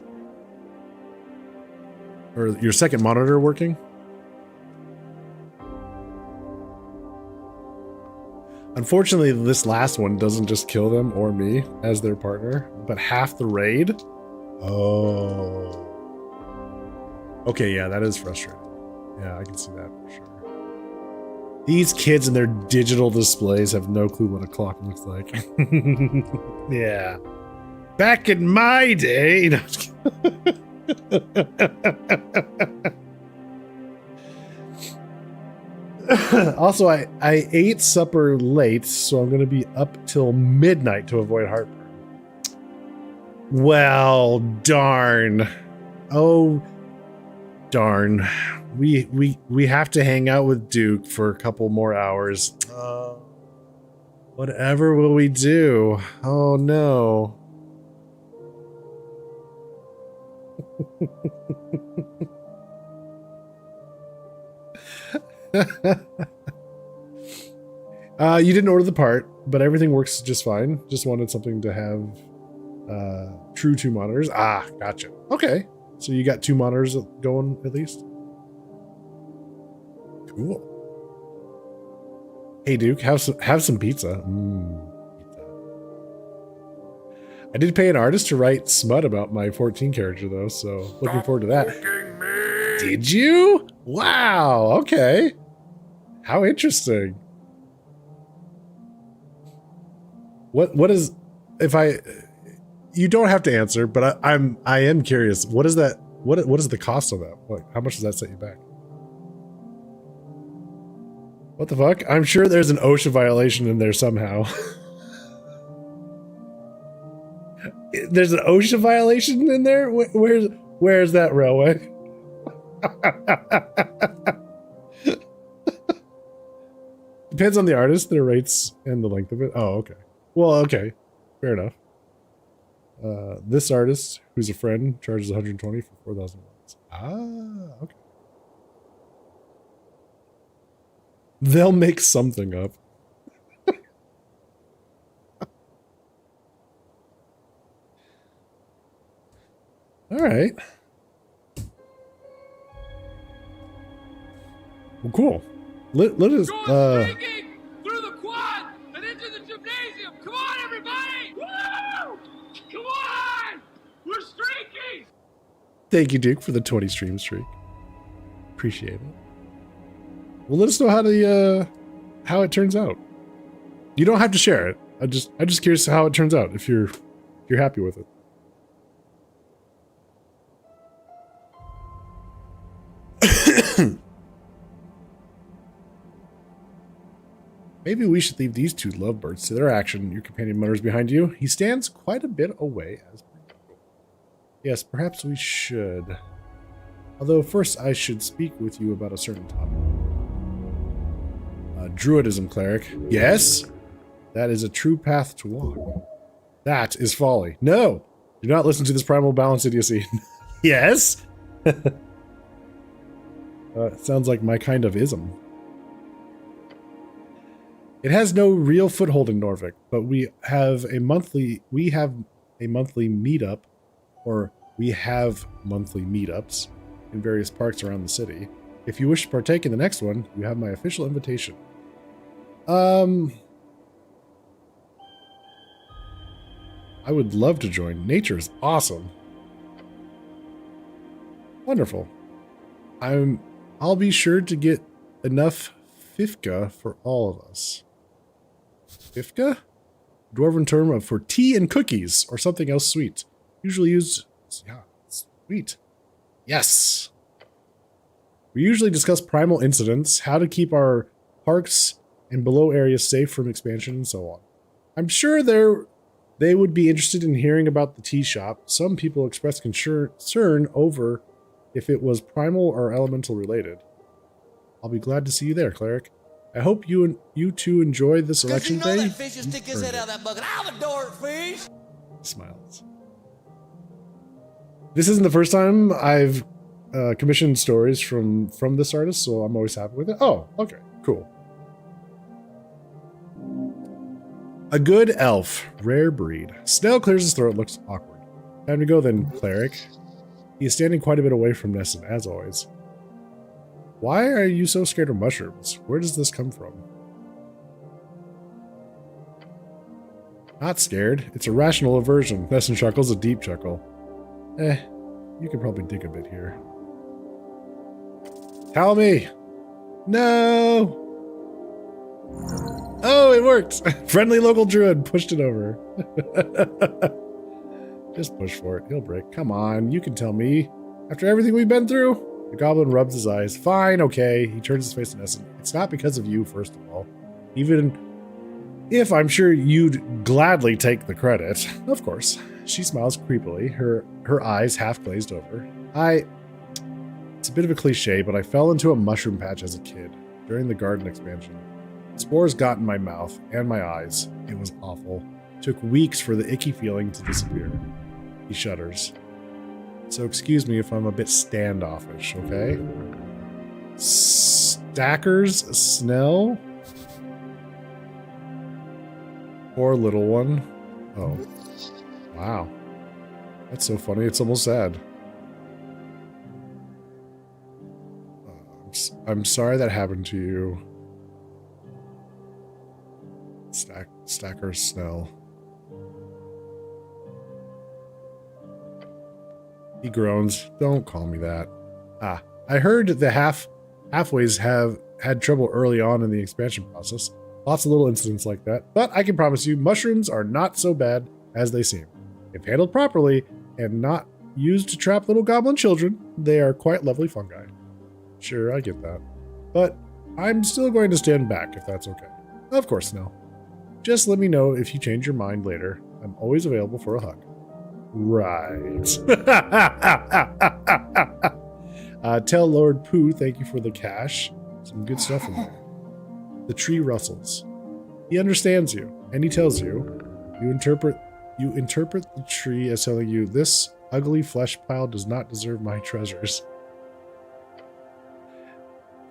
Or your second monitor working? Unfortunately, this last one doesn't just kill them or me as their partner, but half the raid. Oh. Okay, yeah, that is frustrating. Yeah, I can see that for sure. These kids and their digital displays have no clue what a clock looks like. Yeah. Back in my day. No, also, I ate supper late, so I'm going to be up till midnight to avoid heartburn. Well, darn. Oh, darn. We have to hang out with Duke for a couple more hours. Whatever will we do? Oh, no. You didn't order the part, but everything works just fine. Just wanted something to have true 2 monitors. Ah, gotcha. Okay, so you got 2 monitors going at least. Cool. Hey Duke, have some pizza. Pizza. I did pay an artist to write smut about my 14 character though, so looking forward to that. Did you? Wow. Okay. How interesting. What is, if I, you don't have to answer, but I am curious. What is that? What is the cost of that? Like, how much does that set you back? What the fuck? I'm sure there's an OSHA violation in there somehow. There's an OSHA violation in there? Where's that railway? Depends on the artist, their rates, and the length of it. Oh, okay. Well, okay. Fair enough. This artist, who's a friend, charges 120 for 4,000 words. Ah, okay. They'll make something up. All right. Well, cool. Let us. Through the quad and into the gymnasium. Come on, everybody! Woo! Come on! We're streaking! Thank you, Duke, for the 20 stream streak. Appreciate it. Well, let us know how it turns out. You don't have to share it. I'm just curious how it turns out if you're happy with it. Maybe we should leave these 2 lovebirds to their action. Your companion mutters behind you. He stands quite a bit away as per usual. Yes, perhaps we should. Although first I should speak with you about a certain topic. Druidism, cleric. Yes? That is a true path to walk. That is folly. No! Do not listen to this primal balance idiocy. Yes? Sounds like my kind of ism. It has no real foothold in Norvik, but we have a monthly meetup, or we have monthly meetups in various parks around the city. If you wish to partake in the next one, you have my official invitation. I would love to join. Nature is awesome. Wonderful. I'll be sure to get enough Fifka for all of us. Fifka? Dwarven term for tea and cookies, or something else sweet. Usually used... Yeah, sweet. Yes! We usually discuss primal incidents, how to keep our parks and below areas safe from expansion, and so on. I'm sure they would be interested in hearing about the tea shop. Some people expressed concern over if it was primal or elemental related. I'll be glad to see you there, cleric. I hope you two enjoy this election day. That fish will stick his head out of that bucket. I'll adore it, fish. Smiles. This isn't the first time I've commissioned stories from this artist, so I'm always happy with it. Oh, okay, cool. A good elf, rare breed. Snail clears his throat, looks awkward. Time to go then, cleric. He is standing quite a bit away from Nessun, as always. Why are you so scared of mushrooms? Where does this come from? Not scared. It's a rational aversion. Nessun chuckles a deep chuckle. You could probably dig a bit here. Tell me! No! Oh, it worked! Friendly local druid pushed it over. Just push for it. He'll break. Come on, you can tell me. After everything we've been through? The goblin rubs his eyes. Fine, okay. He turns his face to Nessun. It's not because of you, first of all. Even if I'm sure you'd gladly take the credit. Of course. She smiles creepily, her eyes half glazed over. It's a bit of a cliche, but I fell into a mushroom patch as a kid, during the garden expansion. Spores got in my mouth and my eyes. It was awful. It took weeks for the icky feeling to disappear. He shudders. So excuse me if I'm a bit standoffish, okay? Stackers Snell? Poor little one. Oh. Wow. That's so funny, it's almost sad. I'm sorry that happened to you. Stacker Snell. He groans. Don't call me that. I heard the halfways have had trouble early on in the expansion process. Lots of little incidents like that. But I can promise you, mushrooms are not so bad as they seem. If handled properly and not used to trap little goblin children, they are quite lovely fungi. Sure, I get that. But I'm still going to stand back if that's okay. Of course, Snell. Just let me know if you change your mind later. I'm always available for a hug. Right. Tell Lord Pooh thank you for the cash. Some good stuff in there. The tree rustles. He understands you, and he tells you. You interpret the tree as telling you, this ugly flesh pile does not deserve my treasures.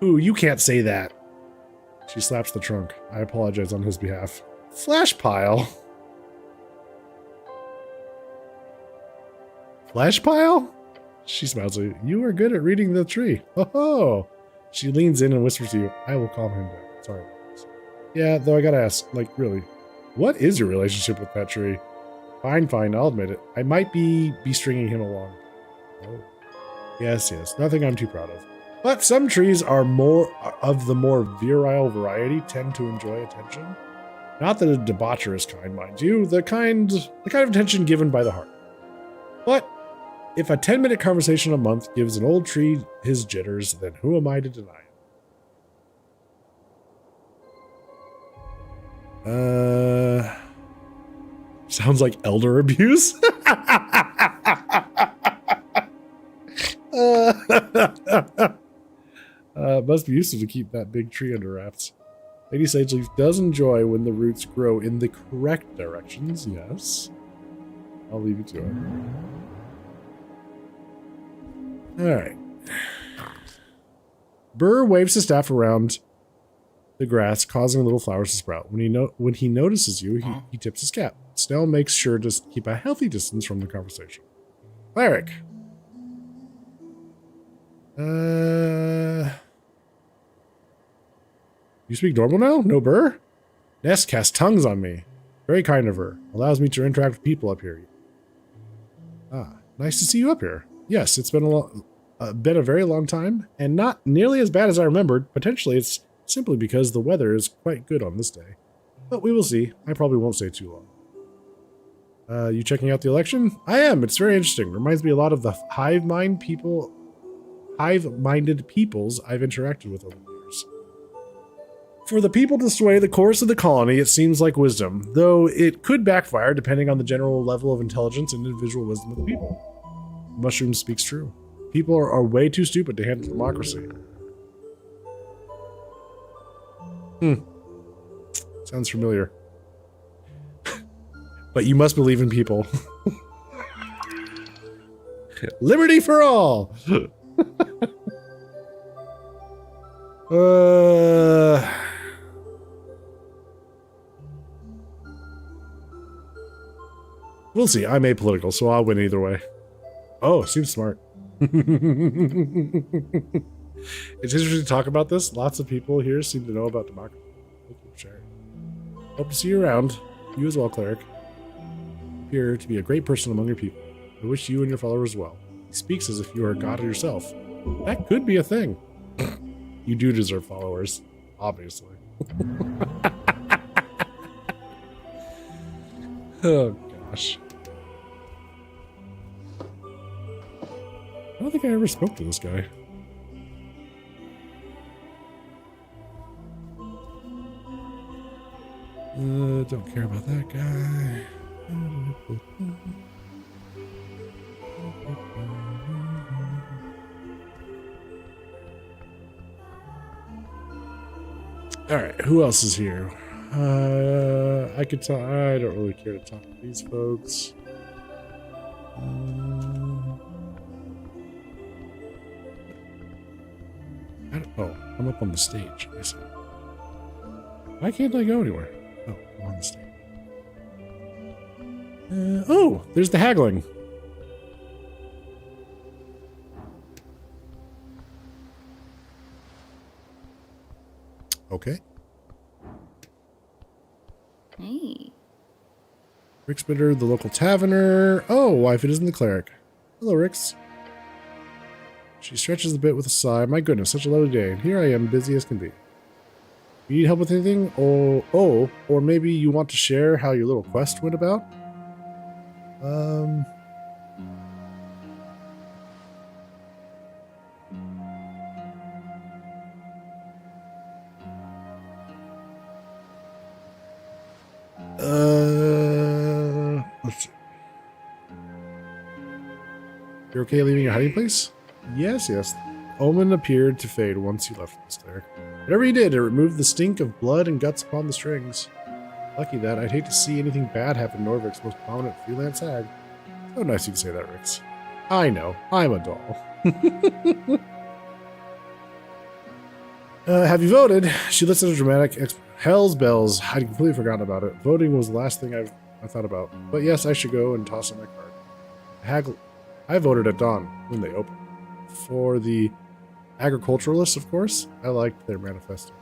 Ooh, you can't say that. She slaps the trunk. I apologize on his behalf. Flesh pile? Flesh pile? She smiles at you. You are good at reading the tree. Oh. She leans in and whispers to you, I will calm him down. Sorry about this. Yeah, though I gotta ask, like, really, what is your relationship with that tree? Fine, I'll admit it. I might be stringing him along. Oh. Yes, nothing I'm too proud of. But some trees are more of the more virile variety, tend to enjoy attention. Not the debaucherous kind, mind you, the kind of attention given by the heart. But if a 10-minute conversation a month gives an old tree his jitters, then who am I to deny it? Sounds like elder abuse. Must be useful to keep that big tree under wraps. Lady Sageleaf does enjoy when the roots grow in the correct directions, yes. I'll leave you to it. Alright. Burr waves his staff around the grass, causing little flowers to sprout. When he notices you, he tips his cap. Snell makes sure to keep a healthy distance from the conversation. Cleric. You speak normal now? No Burr? Ness casts tongues on me. Very kind of her. Allows me to interact with people up here. Nice to see you up here. Yes, it's been a very long time, and not nearly as bad as I remembered. Potentially, it's simply because the weather is quite good on this day. But we will see. I probably won't stay too long. You checking out the election? I am. It's very interesting. Reminds me a lot of the hive-minded peoples I've interacted with over the years. For the people to sway the course of the colony, it seems like wisdom, though it could backfire depending on the general level of intelligence and individual wisdom of the people. Mushroom speaks true. People are way too stupid to handle democracy. Sounds familiar. But you must believe in people. Liberty for all! We'll see. I'm apolitical, so I'll win either way. Oh, seems smart. It's interesting to talk about this. Lots of people here seem to know about democracy. Thank you for sharing. Hope to see you around. You as well, cleric. You appear to be a great person among your people. I wish you and your followers well. He speaks as if you are a god yourself. That could be a thing. You do deserve followers, obviously. Oh, gosh. I don't think I ever spoke to this guy. Don't care about that guy. Alright, who else is here? I could talk. I don't really care to talk to these folks. Oh, I'm up on the stage. I see. Why can't I go anywhere? Oh, I'm on the stage. Oh, there's the haggling. Okay. Hey. Rick's Bitter, the local taverner. Oh, wife, it isn't the cleric. Hello, Rix. She stretches the bit with a sigh. My goodness, such a lovely day. And here I am, busy as can be. You need help with anything? Oh, or maybe you want to share how your little quest went about? Let's see. You're okay leaving your hiding place? Yes. Omen appeared to fade once you left the stair. Whatever he did, it removed the stink of blood and guts upon the strings. Lucky that. I'd hate to see anything bad happen to Norvik's most prominent freelance hag. So nice you can say that, Rix. I know. I'm a doll. Have you voted? She listed a dramatic hell's bells. I'd completely forgotten about it. Voting was the last thing I thought about. But yes, I should go and toss in my card. I voted at dawn when they opened. For the agriculturalists, of course. I liked their manifesto.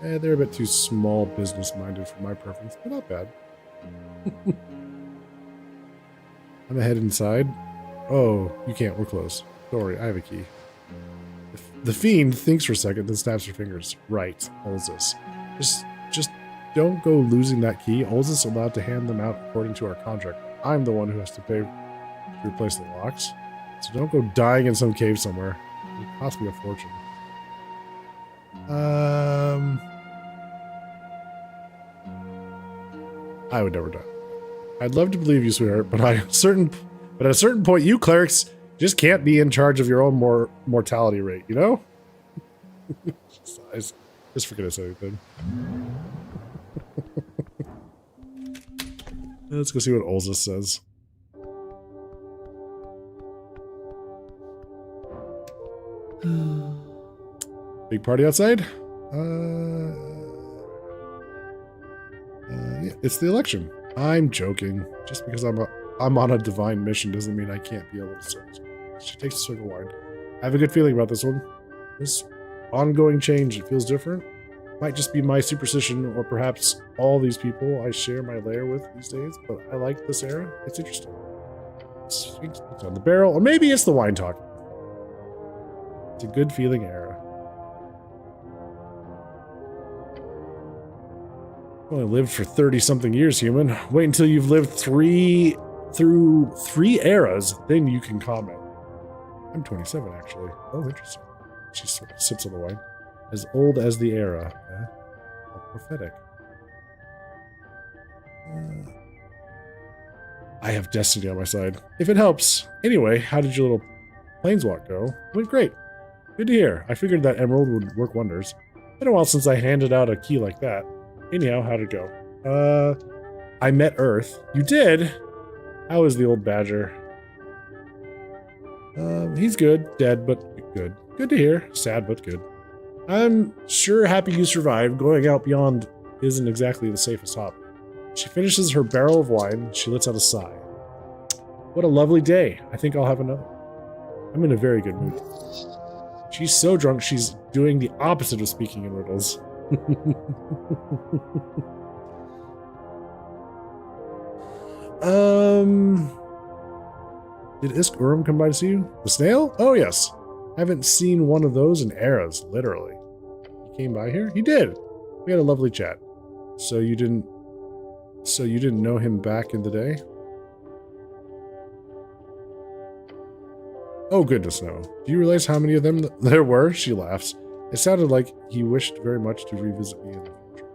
They're a bit too small business-minded for my preference, but not bad. I'm head inside. Oh, you can't. We're closed. Don't worry, I have a key. The fiend thinks for a second, then snaps her fingers. Right, Olzus. Just don't go losing that key. Olzus is allowed to hand them out according to our contract. I'm the one who has to pay to replace the locks. So don't go dying in some cave somewhere. It cost me a fortune. I would never die. I'd love to believe you, sweetheart, but at a certain point, you clerics just can't be in charge of your own mortality rate, you know? Just forget I said anything. Let's go see what Olzus says. Big party outside? Yeah, it's the election. I'm joking. Just because I'm on a divine mission doesn't mean I can't be able to serve. She takes a swig of wine. I have a good feeling about this one. This ongoing change, it feels different. Might just be my superstition, or perhaps all these people I share my lair with these days, but I like this era. It's interesting. It's on the barrel, or maybe it's the wine talk. It's a good feeling era. Only lived for 30-something years, human. Wait until you've lived through three eras, then you can comment. I'm 27, actually. Oh, interesting. She sort of sips on the wine. As old as the era. How prophetic. I have destiny on my side. If it helps. Anyway, how did your little planeswalk go? Went great. Good to hear. I figured that emerald would work wonders. Been a while since I handed out a key like that. Anyhow, how'd it go? I met Earth. You did? How is the old badger? He's good. Dead, but good. Good to hear. Sad, but good. I'm sure happy you survived. Going out beyond isn't exactly the safest hop. She finishes her barrel of wine. She lets out a sigh. What a lovely day. I think I'll have another. I'm in a very good mood. She's so drunk, she's doing the opposite of speaking in riddles. Did Isk Urim come by to see you? The snail? Oh, yes. Haven't seen one of those in eras, literally. He came by here? He did. We had a lovely chat. So you didn't know him back in the day? Oh, goodness, no. Do you realize how many of them there were? She laughs. It sounded like he wished very much to revisit me in the future.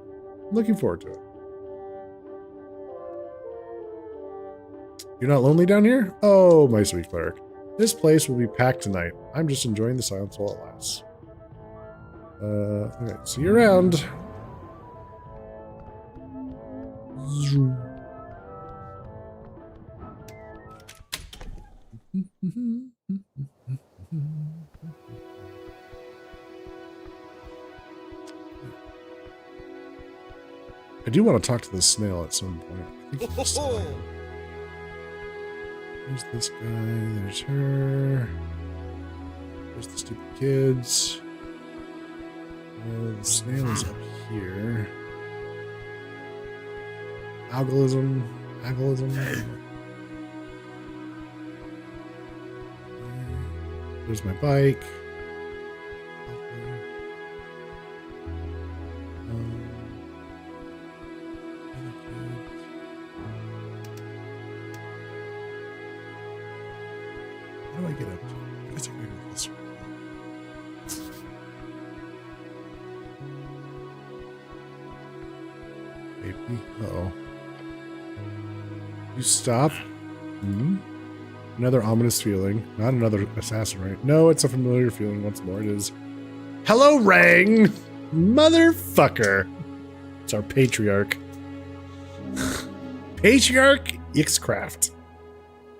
I'm looking forward to it. You're not lonely down here? Oh, my sweet cleric. This place will be packed tonight. I'm just enjoying the silence while it lasts. Okay, see you around. Zoom. I do want to talk to the snail at some point. I think he's fine. There's this guy, there's her. There's the stupid kids. The snail is up here. Algorithm. There's my bike. How do I get up to? I guess I can go this way. Maybe. Uh-oh. You stop? Hmm? Another ominous feeling. Not another assassin, right? No, it's a familiar feeling once more. It is. Hello, Rang! Motherfucker! It's our patriarch. Patriarch Ixcraft.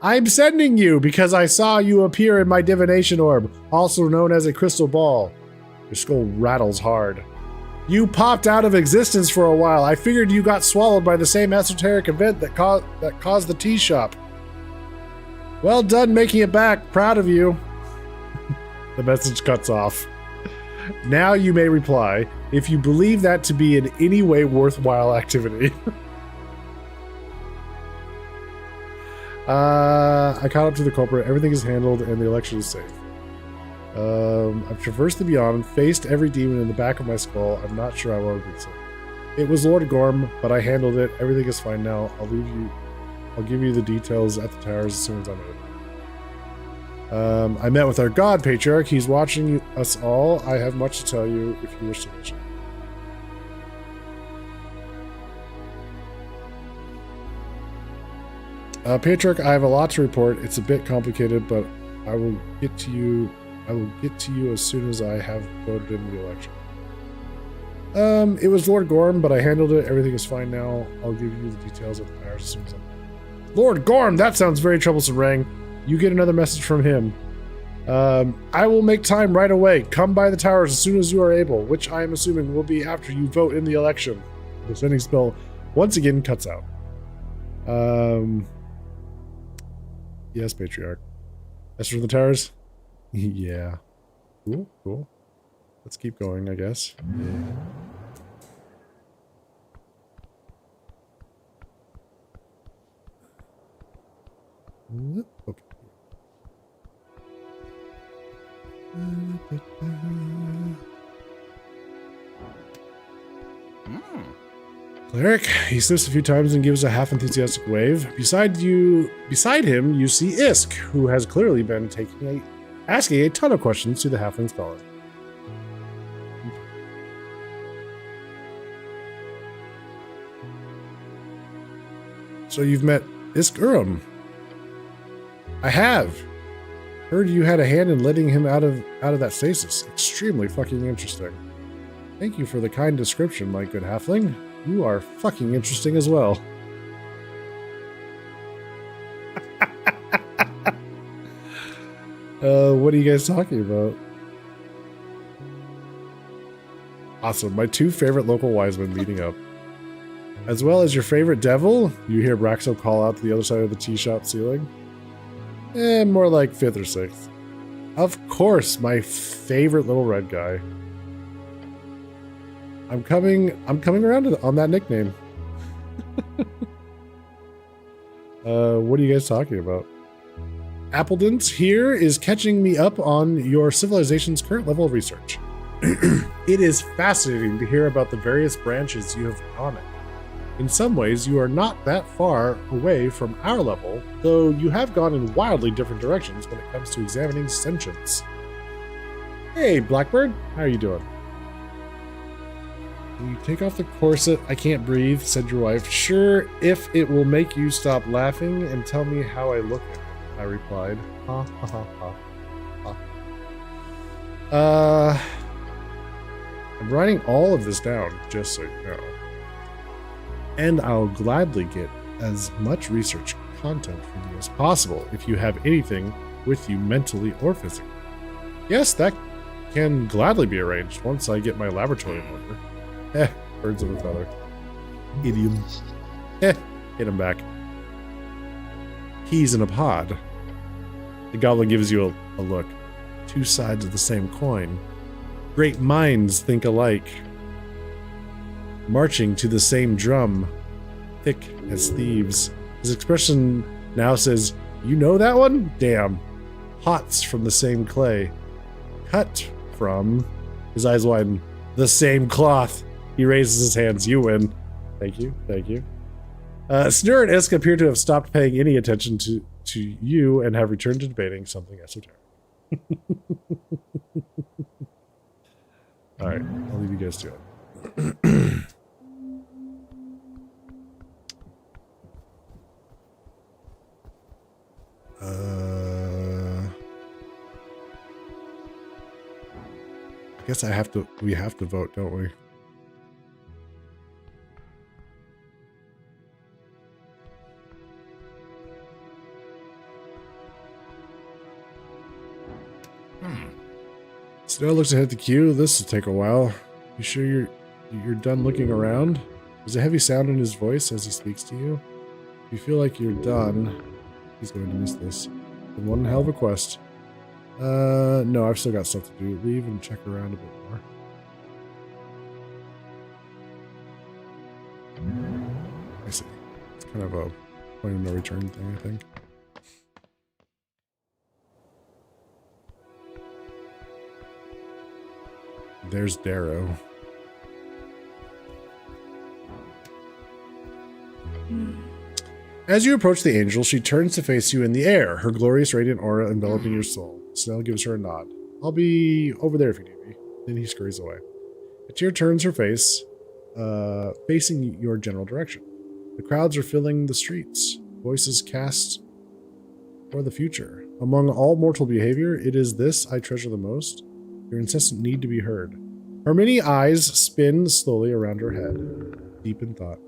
I'm sending you because I saw you appear in my divination orb, also known as a crystal ball. Your skull rattles hard. You popped out of existence for a while. I figured you got swallowed by the same esoteric event that caused the tea shop. Well done making it back. Proud of you. The message cuts off. Now you may reply, if you believe that to be in any way worthwhile activity. I caught up to the culprit. Everything is handled and the election is safe. I've traversed the beyond, faced every demon in the back of my skull. I'm not sure I want to be safe. It was Lord Gorm, but I handled it. Everything is fine now. I'll give you the details at the towers as soon as I'm able. I met with our god patriarch. He's watching us all. I have much to tell you if you wish to listen. Patriarch, I have a lot to report. It's a bit complicated, but I will get to you as soon as I have voted in the election. It was Lord Gorm, but I handled it. Everything is fine now. I'll give you the details of the powers as soon as I'm ready. Lord Gorm, that sounds very troublesome, Rang. You get another message from him. I will make time right away. Come by the towers as soon as you are able, which I am assuming will be after you vote in the election. The sending spell once again cuts out. Yes, Patriarch. That's from the towers? Yeah. Cool, cool. Let's keep going, I guess. Yeah. Okay. Cleric, he sniffs a few times and gives a half-enthusiastic wave. Beside him, you see Isk, who has clearly been asking a ton of questions to the halfling scholar. So you've met Isk Urim. I have. Heard you had a hand in letting him out of that stasis. Extremely fucking interesting. Thank you for the kind description, my good halfling. You are fucking interesting as well. What are you guys talking about? Awesome. My two favorite local wise men meeting up. As well as your favorite devil? You hear Braxo call out to the other side of the tea shop ceiling. More like 5th or 6th. Of course, my favorite little red guy. I'm coming around on that nickname. What are you guys talking about? Appledens here is catching me up on your civilization's current level of research. It is fascinating to hear about the various branches you have on it. In some ways, you are not that far away from our level, though you have gone in wildly different directions when it comes to examining sentience. Hey, Blackbird, how are you doing? Can you take off the corset? I can't breathe, said your wife. Sure, if it will make you stop laughing and tell me how I look at it, I replied. Ha ha ha ha. I'm writing all of this down, just so you know. And I'll gladly get as much research content from you as possible if you have anything with you mentally or physically. Yes, that can gladly be arranged once I get my laboratory in order. Birds of a feather. Idiom. Hit him back. Peas in a pod. The goblin gives you a look. Two sides of the same coin. Great minds think alike. Marching to the same drum. Thick as thieves. His expression now says, you know that one? Damn. Pots from the same clay. Cut from... His eyes widen. The same cloth. He raises his hands. You win. Thank you. Thank you. Snur and Isk appear to have stopped paying any attention to you and have returned to debating something esoteric. Alright, I'll leave you guys to it. I guess we have to vote, don't we? Snow looks ahead at the queue. This will take a while. You sure you're done looking around? There's a heavy sound in his voice as he speaks to you. If you feel like you're done, he's going to miss this. Been one hell of a quest. No, I've still got stuff to do. Leave and check around a bit more. I see. It's kind of a point of no return thing, I think. There's Darrow. As you approach the angel, she turns to face you in the air, her glorious radiant aura enveloping your soul. Snell gives her a nod. I'll be over there if you need me. Then he scurries away. Atir turns her face, facing your general direction. The crowds are filling the streets. Voices cast for the future. Among all mortal behavior, it is this I treasure the most. Your incessant need to be heard. Her many eyes spin slowly around her head, deep in thought.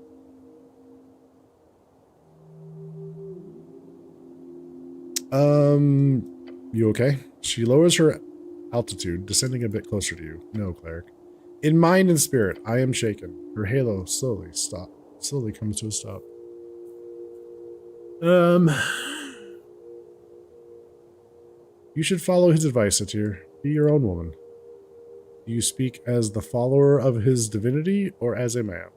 You okay? She lowers her altitude, descending a bit closer to you. No, cleric. In mind and spirit, I am shaken. Her halo slowly comes to a stop. You should follow his advice, Atir. Be your own woman. Do you speak as the follower of his divinity or as a man?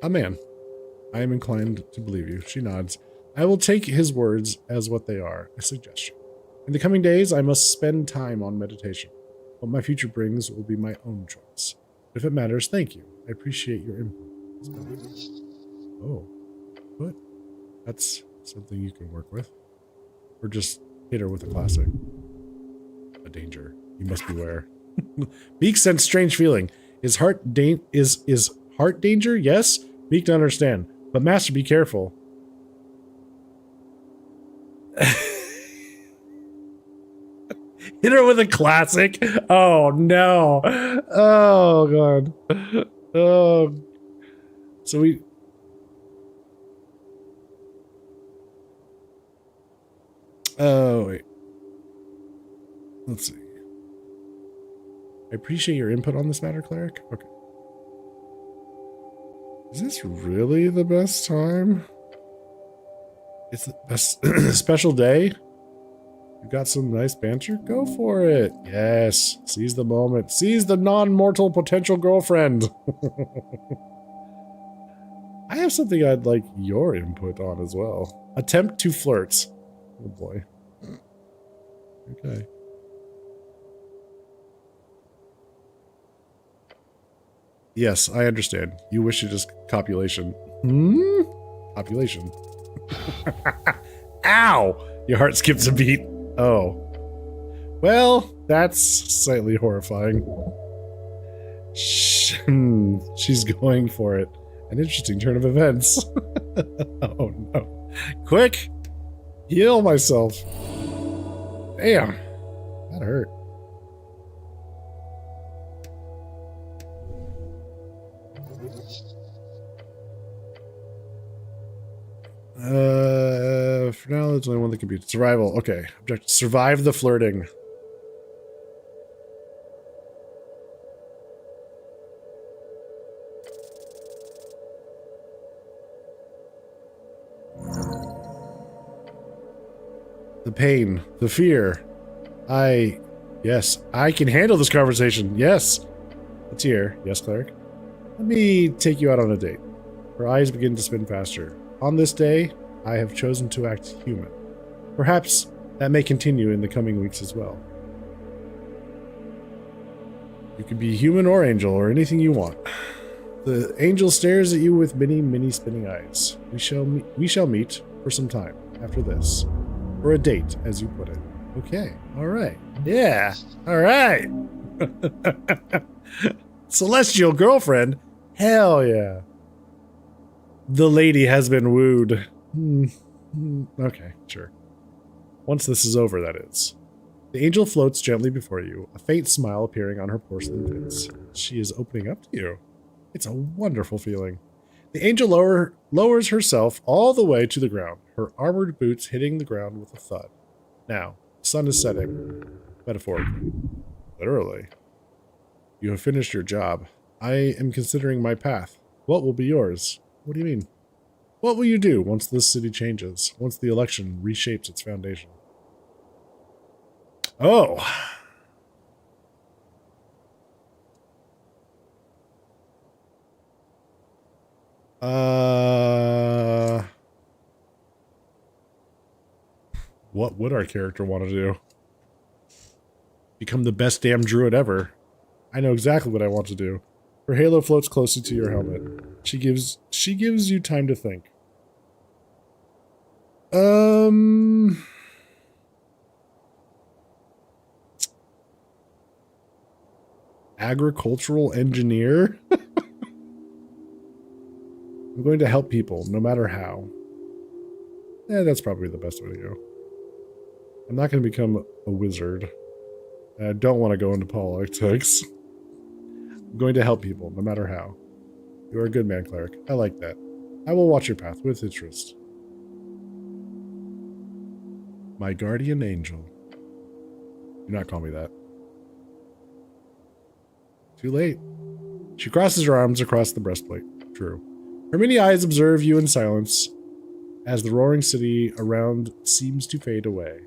A man. I am inclined to believe you. She nods. I will take his words as what they are, a suggestion. In the coming days, I must spend time on meditation. What my future brings will be my own choice. But if it matters, thank you. I appreciate your input. Oh, what? That's something you can work with. Or just hit her with a classic. A danger. You must beware. Meek sensed strange feeling. Is heart danger? Yes. Meek to understand. But Master, be careful. Hit her with a classic. Oh no. Oh god. Oh. So we. Oh wait. Let's see. I appreciate your input on this matter, Cleric. Okay. Is this really the best time? It's the best special day? You got some nice banter? Go for it. Yes. Seize the moment. Seize the non-mortal potential girlfriend. I have something I'd like your input on as well. Attempt to flirt. Oh boy. Okay. Yes, I understand. You wish it is copulation. Hmm? Copulation. Ow! Your heart skips a beat. Oh. Well, that's slightly horrifying. She's going for it. An interesting turn of events. Oh no. Quick! Heal myself. Damn. That hurt. For now, there's only one that can beat survival. Okay. Objective: survive the flirting. The pain, the fear. Yes, I can handle this conversation. Yes. It's here. Yes, Cleric. Let me take you out on a date. Her eyes begin to spin faster. On this day, I have chosen to act human. Perhaps that may continue in the coming weeks as well. You can be human or angel or anything you want. The angel stares at you with many, many spinning eyes. We shall meet for some time after this. For a date, as you put it. Okay. All right. Yeah. All right. Celestial girlfriend. Hell yeah. The lady has been wooed. Okay, sure. Once this is over, that is. The angel floats gently before you, a faint smile appearing on her porcelain face. She is opening up to you. It's a wonderful feeling. The angel lowers herself all the way to the ground, her armored boots hitting the ground with a thud. Now, the sun is setting, metaphorically. Literally. You have finished your job. I am considering my path. What will be yours? What do you mean? What will you do once this city changes? Once the election reshapes its foundation? Oh. What would our character want to do? Become the best damn druid ever. I know exactly what I want to do. Her halo floats closer to your helmet. She gives you time to think. Agricultural engineer? I'm going to help people, no matter how. That's probably the best way to go. I'm not going to become a wizard. I don't want to go into politics. I'm going to help people, no matter how. You are a good man, Cleric. I like that. I will watch your path with interest. My guardian angel. Do not call me that. Too late. She crosses her arms across the breastplate. True. Her many eyes observe you in silence as the roaring city around seems to fade away.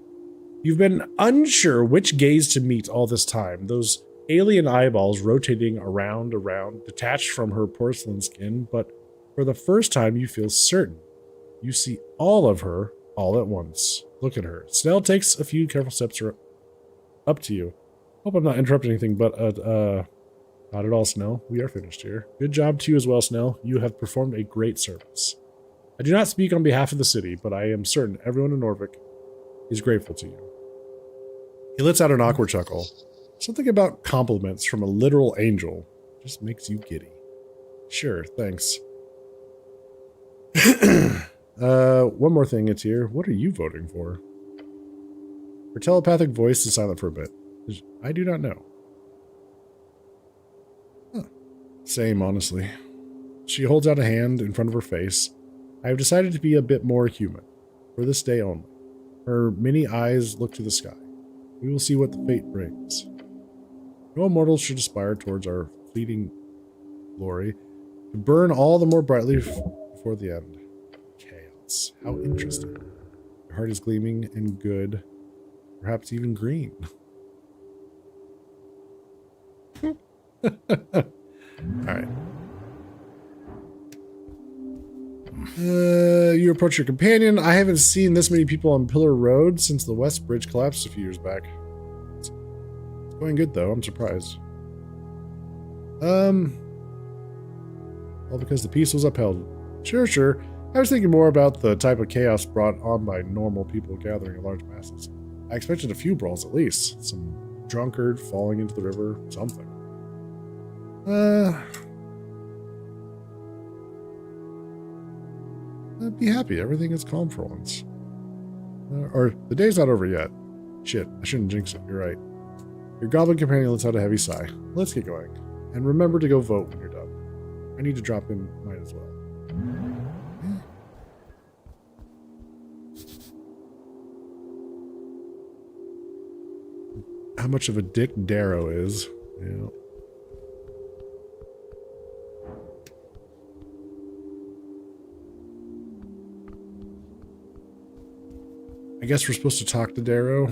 You've been unsure which gaze to meet all this time. Those alien eyeballs rotating around, detached from her porcelain skin, but for the first time you feel certain. You see all of her all at once. Look at her. Snell takes a few careful steps up to you. Hope I'm not interrupting anything, but not at all, Snell. We are finished here. Good job to you as well, Snell. You have performed a great service. I do not speak on behalf of the city, but I am certain everyone in Norvik is grateful to you. He lets out an awkward chuckle. Something about compliments from a literal angel just makes you giddy. Sure, thanks. One more thing, it's here. What are you voting for? Her telepathic voice is silent for a bit. I do not know. Huh. Same, honestly. She holds out a hand in front of her face. I have decided to be a bit more human. For this day only. Her many eyes look to the sky. We will see what the fate brings. No mortals should aspire towards our fleeting glory, to burn all the more brightly before the end. Chaos. How interesting. Your heart is gleaming and good, perhaps even green. Alright. You approach your companion. I haven't seen this many people on Pillar Road since the West Bridge collapsed a few years back. It's going good, though. I'm surprised. Well, because the peace was upheld. Sure. I was thinking more about the type of chaos brought on by normal people gathering in large masses. I expected a few brawls at least. Some drunkard falling into the river, something. Be happy. Everything is calm for once. Or the day's not over yet. Shit, I shouldn't jinx it. You're right. Your goblin companion lets out a heavy sigh. Let's get going. And remember to go vote when you're done. I need to drop in mine as well. How much of a dick Darrow is. Yeah. I guess we're supposed to talk to Darrow.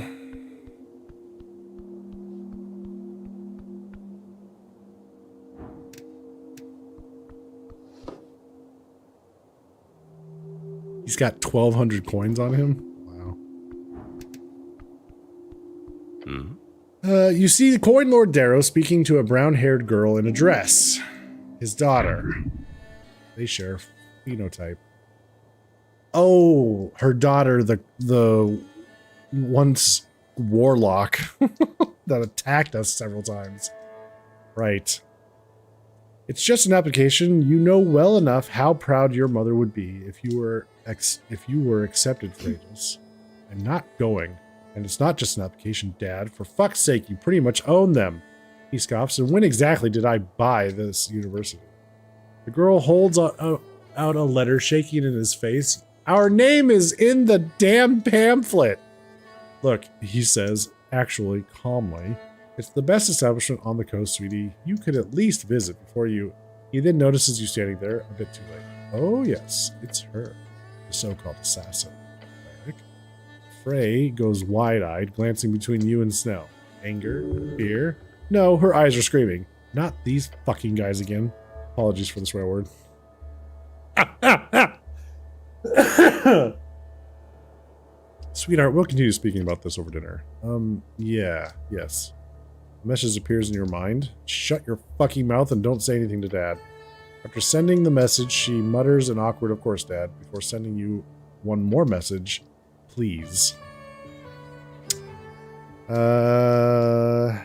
He's got 1,200 coins on him. Wow. You see Coin Lord Darrow speaking to a brown-haired girl in a dress. His daughter. They share phenotype. Oh, her daughter, the once warlock that attacked us several times. Right. It's just an application. You know well enough how proud your mother would be if you were accepted for Aegis. I'm not going. And it's not just an application, Dad. For fuck's sake, you pretty much own them. He scoffs. And when exactly did I buy this university? The girl holds out a letter, shaking it in his face. Our name is in the damn pamphlet. Look, he says, actually calmly. It's the best establishment on the coast, sweetie. You could at least visit before you... He then notices you standing there a bit too late. Oh, yes, it's her. The so-called assassin. Frey goes wide-eyed, glancing between you and Snow. Anger? Fear? No, her eyes are screaming. Not these fucking guys again. Apologies for the swear word. Sweetheart, we'll continue speaking about this over dinner. Yes. The message appears in your mind. Shut your fucking mouth and don't say anything to Dad. After sending the message, she mutters an awkward, of course, Dad, before sending you one more message. Please. Yeah,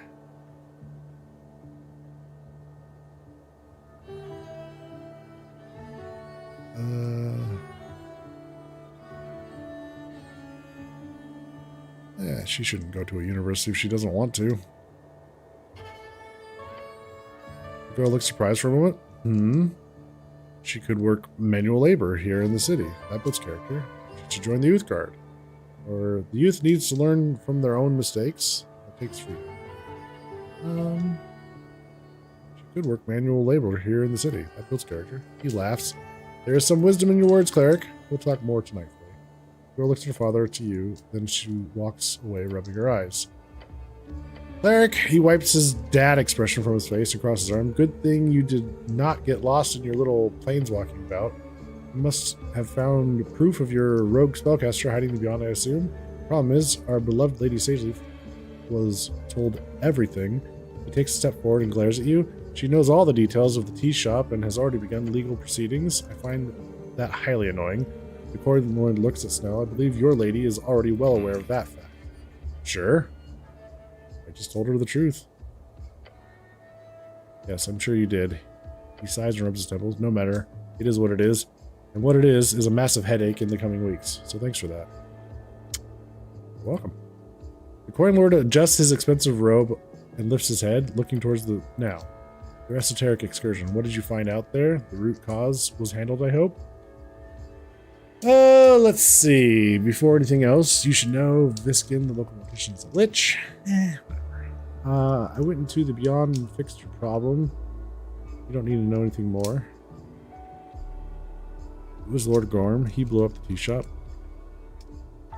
she shouldn't go to a university if she doesn't want to. The girl looks surprised for a moment. She could work manual labor here in the city. That builds character. She should join the youth guard. Or the youth needs to learn from their own mistakes. That takes freedom. She could work manual labor here in the city. That builds character. He laughs. There is some wisdom in your words, cleric. We'll talk more tonight. The girl looks at her father, to you, then she walks away, rubbing her eyes. Cleric, he wipes his dad expression from his face across his arm. Good thing you did not get lost in your little planeswalking bout. You must have found proof of your rogue spellcaster hiding beyond, I assume. Problem is, our beloved Lady Sageleaf was told everything. He takes a step forward and glares at you. She knows all the details of the tea shop and has already begun legal proceedings. I find that highly annoying. The Coin Lord looks at Snell. I believe your lady is already well aware of that fact. Sure. I just told her the truth. Yes, I'm sure you did. He sighs and rubs his temples. No matter. It is what it is. And what it is a massive headache in the coming weeks. So thanks for that. You're welcome. The Coin Lord adjusts his expensive robe and lifts his head, looking towards the... Now, your esoteric excursion. What did you find out there? The root cause was handled, I hope? Let's see. Before anything else, you should know Viskin, the local magician, is a lich. Whatever. I went into the Beyond and fixed your problem. You don't need to know anything more. It was Lord Gorm. He blew up the tea shop.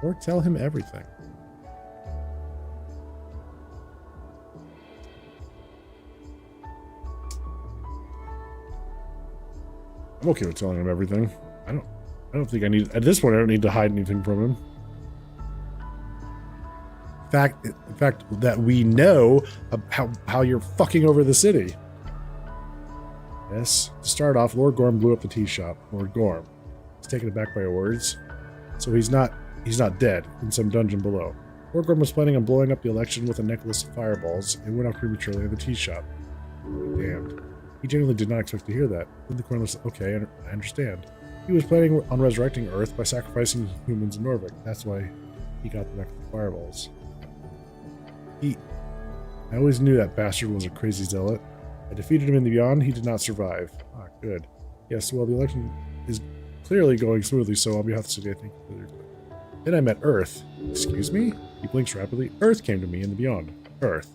Or tell him everything. I'm okay with telling him everything. I don't think I need, at this point I don't need to hide anything from him. In fact that we know how you're fucking over the city. Yes. To start off, Lord Gorm blew up the tea shop. Lord Gorm. He's taken aback by your words. So he's not dead in some dungeon below. Lord Gorm was planning on blowing up the election with a necklace of fireballs and went off prematurely in the tea shop. Damned. He genuinely did not expect to hear that. Then the Corn was okay, I understand. He was planning on resurrecting Earth by sacrificing humans in Norvik. That's why he got the necklace of fireballs. I always knew that bastard was a crazy zealot. I defeated him in the Beyond. He did not survive. Ah, good. Yes, well, the election is clearly going smoothly, so on behalf of the city, I think. Then I met Earth. Excuse me? He blinks rapidly. Earth came to me in the Beyond. Earth.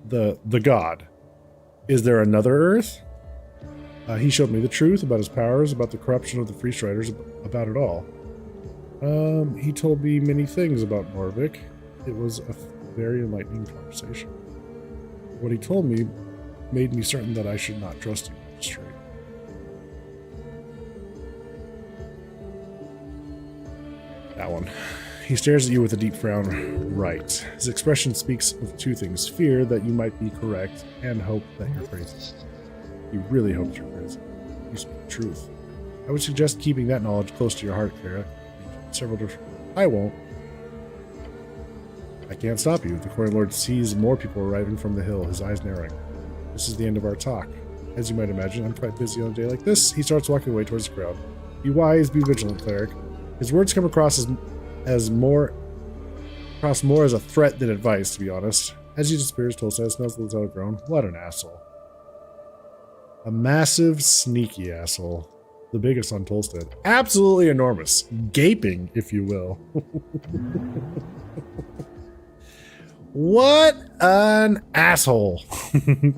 The god. Is there another Earth? He showed me the truth about his powers, about the corruption of the Free Striders, about it all. He told me many things about Norvik. It was a very enlightening conversation. What he told me made me certain that I should not trust you straight. That one. He stares at you with a deep frown. Right. His expression speaks of two things. Fear that you might be correct and hope that you're crazy. He really hopes you're crazy. You speak the truth. I would suggest keeping that knowledge close to your heart, Clara. I won't. I can't stop you. The Coin Lord sees more people arriving from the hill, his eyes narrowing. This is the end of our talk. As you might imagine, I'm quite busy on a day like this. He starts walking away towards the crowd. Be wise, be vigilant, cleric. His words come across more as a threat than advice, to be honest. As he disappears, Tolstad smells the little groan. What an asshole. A massive, sneaky asshole. The biggest on Tolstad. Absolutely enormous. Gaping, if you will. What an asshole. Right,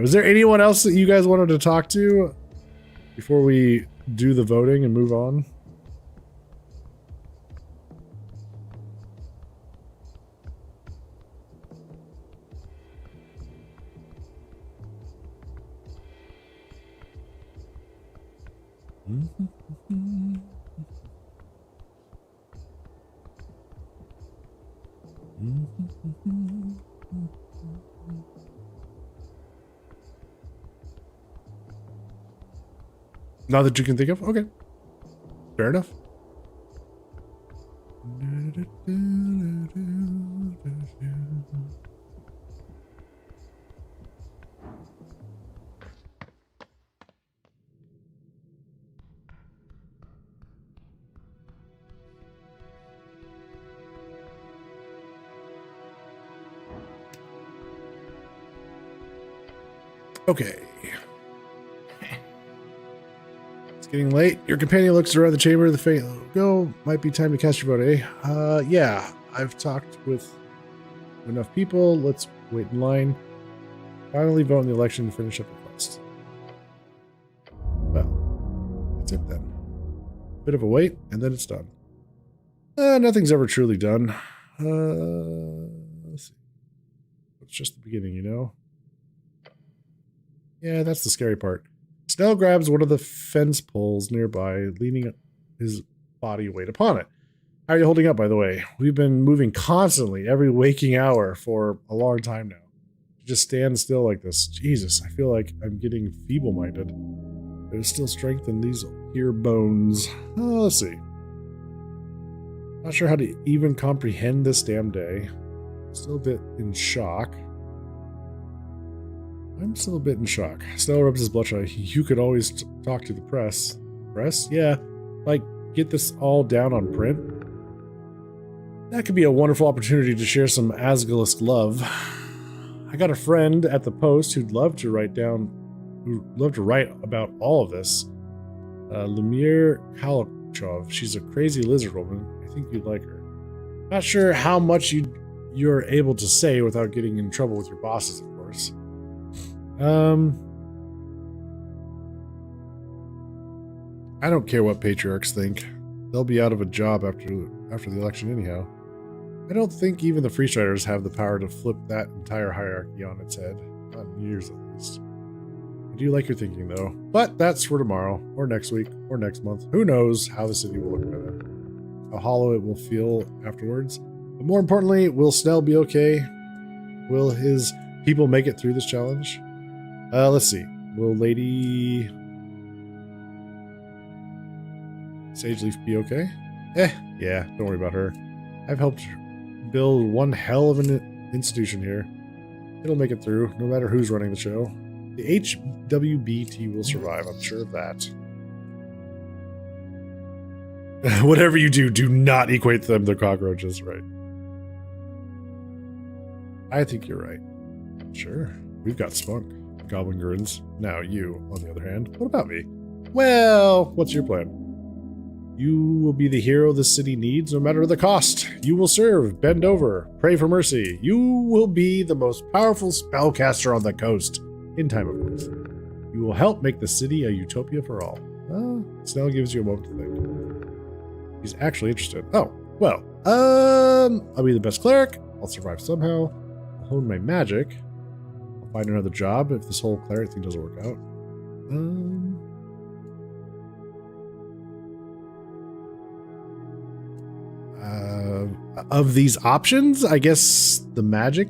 was there anyone else that you guys wanted to talk to before we do the voting and move on? Not that you can think of? Okay. Fair enough. Okay. It's getting late. Your companion looks around the chamber. The fate go. Might be time to cast your vote, eh? Yeah. I've talked with enough people. Let's wait in line. Finally vote in the election and finish up the quest. Well, that's it then. Bit of a wait, and then it's done. Nothing's ever truly done. Let's see. It's just the beginning, you know? Yeah, that's the scary part. Snell grabs one of the fence poles nearby, leaning his body weight upon it. How are you holding up, by the way? We've been moving constantly, every waking hour, for a long time now. To just stand still like this. Jesus, I feel like I'm getting feeble-minded. There's still strength in these here bones. Let's see. Not sure how to even comprehend this damn day. Still a bit in shock. I'm still a bit in shock. Snell rubs his bloodshot. You could always talk to the press. Press? Yeah. Like, get this all down on print? That could be a wonderful opportunity to share some Asgilisk love. I got a friend at the Post who'd love to write about all of this. Lumir Kalachov. She's a crazy lizard woman. I think you'd like her. Not sure how much you'd you're able to say without getting in trouble with your bosses, of course. I don't care what patriarchs think. They'll be out of a job after the election anyhow. I don't think even the Freestriders have the power to flip that entire hierarchy on its head. Not in years, at least. I do like your thinking, though. But that's for tomorrow, or next week, or next month. Who knows how the city will look by then. How hollow it will feel afterwards. But more importantly, will Snell be okay? Will his people make it through this challenge? Let's see. Will Lady Sageleaf be okay? Yeah, don't worry about her. I've helped build one hell of an institution here. It'll make it through, no matter who's running the show. The HWBT will survive, I'm sure of that. Whatever you do, do not equate them to cockroaches, right? I think you're right. Sure, we've got spunk. Goblin grins. Now you, on the other hand, what about me? Well, what's your plan? You will be the hero the city needs, no matter the cost. You will serve, bend over, pray for mercy. You will be the most powerful spellcaster on the coast. In time, of course. You will help make the city a utopia for all. Snell gives you a moment to think. He's actually interested. Oh, well. I'll be the best cleric. I'll survive somehow. I'll hone my magic. I'll find another job if this whole cleric thing doesn't work out. Of these options, I guess the magic.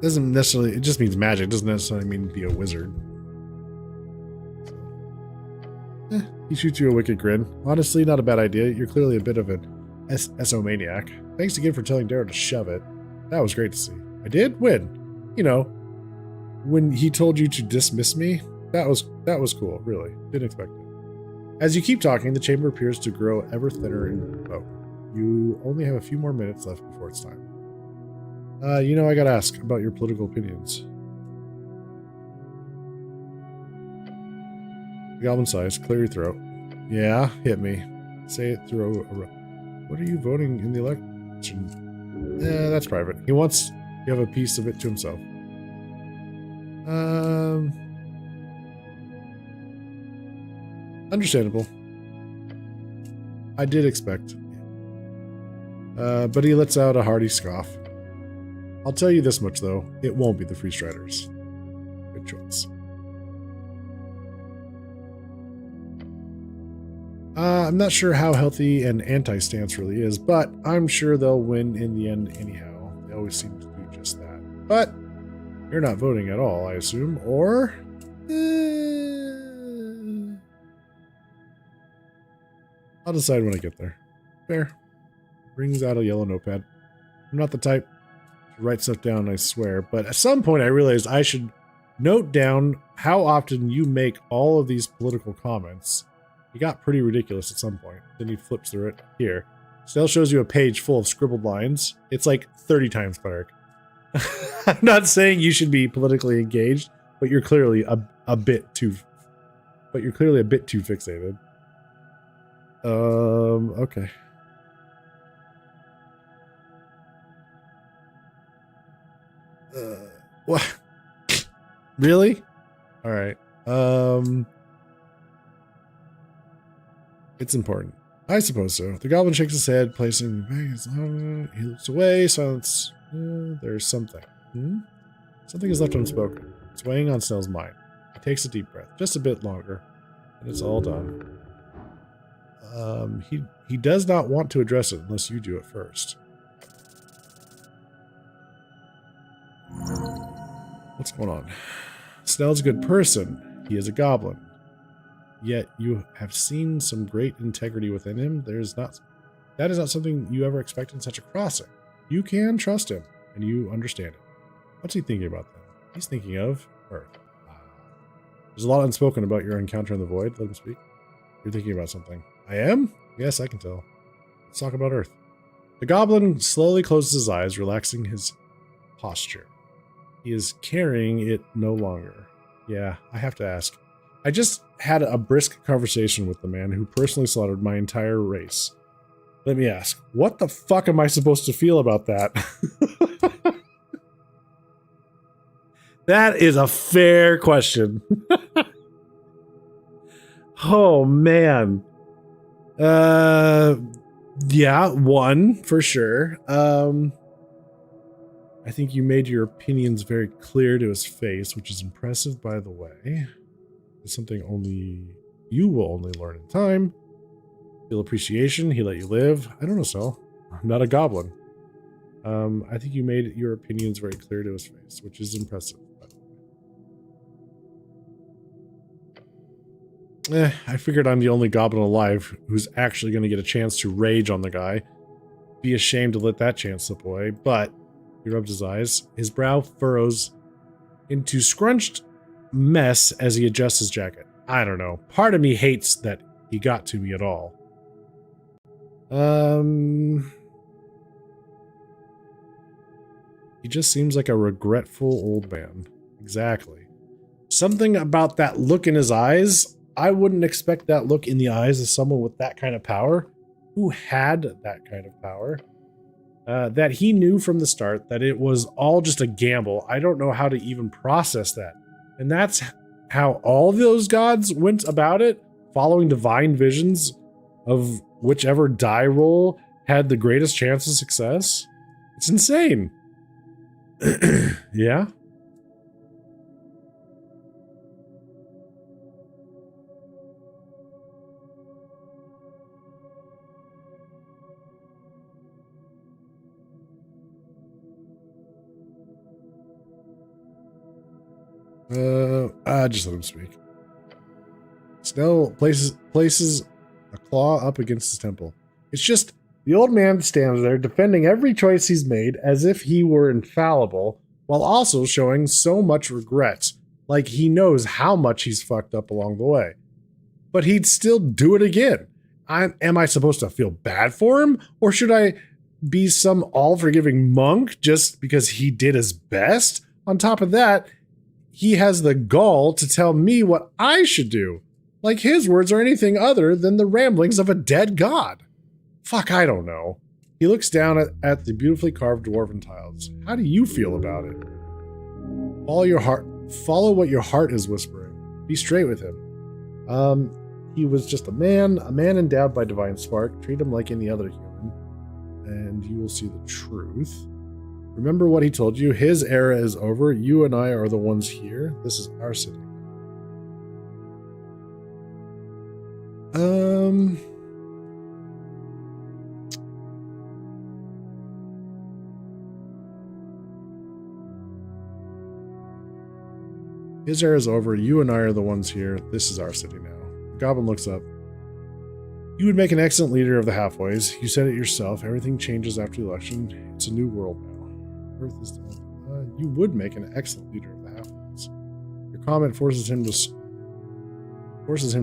Doesn't necessarily, it just means magic. It doesn't necessarily mean be a wizard. He shoots you a wicked grin. Honestly, not a bad idea. You're clearly a bit of an esomaniac. Thanks again for telling Darrow to shove it. That was great to see. I did? When? You know, when he told you to dismiss me? That was cool, really. Didn't expect it. As you keep talking, the chamber appears to grow ever thinner in smoke. You only have a few more minutes left before it's time. You know, I gotta ask about your political opinions. The goblin sighs. Clear your throat. Yeah, hit me. Say it through a... What are you voting in the election? That's private. He wants to have a piece of it to himself. Understandable. I did expect. But he lets out a hearty scoff. I'll tell you this much, though. It won't be the Freestriders. Good choice. I'm not sure how healthy an anti-stance really is, but I'm sure they'll win in the end anyhow. They always seem to do just that. But you're not voting at all, I assume, or... I'll decide when I get there. Fair. Brings out a yellow notepad. I'm not the type to write stuff down, I swear, but at some point I realized I should note down how often you make all of these political comments. He got pretty ridiculous at some point. Then he flips through it. Here. Snell shows you a page full of scribbled lines. It's like 30 times cleric. I'm not saying you should be politically engaged, but you're clearly a bit too fixated. Okay. What? Really? All right. It's important. I suppose so. The goblin shakes his head, placing his bag. He looks away. Silence. There's something. Something is left unspoken. It's weighing on Snell's mind. He takes a deep breath, just a bit longer, and it's all done. He does not want to address it unless you do it first. What's going on? Snell's a good person. He is a goblin. Yet you have seen some great integrity within him. That is not something you ever expect in such a crossing. You can trust him, and you understand it. What's he thinking about then? He's thinking of Earth. There's a lot unspoken about your encounter in the void. Let him speak. You're thinking about something. I am? Yes, I can tell. Let's talk about Earth. The goblin slowly closes his eyes, relaxing his posture. He is carrying it no longer. Yeah, I have to ask. I just had a brisk conversation with the man who personally slaughtered my entire race. Let me ask, what the fuck am I supposed to feel about that? That is a fair question. Oh, man. Yeah, one, for sure. I think you made your opinions very clear to his face, which is impressive, by the way. It's something only you will only learn in time. Feel appreciation, he let you live. I don't know, so. I'm not a goblin. I think you made your opinions very clear to his face, which is impressive. I figured I'm the only goblin alive who's actually going to get a chance to rage on the guy. Be ashamed to let that chance slip away, but he rubs his eyes. His brow furrows into scrunched mess as he adjusts his jacket. I don't know. Part of me hates that he got to me at all. He just seems like a regretful old man. Exactly. Something about that look in his eyes. I wouldn't expect that look in the eyes of someone with that kind of power, who had that kind of power, that he knew from the start that it was all just a gamble. I don't know how to even process that. And that's how all those gods went about it, following divine visions of whichever die roll had the greatest chance of success. It's insane. Yeah? Just let him speak. Snow places a claw up against his temple. It's just the old man stands there defending every choice he's made as if he were infallible, while also showing so much regret, like he knows how much he's fucked up along the way. But he'd still do it again. Am I supposed to feel bad for him, or should I be some all-forgiving monk just because he did his best? On top of that, he has the gall to tell me what I should do, like his words are anything other than the ramblings of a dead god. Fuck, I don't know. He looks down at the beautifully carved dwarven tiles. How do you feel about it? Follow what your heart is whispering. Be straight with him. He was just a man endowed by divine spark. Treat him like any other human, and you will see the truth. Remember what he told you. His era is over. You and I are the ones here. This is our city. His era is over. You and I are the ones here. This is our city now. The goblin looks up. You would make an excellent leader of the halfways. You said it yourself. Everything changes after the election. It's a new world now. Earth is you would make an excellent leader of the halfways. Your comment forces him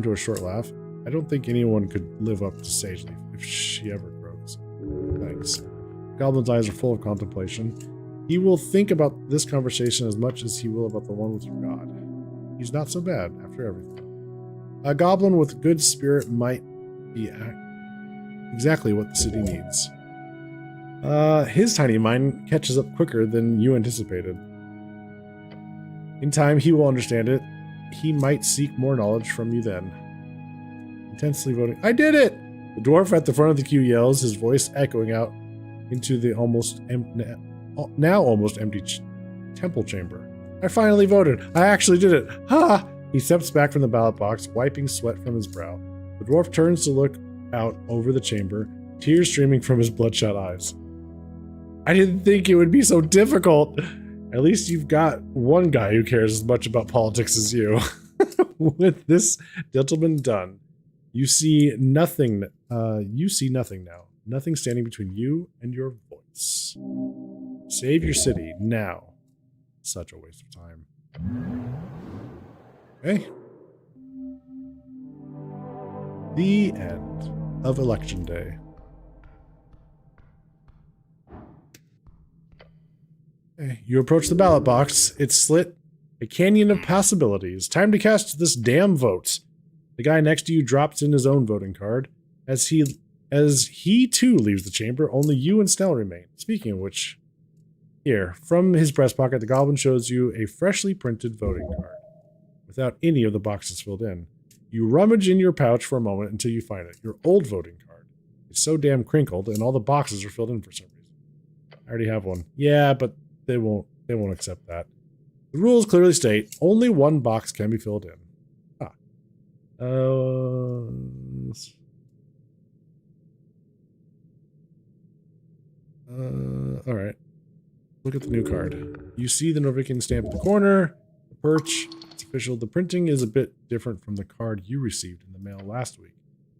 to a short laugh. I don't think anyone could live up to Sageleaf if she ever grows. Thanks. The goblin's eyes are full of contemplation. He will think about this conversation as much as he will about the one with your god. He's not so bad after everything. A goblin with good spirit might be exactly what the city needs. His tiny mind catches up quicker than you anticipated. In time, he will understand it. He might seek more knowledge from you then. Intensely voting. I did it! The dwarf at the front of the queue yells, his voice echoing out into the now almost empty temple chamber. I finally voted. I actually did it. Ha! He steps back from the ballot box, wiping sweat from his brow. The dwarf turns to look out over the chamber, tears streaming from his bloodshot eyes. I didn't think it would be so difficult. At least you've got one guy who cares as much about politics as you. With this gentleman done, you see nothing. You see nothing now. Nothing standing between you and your voice. Save your city now. Such a waste of time. Okay. The end of Election Day. Okay. You approach the ballot box. It's slit a canyon of possibilities. Time to cast this damn vote. The guy next to you drops in his own voting card. As he As he too leaves the chamber, only you and Snell remain. Speaking of which, here, from his breast pocket, the goblin shows you a freshly printed voting card, without any of the boxes filled in. You rummage in your pouch for a moment until you find it. Your old voting card is so damn crinkled, and all the boxes are filled in for some reason. I already have one. Yeah, but they won't accept that. The rules clearly state only one box can be filled in. Ah. All right. Look at the new card. You see the Norvican stamp in the corner. The perch. It's official. The printing is a bit different from the card you received in the mail last week.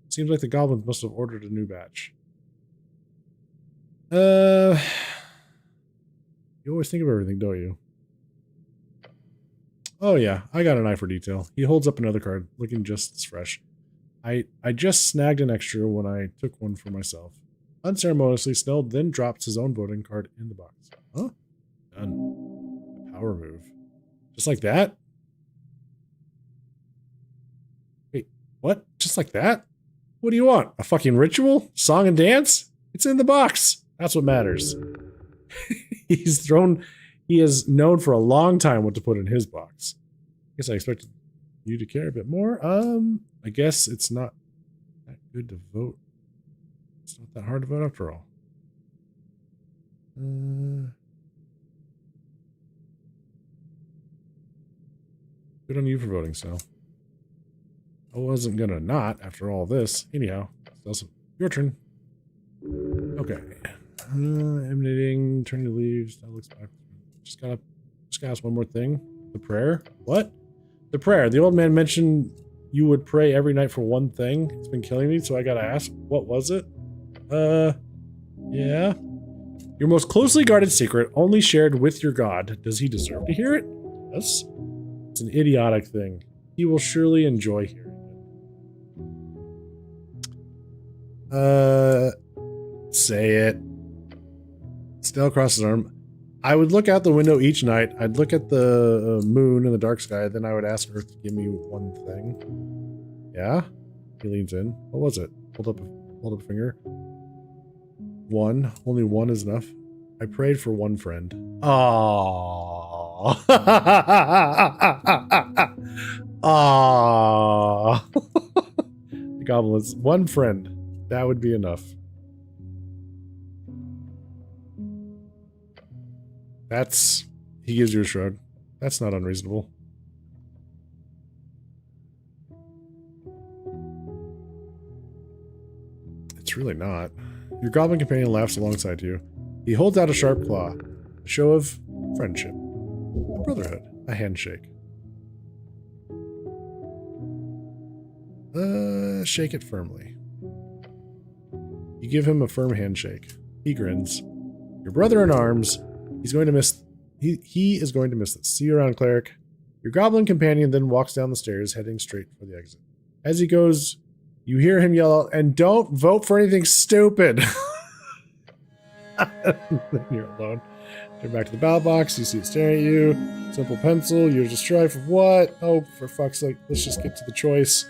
It seems like the goblins must have ordered a new batch. You always think of everything, don't you? Oh yeah, I got an eye for detail. He holds up another card, looking just as fresh. I just snagged an extra when I took one for myself. Unceremoniously, Snell then drops his own voting card in the box. Huh? Done. A power move. Just like that? Wait, what? Just like that? What do you want? A fucking ritual? Song and dance? It's in the box. That's what matters. He is known for a long time what to put in his box. I guess I expected you to care a bit more. I guess it's not that good to vote. It's not that hard to vote after all. Good on you for voting, Sal. I wasn't gonna not after all this. Anyhow, it's your turn. Okay. Emanating, turn your leaves. That looks back. Just gotta ask one more thing. The prayer? What? The prayer. The old man mentioned you would pray every night for one thing. It's been killing me, so I gotta ask. What was it? Yeah. Your most closely guarded secret, only shared with your god. Does he deserve to hear it? Yes. It's an idiotic thing. He will surely enjoy hearing it. Say it. Snell crosses his arm. I would look out the window each night. I'd look at the moon in the dark sky. Then I would ask Earth to give me one thing. Yeah? He leans in. What was it? Hold up a finger. One. Only one is enough. I prayed for one friend. Aww. Aww. The goblin is one friend. That would be enough. He gives you a shrug. That's not unreasonable. It's really not. Your goblin companion laughs alongside you. He holds out a sharp claw. A show of friendship. A brotherhood. A handshake. Shake it firmly. You give him a firm handshake. He grins. Your brother in arms. He's going to miss... He is going to miss this. See you around, cleric. Your goblin companion then walks down the stairs, heading straight for the exit. As he goes, you hear him yell out, and don't vote for anything stupid. You're alone. Turn back to the ballot box. You see it staring at you. Simple pencil. You're just trying for what? Oh, for fuck's sake. Let's just get to the choice.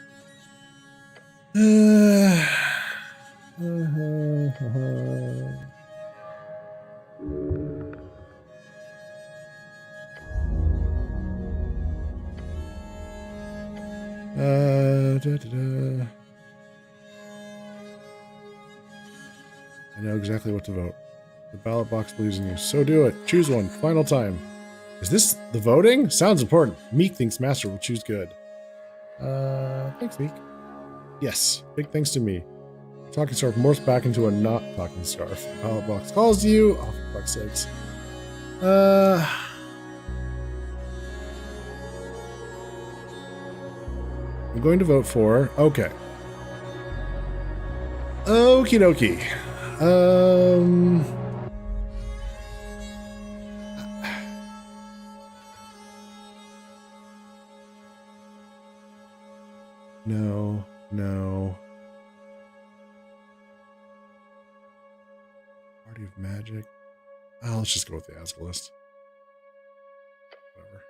I know exactly what to vote. The ballot box believes in you, so do it. Choose one. Final time. Is this the voting? Sounds important. Meek thinks Master will choose good. Thanks, Meek. Yes, big thanks to me. Talking scarf morphs back into a not talking scarf. The ballot box calls you. Oh, for fuck's sakes. I'm going to vote for... Okay. Okie dokie. No. Party of Magic. Oh, let's just go with the Asgalist. Whatever.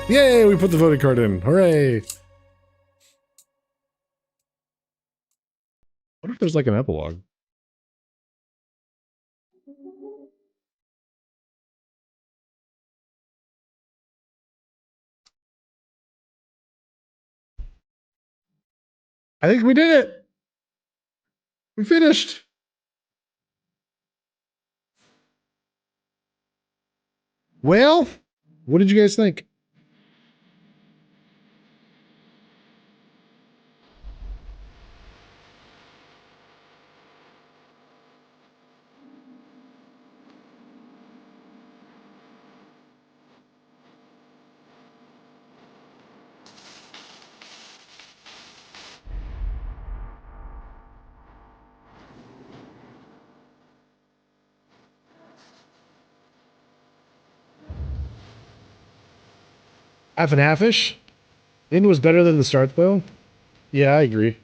Yay, we put the voting card in. Hooray. What if there's like an epilogue? I think we did it. We finished. Well, what did you guys think? Half and half-ish. The end was better than the start, though. Yeah, I agree.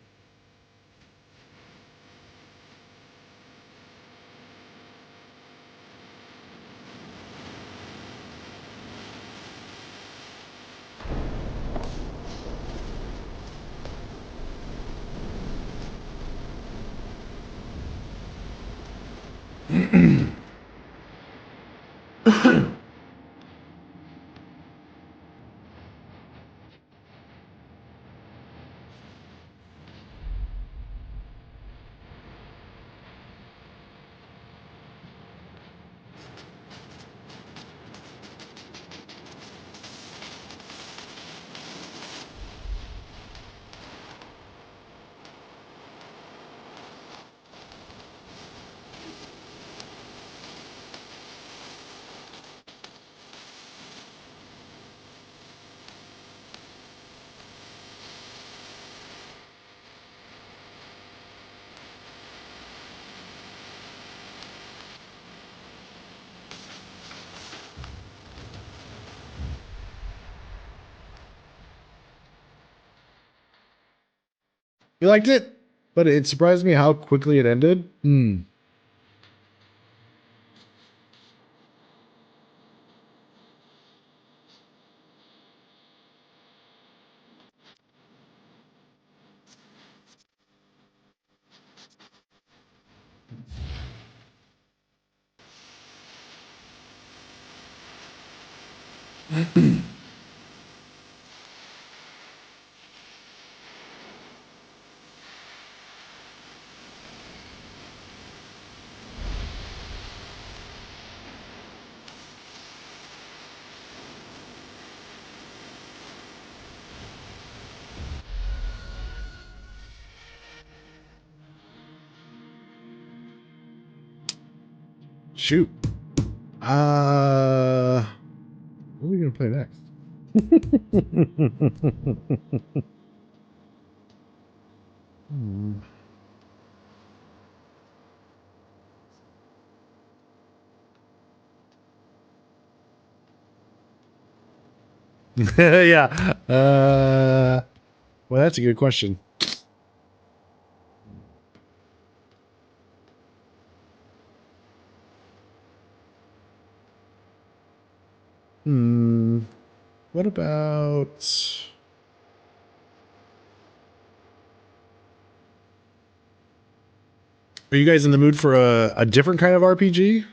You liked it? But it surprised me how quickly it ended. Hmm. Shoot. What are we gonna play next? Hmm. Yeah. Well, that's a good question. Hmm. What about? Are you guys in the mood for a different kind of RPG?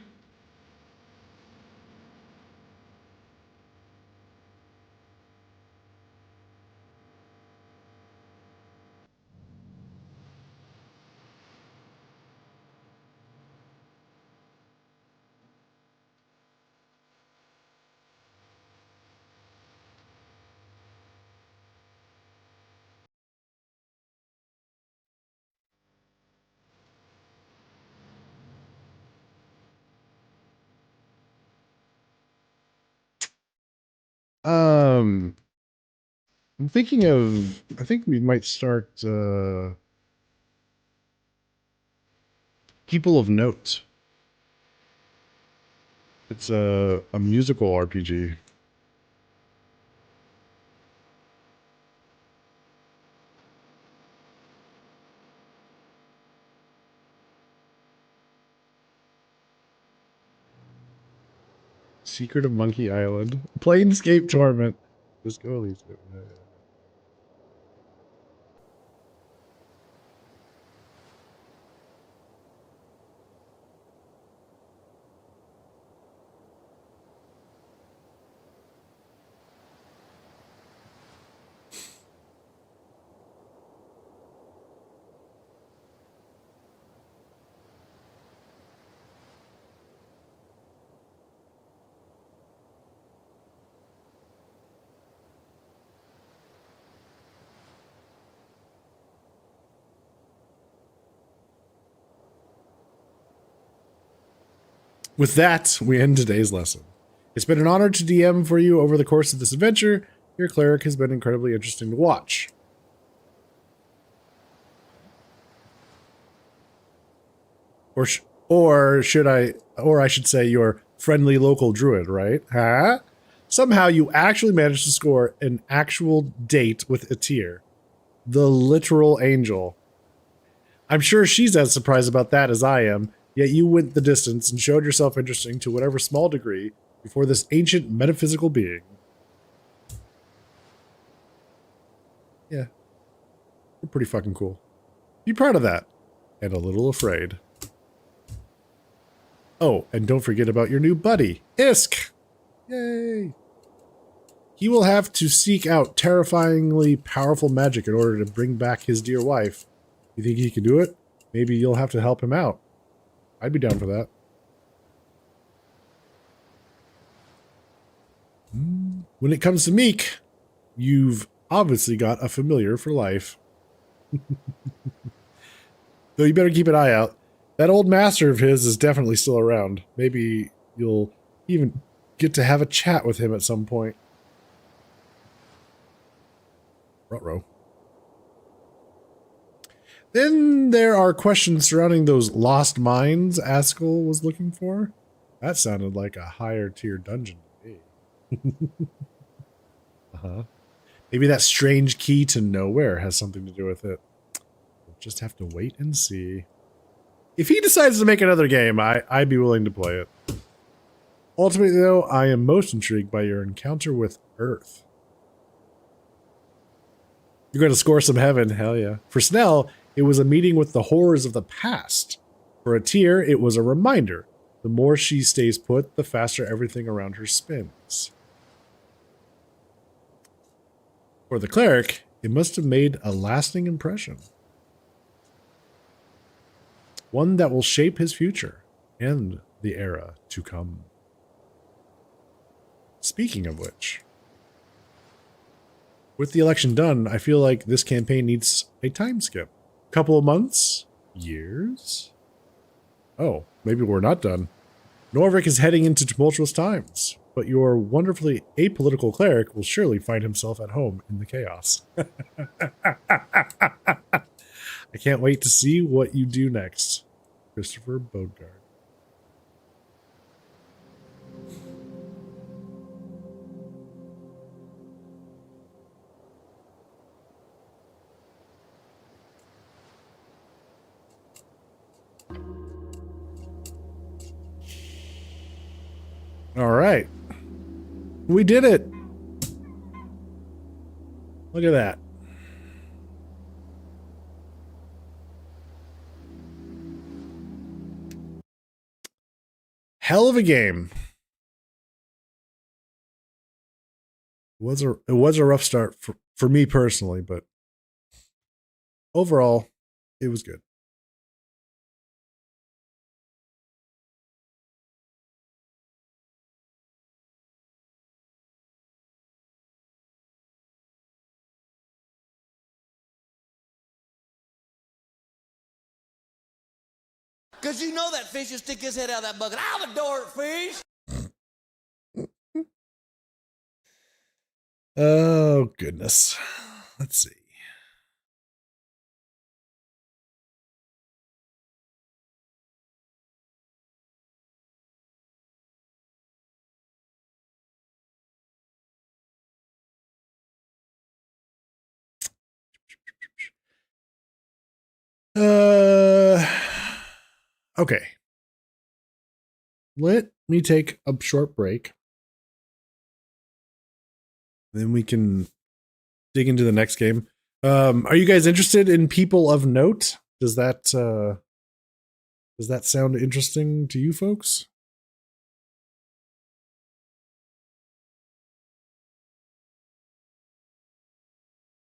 Um, I'm thinking of. I think we might start People of Note. It's a musical RPG. Secret of Monkey Island. Planescape Torment. Just go release it. With that, we end today's lesson. It's been an honor to DM for you over the course of this adventure. Your cleric has been incredibly interesting to watch. Or I should say your friendly local druid, right? Huh? Somehow you actually managed to score an actual date with Atir, the literal angel. I'm sure she's as surprised about that as I am, yet you went the distance and showed yourself interesting to whatever small degree before this ancient metaphysical being. Yeah. You're pretty fucking cool. Be proud of that. And a little afraid. Oh, and don't forget about your new buddy, Isk! Yay! He will have to seek out terrifyingly powerful magic in order to bring back his dear wife. You think he can do it? Maybe you'll have to help him out. I'd be down for that. When it comes to Meek, you've obviously got a familiar for life. Though you better keep an eye out. That old master of his is definitely still around. Maybe you'll even get to have a chat with him at some point. Ruh-roh. Then there are questions surrounding those lost mines Askell was looking for. That sounded like a higher tier dungeon to me. Uh-huh. Maybe that strange key to nowhere has something to do with it. We'll just have to wait and see. If he decides to make another game, I'd be willing to play it. Ultimately, though, I am most intrigued by your encounter with Earth. You're going to score some heaven, hell yeah. For Snell, it was a meeting with the horrors of the past. For Atir, it was a reminder. The more she stays put, the faster everything around her spins. For the cleric, it must have made a lasting impression. One that will shape his future and the era to come. Speaking of which, with the election done, I feel like this campaign needs a time skip. Couple of months? Years? Oh, maybe we're not done. Norvik is heading into tumultuous times, but your wonderfully apolitical cleric will surely find himself at home in the chaos. I can't wait to see what you do next. Christopher Bodegard. All right. We did it. Look at that. Hell of a game. It was a rough start for me personally, but overall, it was good. Because you know that fish will stick his head out of that bucket. I'll adore it, fish. Oh, goodness. Let's see. Okay. Let me take a short break Then we can dig into the next game. Are you guys interested in People of Note? Does that sound interesting to you folks?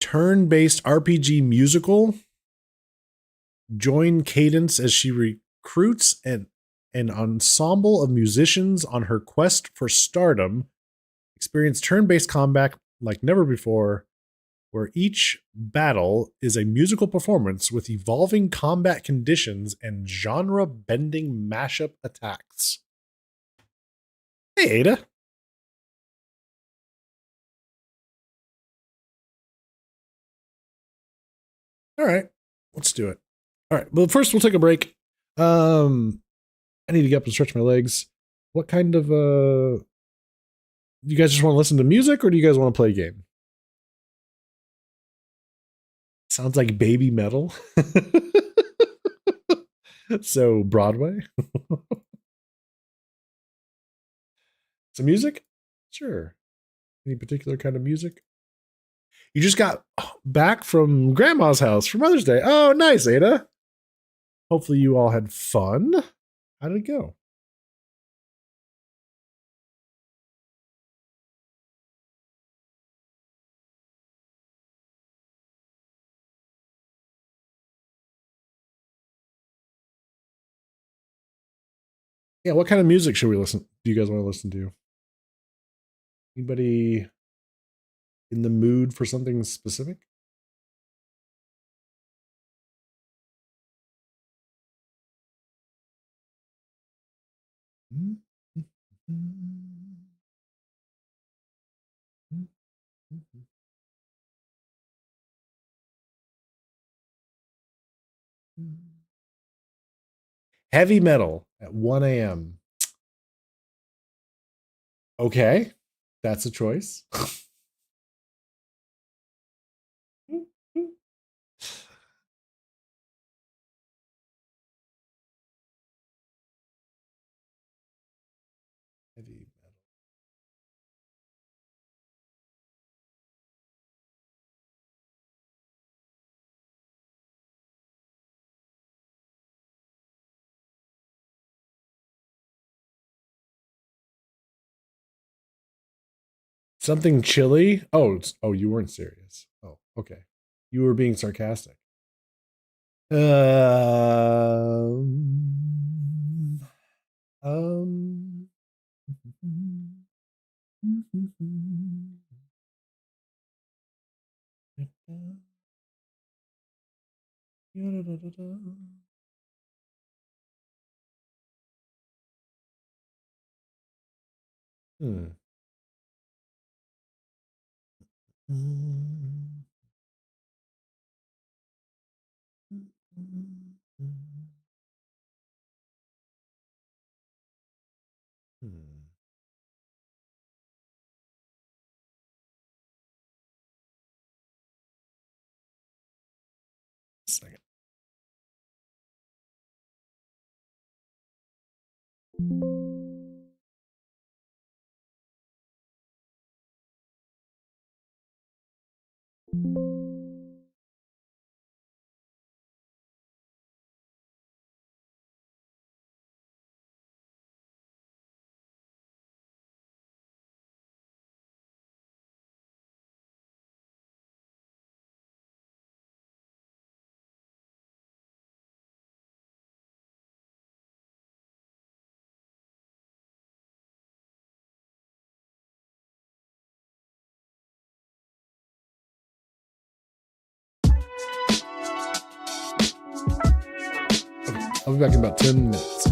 Turn-based RPG musical. Join Cadence as she recruits an ensemble of musicians on her quest for stardom. Experience turn-based combat like never before, where each battle is a musical performance with evolving combat conditions and genre-bending mashup attacks. Hey, Ada. All right, let's do it. All right, well, first we'll take a break. I need to get up and stretch my legs. What kind of you guys just want to listen to music, or do you guys want to play a game? Sounds like baby metal. So Broadway. Some music? Sure. Any particular kind of music? You just got back from Grandma's house for Mother's Day. Oh, nice, Ada. Hopefully you all had fun. How did it go? Yeah, what kind of music should we listen? Do you guys want to listen to? Anybody in the mood for something specific? Heavy metal at 1 a.m. Okay, that's a choice. Heavy metal. Something chilly? Oh, you weren't serious. Oh, okay. You were being sarcastic. Um, Hmm. Second. I'll be back in about 10 minutes.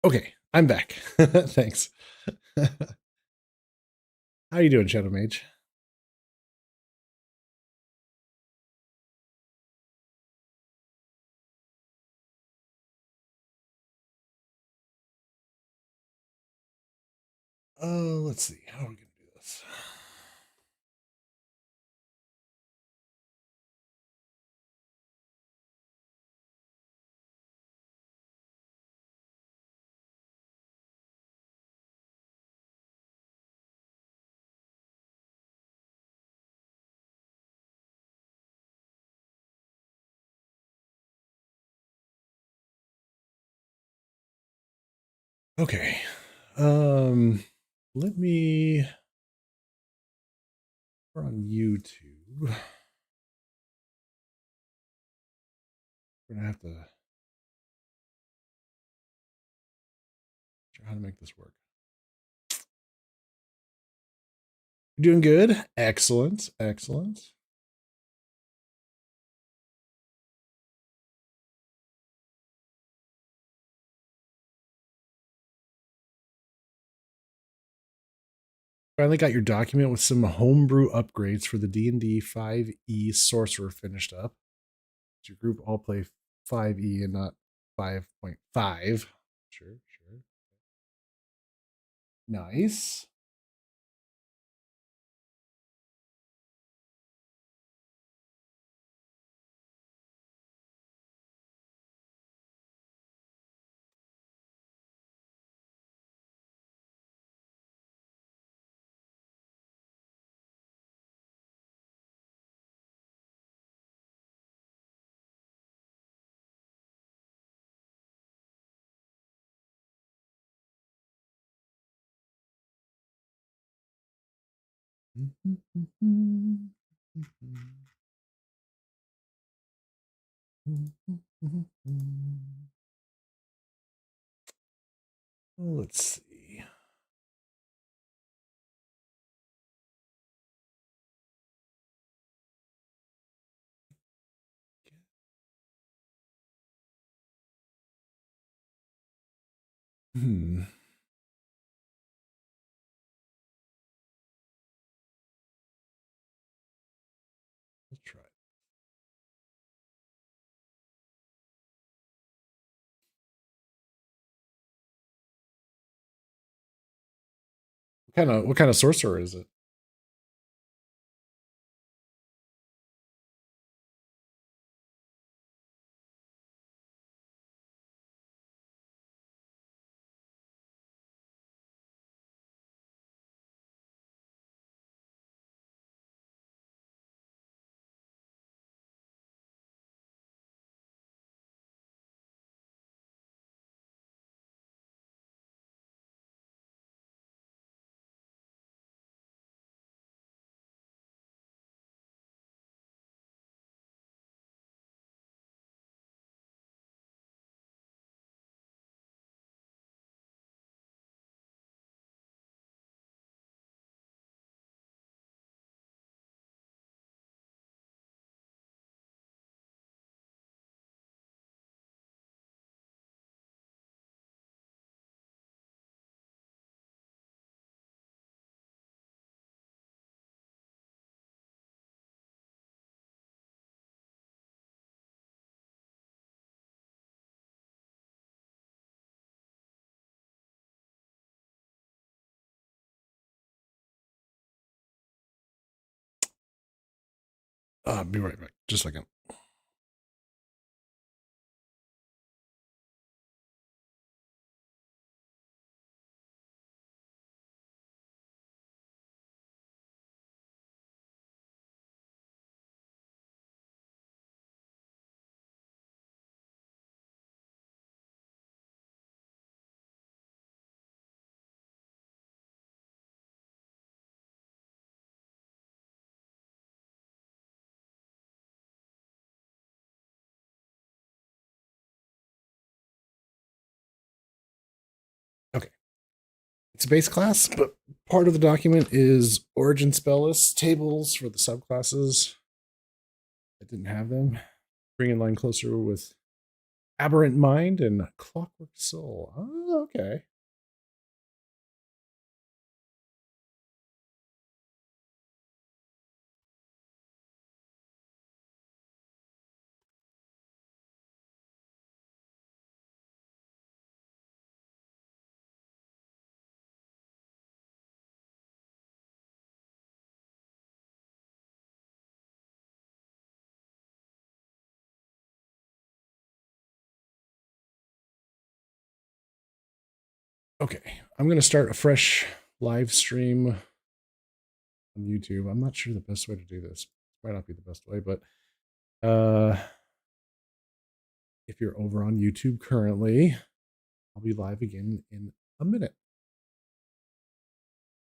Okay, I'm back. Thanks. How you doing, Shadow Mage? Let's see. How are we gonna do this? Okay. Let me. We're on YouTube. We're gonna have to try how to make this work. You're doing good. Excellent. Excellent. Finally got your document with some homebrew upgrades for the D&D 5e sorcerer finished up. Your group all play 5e and not 5.5. Sure, sure. Nice. Let's see. Let's try. What kind of sorcerer is it? Be right back. Just a second. Okay. It's a base class, but part of the document is origin spell list tables for the subclasses. I didn't have them. Bring in line closer with Aberrant Mind and Clockwork Soul. Oh, okay. Okay, I'm going to start a fresh live stream on YouTube. I'm not sure the best way to do this. Might not be the best way, but if you're over on YouTube currently, I'll be live again in a minute.